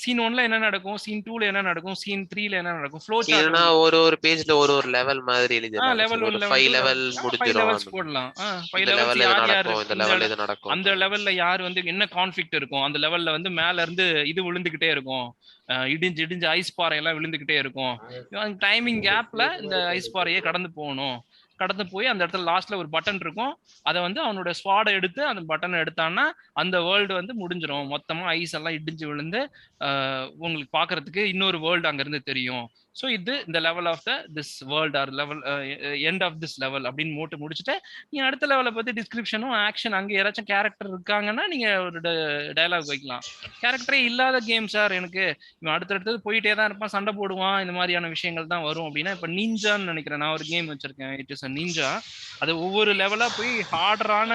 சீன் 1ல என்ன நடக்கும், சீன் 2ல என்ன நடக்கும், சீன் 3ல என்ன நடக்கும், ஃப்ளோ சார்ட் ஒரு பேஜ்ல ஒரு லெவல் மாதிரி எழுதிடலாம். லெவல் 1 5 லெவல் முடிஞ்சிரும் போடலாம். 5 லெவல்ஸ் யார் யார் இந்த லெவல்ல இது நடக்கும், அந்த லெவல்ல யார் வந்து என்ன கான்ஃப்ளிக்ட் இருக்கும், அந்த லெவல்ல வந்து மேல இருந்து இது விழுந்துகிட்டே இருக்கும், இடிஞ்சு ஐஸ் பாறை எல்லாம் விழுந்துகிட்டே இருக்கும். டைமிங் கேப்ல இந்த ஐஸ் பாறையே கடந்து போகணும். கடந்து போய் அந்த இடத்துல லாஸ்ட்ல ஒரு பட்டன் இருக்கும். அதை வந்து அவனோட ஸ்வாடை எடுத்து அந்த பட்டனை எடுத்தான்னா அந்த வேர்ல்டு வந்து முடிஞ்சிடும். மொத்தமா ஐஸ் எல்லாம் இடிஞ்சு விழுந்து உங்களுக்கு பாக்குறதுக்கு இன்னொரு வேர்ல்டு அங்க இருந்து தெரியும். ஸோ இது இந்த level of this world or level end of this level அப்படின்னு முடிச்சுட்டு நீ அடுத்த லெவலை பத்தி டிஸ்கிரிப்ஷனும் ஆக்ஷன், அங்கே யாராச்சும் கேரக்டர் இருக்காங்கன்னா நீங்க ஒரு டயலாக் வைக்கலாம். கேரக்டரே இல்லாத கேம் சார், எனக்கு இவன் அடுத்தடுத்தது போயிட்டே தான் இருப்பான், சண்டை போடுவான், இந்த மாதிரியான விஷயங்கள் தான் வரும் அப்படின்னா இப்ப நீஞ்சான்னு நினைக்கிறேன், நான் ஒரு கேம் வச்சிருக்கேன், இட் இஸ் அ நீஞ்சா. அது ஒவ்வொரு லெவலா போய் ஹார்டரான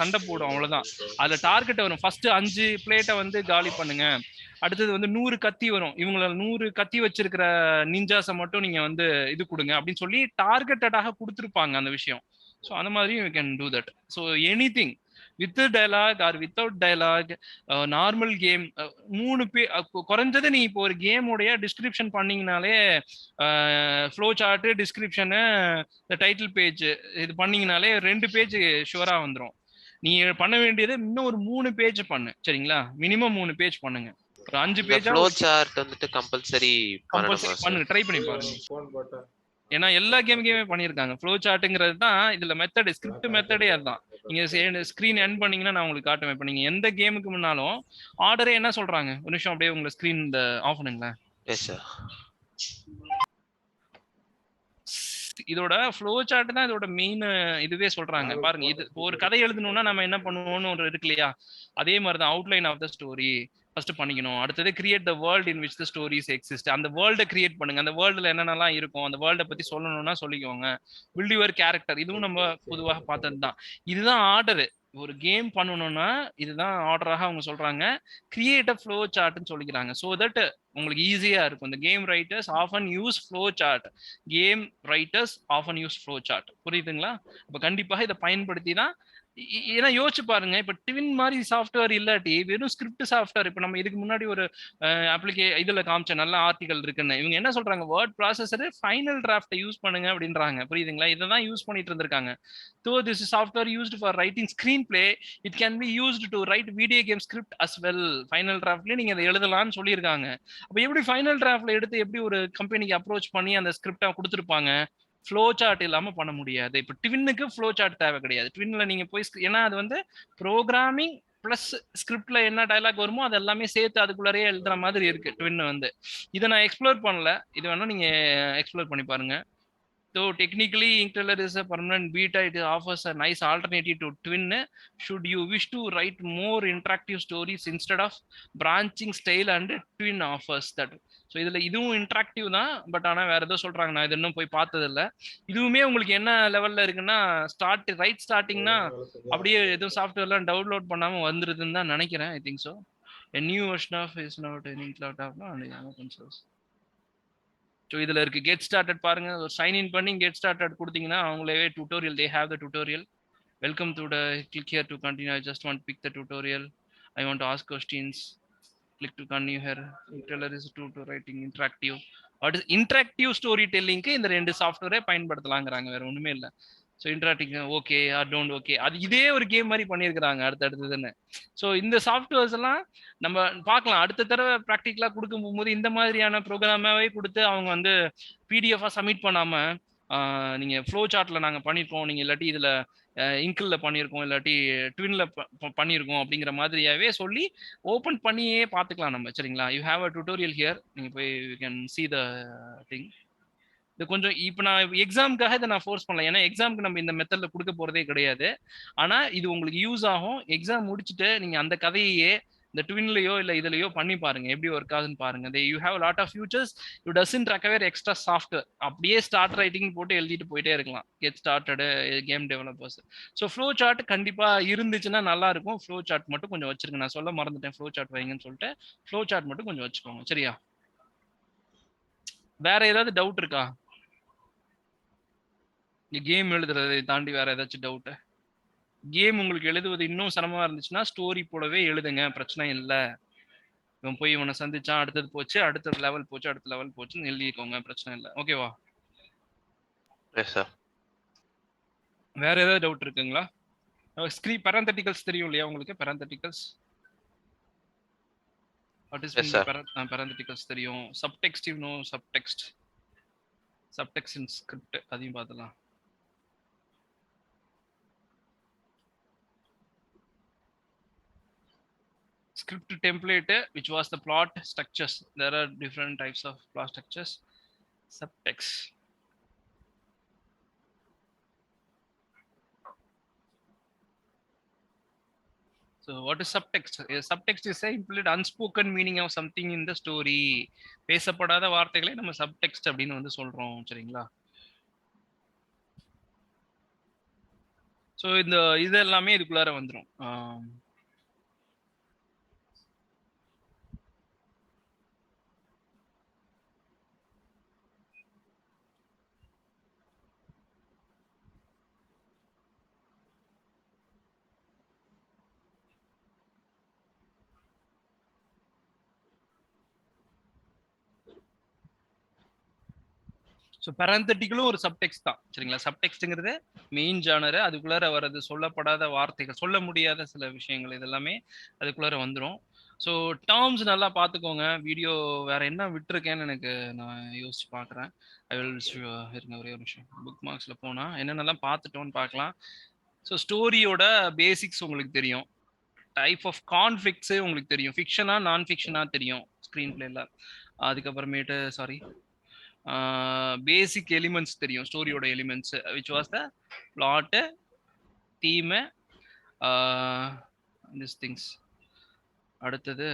சண்டை போடும், அவ்வளவுதான். அதுல டார்கெட் வரும், ஃபர்ஸ்ட் 5 பிளேட்டை வந்து காலி பண்ணுங்க, அடுத்தது வந்து 100 கத்தி வரும், இவங்கள 100 கத்தி வச்சிருக்கிற நிஞ்சாஸை மட்டும் நீங்க வந்து இது கொடுங்க அப்படின்னு சொல்லி டார்கெட்டடாக கொடுத்துருப்பாங்க அந்த விஷயம். ஸோ அந்த மாதிரி you can do that. So anything with dialogue or without dialogue, normal game, 3 குறைஞ்சது நீ இப்போ ஒரு கேமுடைய டிஸ்கிரிப்ஷன் பண்ணீங்கனாலே ஃப்ளோ சார்ட், டிஸ்கிரிப்ஷனு, இந்த டைட்டில் பேஜ் இது பண்ணீங்கனாலே 2 பேஜ் ஷுவரா வந்துடும். நீ பண்ண வேண்டியது இன்னும் ஒரு 3 பேஜ் பண்ணு, சரிங்களா? மினிமம் 3 பேஜ் பண்ணுங்க. ஒரு 5 பேஜ் ஃப்ளோ சார்ட் வந்துட்டு கம்பல்சரி பண்ணுங்க, ட்ரை பண்ணி பாருங்க. ஏன்னா எல்லா கேமுமே பண்ணியிருக்காங்க ஃப்ளோ சார்ட்டுங்கிறது தான் இதுல மெத்தட், ஸ்கிரிப்ட் மெத்தடே அதுதான். நீங்க ஸ்கிரீன் எண்ட் பண்ணீங்கன்னா நான் உங்களுக்கு காட்டுவேன். இப்போ நீங்க எந்த கேமுக்கு முன்னாலும் ஆர்டரே என்ன சொல்றாங்க, ஒரு நிமிஷம் அப்படியே உங்களை ஸ்கிரீன் ஆஃப் பண்ணுங்களேன். இதோட ஃப்ளோ சார்ட் தான் இதோட மெயின் இதுவே சொல்றாங்க பாருங்க. இது ஒரு கதை எழுதணும்னா நம்ம என்ன பண்ணுவோம்னு ஒரு இருக்கு இல்லையா, அதே மாதிரிதான் outline of the story first பண்ணிக்கணும். அடுத்தது create the world in which the stories exist. அந்த வேர்ல்டை கிரியேட் பண்ணுங்க, அந்த வேர்ல்டுல என்னென்னலாம் இருக்கும் அந்த வேர்ல்டை பத்தி சொல்லணும்னா சொல்லிக்கோங்க. பில்ட் யுவர் கேரக்டர், இதுவும் நம்ம பொதுவாக பார்த்தது தான். இதுதான் ஆர்டரு. ஒரு கேம் பண்ணணும்னா இதுதான் ஆர்டராக அவங்க சொல்றாங்க. கிரியேட் அ ஃப்ளோ சார்ட்னு சொல்லிக்கிறாங்க. ஸோ தட் உங்களுக்கு ஈஸியா இருக்கும். இந்த game writers often use flow chart. Game writers often use flow chart. புரியுதுங்களா? அப்ப கண்டிப்பாக இதை பயன்படுத்தி தான். ஏன்னா யோசிச்சு பாருங்க, இப்ப டிவின் மாதிரி சாஃப்ட்வேர் இல்லாட்டி வெறும் ஸ்கிரிப்ட் சாஃப்ட்வேர், இப்ப நம்ம இதுக்கு முன்னாடி ஒரு இதுல காமிச்ச நல்ல ஆர்டிகல் இருக்குன்னு இவங்க என்ன சொல்றாங்க, word processor final draft use பண்ணுங்க அப்படின்றாங்க. புரியுதுங்களா? இதை தான் யூஸ் பண்ணிட்டு இருந்திருக்காங்க. So this software used for writing screenplay, it can be used to write video game script as well. Final டிராஃப்ட்ல நீங்க அதை எழுதலாம்னு சொல்லியிருக்காங்க. அப்ப எப்படி ஃபைனல் டிராஃப்ட்ல எடுத்து எப்படி ஒரு கம்பெனிக்கு அப்ரோச் பண்ணி அந்த ஸ்கிரிப்டா கொடுத்துருப்பாங்க? ஃப்ளோ சார்ட் இல்லாம பண்ண முடியாது. இப்ப ட்வின்னுக்கு ஃப்ளோ சார்ட் தேவை கிடையாது. ட்வின்ல நீங்க போய் ஏன்னா அது வந்து ப்ரோக்ராமிங் பிளஸ் ஸ்கிரிப்ட்ல என்ன டயலாக் வருமோ அது எல்லாமே சேர்த்து அதுக்குள்ளரே எழுதுற மாதிரி இருக்கு ட்வின் வந்து. இதை நான் எக்ஸ்ப்ளோர் பண்ணல, இது வேணா நீங்க எக்ஸ்ப்ளோர் பண்ணி பாருங்க. Though technically Inkteller is a permanent beta, it offers a nice alternative to Twin. Should you wish to write more interactive stories instead of branching style, and Twin offers that. So இதுல இதுவும் இன்ட்ராக்டிவ் தான், பட் ஆனால் வேற ஏதோ சொல்றாங்க, நான் இது இன்னும் போய் பார்த்தது இல்லை. இதுவுமே உங்களுக்கு என்ன லெவல்ல இருக்குன்னா ஸ்டார்டிங்னா அப்படியே எதுவும் சாஃப்ட்வேர்லாம் டவுன்லோட் பண்ணாம வந்துருதுன்னு தான் நினைக்கிறேன். I think so. A new version of is not any cloud app on Amazon source. So இதில் இருக்கு கெட் ஸ்டார்டட் பாருங்க. ஒரு சைன் இன் பண்ணி கெட் ஸ்டார்டட் கொடுத்தீங்கன்னா அவங்களே tutorial, they have the tutorial. Welcome to the click here to continue. I just want pick the tutorial. I want to ask questions. Click to continue here. இன்டெல்லர் is to writing interactive. What is interactive story டெல்லிங்க்கு இந்த 2 சாஃப்ட்வேரே பயன்படுத்தலாங்கிறாங்க, வேற ஒண்ணுமே இல்லை. So interactive okay or don't okay, அது இதே ஒரு கேம் மாதிரி பண்ணியிருக்கிறாங்க அடுத்தடுத்ததுன்னு. ஸோ இந்த சாஃப்ட்வேர்ஸ் எல்லாம் நம்ம பார்க்கலாம். அடுத்த தடவை ப்ராக்டிக்கலா கொடுக்கும் போகும்போது இந்த மாதிரியான ப்ரோக்ராமாவே கொடுத்து அவங்க வந்து பிடிஎஃபா சப்மிட் பண்ணாம நீங்க ஃப்ளோ சார்ட்ல நாங்க பண்ணிருக்கோம், நீங்க இல்லாட்டி இதுல இங்கிள்ல பண்ணியிருக்கோம், இல்லாட்டி ட்வின்ல பண்ணியிருக்கோம் அப்படிங்கிற மாதிரியாவே சொல்லி ஓப்பன் பண்ணியே பார்த்துக்கலாம் நம்ம. சரிங்களா? You have a tutorial here, நீங்க போய் you can see the thing. இது கொஞ்சம் இப்போ நான் எக்ஸாமுக்காக இதை நான் ஃபோர்ஸ் பண்ணல, ஏன்னா எக்ஸாமுக்கு நம்ம இந்த மெத்தட்ல கொடுக்க போறதே கிடையாது. ஆனா இது உங்களுக்கு யூஸ் ஆகும். எக்ஸாம் முடிச்சுட்டு நீங்க அந்த கதையே இந்த ட்வின்லயோ இல்ல இதுலயோ பண்ணி பாருங்க, எப்படி ஒர்க் ஆகுதுன்னு பாருங்க. You have lot of futures. You doesn't require extra software. அப்படியே ஸ்டார்ட் ரைட்டிங் போட்டு எழுதிட்டு போயிட்டே இருக்கலாம். Get started game developers. So flow chart கண்டிப்பா இருந்துச்சுன்னா நல்லா இருக்கும். ஃப்ளோ சார்ட் மட்டும் கொஞ்சம் வச்சிருங்க. நான் சொல்ல மறந்துட்டேன் ஃப்ளோ சார்ட் வைங்கன்னு சொல்லிட்டு. ஃப்ளோ சார்ட் மட்டும் கொஞ்சம் வச்சுக்கோங்க. சரியா? வேற ஏதாவது டவுட் இருக்கா? கேம் எழுதுறதை தாண்டி வேற ஏதாச்சும் டவுட்? கேம் உங்களுக்கு எழுதுவது இன்னும் சிரமமா இருந்துச்சுன்னா ஸ்டோரி போலவே எழுதுங்க, பிரச்சனை இல்லை. இவன் போய் இவனை சந்திச்சான், அடுத்தது போச்சு, அடுத்த லெவல் போச்சு, அடுத்த லெவல் போச்சுன்னு எழுதிக்கோங்க, பிரச்சனை இல்லை. ஓகேவா? வேற ஏதாவது டவுட் இருக்குங்களா? பேரந்தட்டிகல்ஸ் தெரியும் இல்லையா உங்களுக்கு? பேரந்தட்டிகல்ஸ் வாட் இஸ் பேரந்தட்டிகல்ஸ் தெரியும். Subtext, you know subtext in script, அதையும் பார்த்துலாம். script template, which was the plot structures. There are different types of plot structures. Subtext. So what is subtext? Subtext is a implicit unspoken meaning of something in the story. பேசப்படாத வார்த்தைகளை நம்ம subtext அப்படின்னு வந்து சொல்றோம், சரிங்களா? ஸோ இந்த இது எல்லாமே இதுக்குள்ளார வந்துடும். ஸோ பேரந்தட்டிக்கலும் ஒரு சப்டெக்ஸ்ட் தான், சரிங்களா? சப்டெக்ஸ்ட்ங்கிறது மெயின் ஜானர், அதுக்குள்ளார வர்றது சொல்லப்படாத வார்த்தைகள், சொல்ல முடியாத சில விஷயங்கள், இதெல்லாமே அதுக்குள்ளார வந்துடும். ஸோ டேர்ம்ஸ் நல்லா பார்த்துக்கோங்க. வீடியோ வேற என்ன விட்டுருக்கேன்னு எனக்கு நான் யோசிச்சு பார்க்குறேன். ஐ வில் இருங்க ஒரே ஒரு விஷயம். புக் மார்க்ஸில் போனால் என்னென்னலாம் பார்த்துட்டோன்னு பார்க்கலாம். ஸோ ஸ்டோரியோட பேசிக்ஸ் உங்களுக்கு தெரியும், டைப் ஆஃப் கான்ஃப்ளிக்ட்ஸு உங்களுக்கு தெரியும், ஃபிக்ஷனா நான் ஃபிக்ஷனா தெரியும் ஸ்க்ரீன் பிளேல. அதுக்கப்புறமேட்டு பேசிக் எலிமெண்ட்ஸ் தெரியும், ஸ்டோரியோட elements, which was the plot, theme, this things. அடுத்தது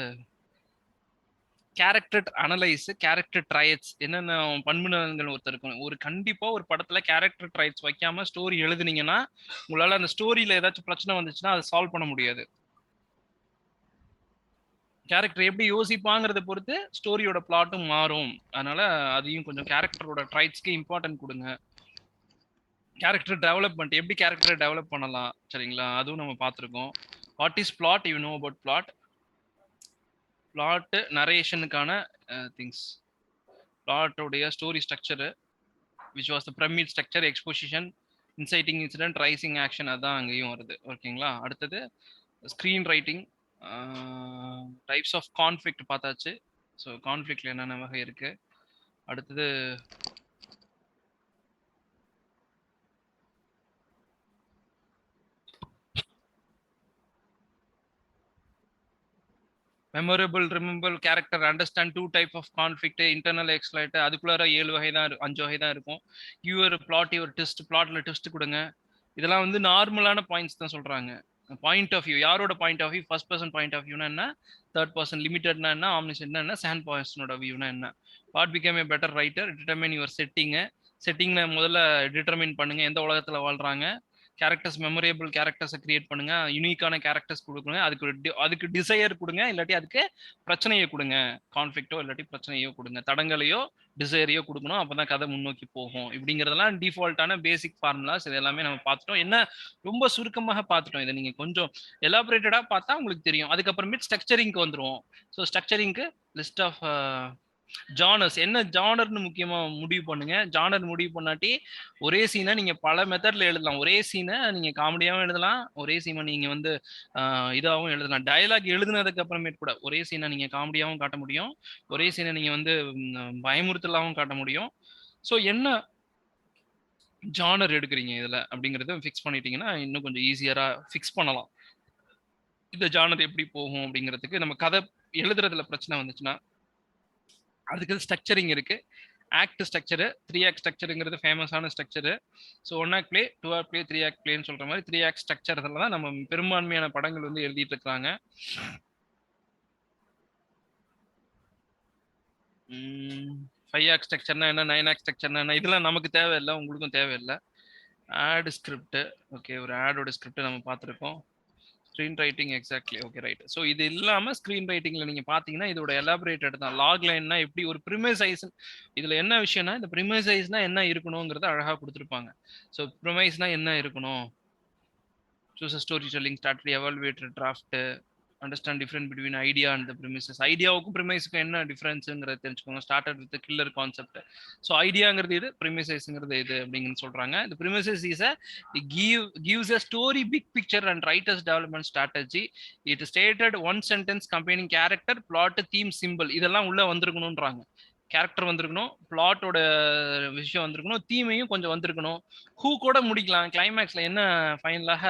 கேரக்டர் அனலைஸ், கேரக்டர் ட்ரைட்ஸ், என்னென்ன பண்புகள் ஒருத்தர் இருக்கும். ஒரு கண்டிப்பா ஒரு படத்துல கேரக்டர் ட்ரைட்ஸ் வைக்காம ஸ்டோரி எழுதுனீங்கன்னா உங்களால அந்த ஸ்டோரியில ஏதாச்சும் பிரச்சனை வந்துச்சுன்னா அதை சால்வ் பண்ண முடியாது. கேரக்டர் எப்படி யோசிப்பாங்கிறத பொறுத்து ஸ்டோரியோட பிளாட்டும் மாறும். அதனால அதையும் கொஞ்சம் கேரக்டரோட ட்ரைட்ஸ்க்கு இம்பார்ட்டன்ட் கொடுங்க. கேரக்டர் டெவலப்மெண்ட், எப்படி கேரக்டரை டெவலப் பண்ணலாம், சரிங்களா? அதுவும் நம்ம பார்த்துருக்கோம். What is plot, you know about plot. Plot நரேஷனுக்கான திங்ஸ், பிளாட்டோடைய story structure, which was the pyramid structure, exposition, inciting incident, rising action, அதான் அங்கேயும் வருது, ஓகேங்களா? அடுத்தது screen writing, types of conflict பார்த்தாச்சு. ஸோ கான்ஃப்ளிக்ட்ல என்னென்ன வகை இருக்கு. அடுத்தது memorable, remember, character, understand, two type of conflict, internal, external, அதுக்குள்ளார 7 வகை தான், 5 வகை தான் இருக்கும். யுவர் பிளாட், யுவர் ட்விஸ்ட், பிளாட்ல ட்விஸ்ட் கொடுங்க. இதெல்லாம் வந்து நார்மலான பாயிண்ட்ஸ் தான் சொல்றாங்க. பாயிண்ட் ஆஃப் வியூ, யாரோட point of view, first person point of வியூனா என்ன, தேர்ட் பர்சன் லிமிட்டட்னா என்ன, ஆம்னிசென்ட்னா என்ன, செகண்ட் பர்சனோட வியூனா என்ன. What become a better writer, determine your செட்டிங்கை முதல்ல டிட்டர்மின் பண்ணுங்க, எந்த உலகத்துல வாழ்றாங்க. கேரக்டர்ஸ், மெமரேபிள் கேரக்டர்ஸை கிரியேட் பண்ணுங்க, யூனிக்கான கேரக்டர்ஸ் கொடுக்குங்க, அதுக்கு டிசையர் கொடுங்க, இல்லாட்டி அதுக்கு பிரச்சனையை கொடுங்க, கான்ஃப்ளிக்டோ இல்லாட்டி பிரச்சனையோ கொடுங்க, தடங்களையோ டிசைரையோ கொடுக்கணும், அப்பதான் கதை முன்னோக்கி போகும். இப்படிங்கிறதெல்லாம் டிஃபால்ட்டான பேசிக் ஃபார்முலாஸ். இது எல்லாமே நம்ம பார்த்துட்டோம். என்ன ரொம்ப சுருக்கமாக பார்த்துட்டோம். இதை நீங்க கொஞ்சம் எலாபரேட்டடா பார்த்தா உங்களுக்கு தெரியும். அதுக்கப்புறமேட்டு ஸ்ட்ரக்சரிங்க்கு வந்துருவோம். ஸோ ஸ்ட்ரக்சரிங்க்கு லிஸ்ட் ஆஃப் ஜானர்ஸ், என்ன ஜானர்னு முக்கியமா முடிவு பண்ணுங்க. ஜானர் முடிவு பண்ணாட்டி ஒரே சீனை நீங்க பல மெத்தட்ல எழுதலாம். ஒரே சீனை நீங்க காமெடியாவும் எழுதலாம், ஒரே சீனை நீங்க வந்து இதாகவும் எழுதலாம். டயலாக் எழுதுனதுக்கு அப்புறமேட்டு கூட ஒரே சீனை நீங்க காமெடியாவும் காட்ட முடியும், ஒரே சீனை நீங்க வந்து பயமுறுத்தலாவும் காட்ட முடியும். ஸோ என்ன ஜானர் எடுக்கிறீங்க இதுல அப்படிங்கறத ஃபிக்ஸ் பண்ணிட்டீங்கன்னா இன்னும் கொஞ்சம் ஈஸியரா ஃபிக்ஸ் பண்ணலாம். இந்த ஜானர் எப்படி போகும் அப்படிங்கிறதுக்கு. நம்ம கதை எழுதுறதுல பிரச்சனை வந்துச்சுன்னா அதுக்கு ஸ்ட்ரக்சரிங் இருக்கு. ஆக்ட் ஸ்ட்ரக்சரு, 3 ஆக்ட் ஸ்ட்ரக்சருங்கிறது ஃபேமஸான structure. So 1 act play, 2 act play, 3 act பிளேன்னு சொல்ற மாதிரி 3 ஆக்ட் ஸ்ட்ரக்சர் தான் நம்ம பெரும்பான்மையான படங்கள் வந்து எழுதிட்டு இருக்காங்க. 5 ஆக்ட் ஸ்ட்ரக்சர்னா என்ன, 9 ஆக்ட் ஸ்ட்ரக்சர்னா என்ன, இதெல்லாம் நமக்கு தேவையில்லை, உங்களுக்கும் தேவையில்லை. ஆட் ஸ்கிரிப்ட், ஓகே, ஒரு ஆடோட ஸ்கிரிப்ட் நம்ம பார்த்துருக்கோம். Screen writing, exactly, okay, right. So இது இல்லாமல் ஸ்க்ரீன் ரைட்டிங்ல நீங்க பார்த்தீங்கன்னா இதோட எலாபரேட்டட் தான். லாக் லைன்னா எப்படி ஒரு ப்ரிமைசைஸ், இதுல என்ன விஷயம்னா இந்த ப்ரிமைசைஸ்னா என்ன இருக்கணுங்கிறத அழகா கொடுத்துருப்பாங்க. ஸோ ப்ரிமைஸ்னா என்ன இருக்கணும், choose a story telling strategy, evaluated draft, understand difference between idea and the premises. ஐடியாவுக்கும் ப்ரிமைஸுக்கும் என்ன டிஃபரன்ஸுங்கிறத தெரிஞ்சுக்கோங்க. Started with killer concept. So ஐடியாங்கிறது இது, ப்ரிமைசஸ்ங்கிறது இது அப்படின்னு சொல்றாங்க. இந்த premises is gives a story big picture and writer's development strategy. It stated one sentence containing character, plot, theme, symbol. இதெல்லாம் உள்ள வந்திருக்கணும்ன்றாங்க. கேரக்டர் வந்திருக்கணும், பிளாட்டோட விஷயம் வந்திருக்கணும், தீமையும் கொஞ்சம் வந்திருக்கணும். ஹூ கூட முடிக்கலாம், கிளைமேக்ஸ்ல என்ன ஃபைனலாக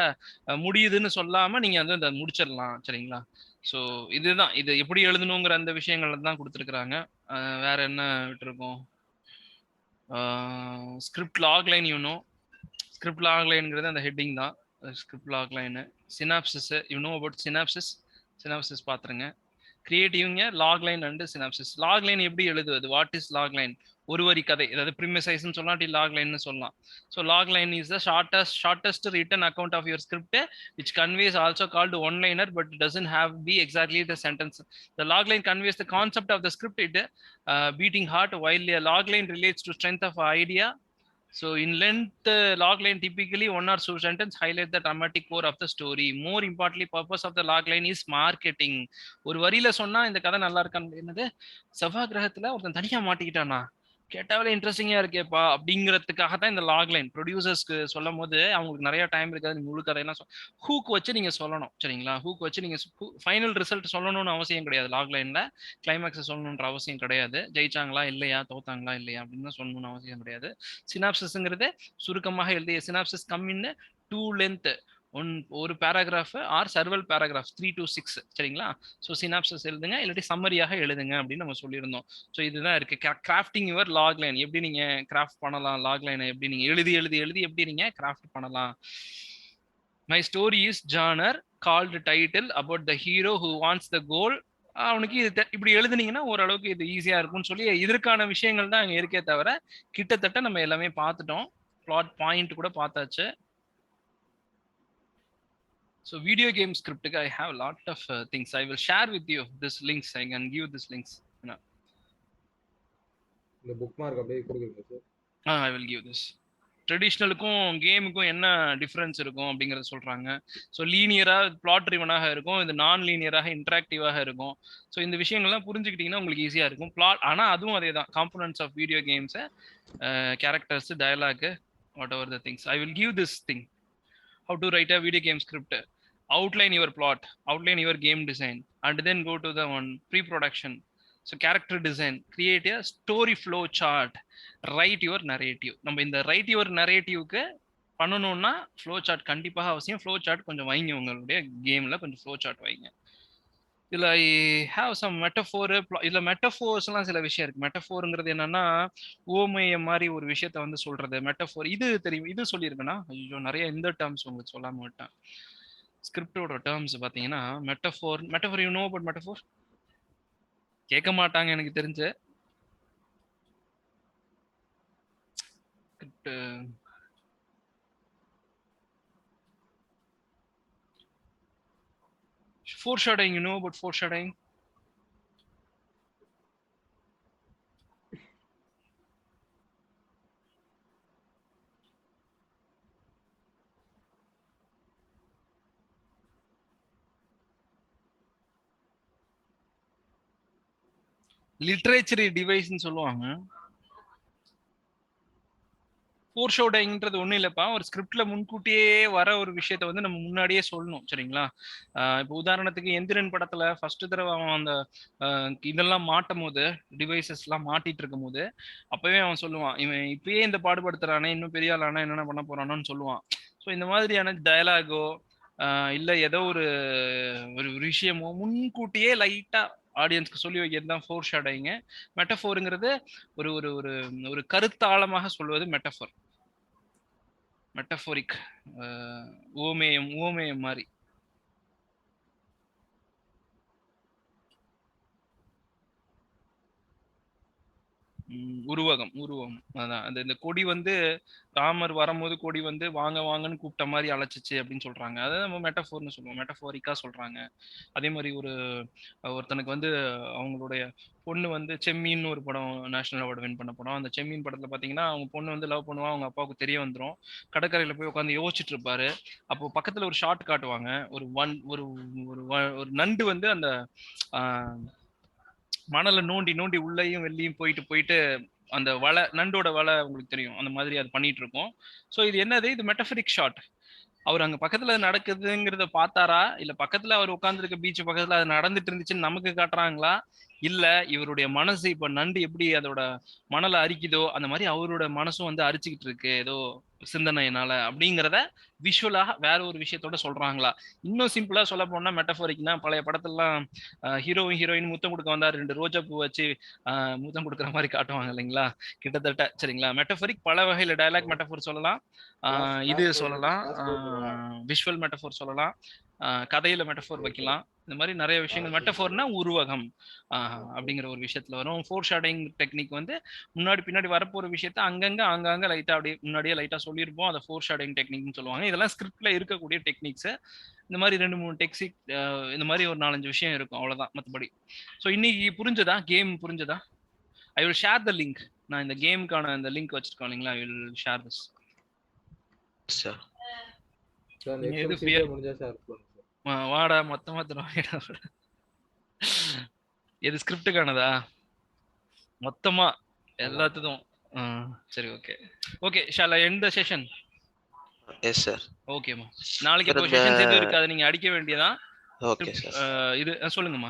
முடியுதுன்னு சொல்லாம நீங்க வந்து அதை முடிச்சிடலாம், சரிங்களா? ஸோ இதுதான், இது எப்படி எழுதணுங்கிற அந்த விஷயங்கள் தான் கொடுத்துருக்குறாங்க. வேற என்ன விட்டுருக்கோம்? Script log line script log லைன்ங்கிறது அந்த ஹெட்டிங் தான். Script log line. Synopsis, about synopsis பார்த்துருங்க. கிரியேட்டிவ்ங்க log line and synopsis. Log line எப்படி எழுதுவது? What is log line? ஒரு வரி கதை, அதாவது ப்ரிமிசைஸ்னு சொல்லலாம், லாக் லைன்னு சொல்லலாம். So log line is the shortest written account of your script which conveys also called one liner but doesn't have be exactly the sentence. The log line conveys the concept of the script, beating heart, while a log line relates to strength of idea. So in length, log line typically one or two sentence highlight the dramatic core of the story. More importantly, purpose of the log line is marketing. ஒரு வரியில சொன்னா இந்த கதை நல்லா இருக்கான்னு, என்னது செவ்வாய் கிரகத்துல ஒருத்தன் தனியா மாட்டிக்கிட்டானா, கேட்டாவே இன்ட்ரெஸ்டிங்கா இருக்கேப்பா அப்படிங்கிறதுக்காக தான் இந்த லாக் லைன். ப்ரொடியூசர்ஸ்க்கு சொல்லும் போது அவங்களுக்கு நிறைய டைம் இருக்காது, முழு கதையெல்லாம் ஹூக் வச்சு நீங்க சொல்லணும், சரிங்களா? ஹூக் வச்சு நீங்க ஃபைனல் ரிசல்ட் சொல்லணும்னு அவசியம் கிடையாது. லாக் லைன்ல கிளைமேக்ஸ் சொல்லணுன்ற அவசியம் கிடையாது. ஜெயிச்சாங்களா இல்லையா, தோத்தாங்களா இல்லையா அப்படின்னு சொல்லணும்னு அவசியம் கிடையாது. சினாப்சிஸ்ங்கிறது சுருக்கமாக எழுதிய சினாப்சிஸ் கம்மின்னு டூ லென்த் ஒரு paragraph or several paragraph 3 to 6, சரிங்களா? ஸோ சினாப்சிஸ் எழுதுங்க, இல்லாட்டி சம்மரியாக எழுதுங்க அப்படின்னு நம்ம சொல்லியிருந்தோம். ஸோ இதுதான் இருக்கு கிராஃப்டிங் யுவர் லாக் லைன். எப்படி நீங்க கிராஃப்ட் பண்ணலாம் லாக் லைனை, எப்படி நீங்க எழுதி எப்படி நீங்க கிராஃப்ட் பண்ணலாம். My story is genre called title about the hero who wants the goal. அவனுக்கு இது இப்படி எழுதுனீங்கன்னா ஓரளவுக்கு இது ஈஸியா இருக்கும்னு சொல்லி இதற்கான விஷயங்கள் தான் அங்கே இருக்கே தவிர கிட்டத்தட்ட நம்ம எல்லாமே பார்த்துட்டோம். பிளாட் பாயிண்ட் கூட பார்த்தாச்சு. So video game script, I have a lot of things. I will share with you this links. I can give this links. The bookmark அப்படியே கொடுங்க sir. I will give this. ட்ரெடிஷ்னலுக்கும் கேமுக்கும் என்ன டிஃப்ரென்ஸ் இருக்கும் அப்படிங்கறத சொல்றாங்க. ஸோ லீனியரா பிளாட் ட்ரிவனாக இருக்கும், இது நான் லீனியராக இன்டராக்டிவாக இருக்கும். ஸோ இந்த விஷயங்கள்லாம் புரிஞ்சுக்கிட்டீங்கன்னா உங்களுக்கு ஈஸியா இருக்கும். பிளாட் ஆனா அதுவும் அதே தான், components of video games, characters, dialogue, whatever the things. I will give this thing, how to write a video game script. Outline your plot, outline your game design, and then go to the one pre-production. So character design, create a story flow chart, write your narrative. நம்ம இந்த write your narrativeக்கு பண்ணணும்னா ஃப்ளோ சார்ட் கண்டிப்பாக அவசியம். ஃப்ளோ சார்ட் கொஞ்சம் வைங்க, உங்களுடைய கேம்ல கொஞ்சம் ஃப்ளோ சார்ட் வைங்க. இதுல ஐ ஹேவ் சம் மெட்டஃபோர். இதுல மெட்டஃபோர்ஸ்லாம் சில விஷயம் இருக்கு. மெட்டஃபோருங்கிறது என்னன்னா ஓமைய மாதிரி ஒரு விஷயத்த வந்து சொல்றது மெட்டஃபோர். இது தெரியும், இது சொல்லியிருக்கேன்னா ஐயோ நிறைய இந்த டேர்ம்ஸ் உங்களுக்கு சொல்லாம விட்டேன். ஸ்கிரிப்டோட டேர்ம்ஸ் பாத்தீங்கன்னா metaphor you know about metaphor? கேட்க மாட்டாங்க எனக்கு தெரிஞ்சு. foreshadowing, you know about foreshadowing? லிட்ரேச்சரி டிவைஸ்ன்னு சொல்லுவாங்க. ஃபோர்ஷோடோயிங்ன்றது ஒன்றும் இல்லைப்பா, ஒரு ஸ்கிரிப்ட்ல முன்கூட்டியே வர ஒரு விஷயத்த வந்து நம்ம முன்னாடியே சொல்லணும், சரிங்களா? இப்போ உதாரணத்துக்கு எந்திரன் படத்துல ஃபர்ஸ்ட் தடவை அவன் அந்த இதெல்லாம் மாட்டும் போது, டிவைசஸ்லாம் மாட்டிட்டு இருக்கும் போது அப்பவே அவன் சொல்லுவான், இவன் இப்பயே இந்த பாடுபடுத்துறானே, இன்னும் பெரிய ஆளானா என்னென்ன பண்ண போறானோன்னு சொல்லுவான். ஸோ இந்த மாதிரியான டயலாகோ இல்லை ஏதோ ஒரு விஷயமோ முன்கூட்டியே லைட்டா ஆடியன்ஸ்க்கு சொல்லி வைக்கிறது தான் ஃபோர் ஷேடோயிங்க. மெட்டஃபோருங்கிறது ஒரு ஒரு ஒரு ஒரு கருத்தாளமாக சொல்வது மெட்டஃபோர், மெட்டஃபோரிக், ஓமேயம் மாதிரி. உருவகம் அதான் அந்த இந்த கொடி வந்து ராமர் வரும்போது கொடி வந்து வாங்க வாங்கன்னு கூப்பிட்ட மாதிரி அழைச்சிச்சு அப்படின்னு சொல்றாங்க. அதை நம்ம மெட்டஃபோர்னு சொல்லுவோம், மெட்டஃபோரிக்கா சொல்றாங்க. அதே மாதிரி ஒருத்தனுக்கு வந்து அவங்களுடைய பொண்ணு வந்து செம்மீன் ஒரு படம் நேஷனல் அவார்டு வின் பண்ண படம். அந்த செம்மீன் படத்துல பாத்தீங்கன்னா அவங்க பொண்ணு வந்து லவ் பண்ணுவா, அவங்க அப்பாவுக்கு தெரிய வந்துடும். கடற்கரையில போய் உட்காந்து யோசிச்சுட்டு இருப்பாரு. அப்போ பக்கத்துல ஒரு ஷாட் காட்டுவாங்க, ஒரு நண்டு வந்து அந்த மணலை நோண்டி நோண்டி உள்ளேயும் வெளியும் போயிட்டு அந்த வலை, நண்டோட வலை உங்களுக்கு தெரியும், அந்த மாதிரி அது பண்ணிட்டு இருக்கோம். ஸோ இது என்னது, இது மெட்டஃபரிக் ஷாட். அவர் அங்க பக்கத்துல நடக்குதுங்கிறத பார்த்தாரா, இல்ல பக்கத்துல அவர் உட்காந்துருக்க பீச் பக்கத்துல அது நடந்துட்டு இருந்துச்சுன்னு நமக்கு காட்டுறாங்களா, இல்ல இவருடைய மனசு இப்ப நண்டு எப்படி அதோட மணலை அரிக்குதோ அந்த மாதிரி அவரோட மனசும் வந்து அரிச்சுக்கிட்டு இருக்கு ஏதோ சிந்தனையினால அப்படிங்கிறத விஷுவலா வேற ஒரு விஷயத்தோட சொல்றாங்களா. இன்னும் சிம்பிளா சொல்ல போனா மெட்டபோரிக்னா பழைய படத்துலாம் ஹீரோயின் முத்தம் கொடுக்க வந்தா 2 ரோஜா பூ வச்சு முத்தம் கொடுக்குற மாதிரி காட்டுவாங்க இல்லைங்களா, கிட்டத்தட்ட. சரிங்களா, மெட்டபோரிக் பல வகையில டயலாக் மெட்டபோர் சொல்லலாம், இது சொல்லலாம், விஷுவல் மெட்டபோர் சொல்லலாம், கதையில மெட்டபோர் வைக்கலாம். இந்த மாதிரி நிறைய விஷயங்கள். மெட்டபோர்னா உருவகம் அப்படிங்கிற ஒரு விஷயத்துல வரும். ஃபோர் ஷேடிங் டெக்னிக் வந்து முன்னாடி பின்னாடி வரப்போற விஷயத்த அங்கங்க லைட்டா அப்படியே முன்னாடியே லைட்டா சொல்லியிருப்போம், அதை ஃபோர் ஷேடிங் டெக்னிக்னு சொல்லுவாங்க. இதெல்லாம் ஸ்கிரிப்ட்ல இருக்கக்கூடிய டெக்னிக்ஸ். இந்த மாதிரி 2-3 டெக்னிக், இந்த மாதிரி ஒரு 4-5 விஷயம் இருக்கும், அவ்வளவுதான் மற்றபடி. ஸோ இன்னைக்கு புரிஞ்சதா, கேம் புரிஞ்சதா? I will share the link. நான் இந்த கேமுக்கான இந்த லிங்க் வச்சிருக்கோம் இல்லைங்களா, I will share this. Sir next சீட்டே முடிஞ்சா சார் வாடா மொத்தமா தருவாடா. எது ஸ்கிரிப்டுக்கானதா மொத்தமா எல்லாத்துக்கும்? சரி, okay okay. Shall I end the session? Yes sir. ஓகேமா. நாளைக்கு இப்போ செஷன்ஸ் எதுவும் இருக்காது, நீங்க அடிக்க வேண்டியதான். Okay sir. இது சொல்லுங்கம்மா.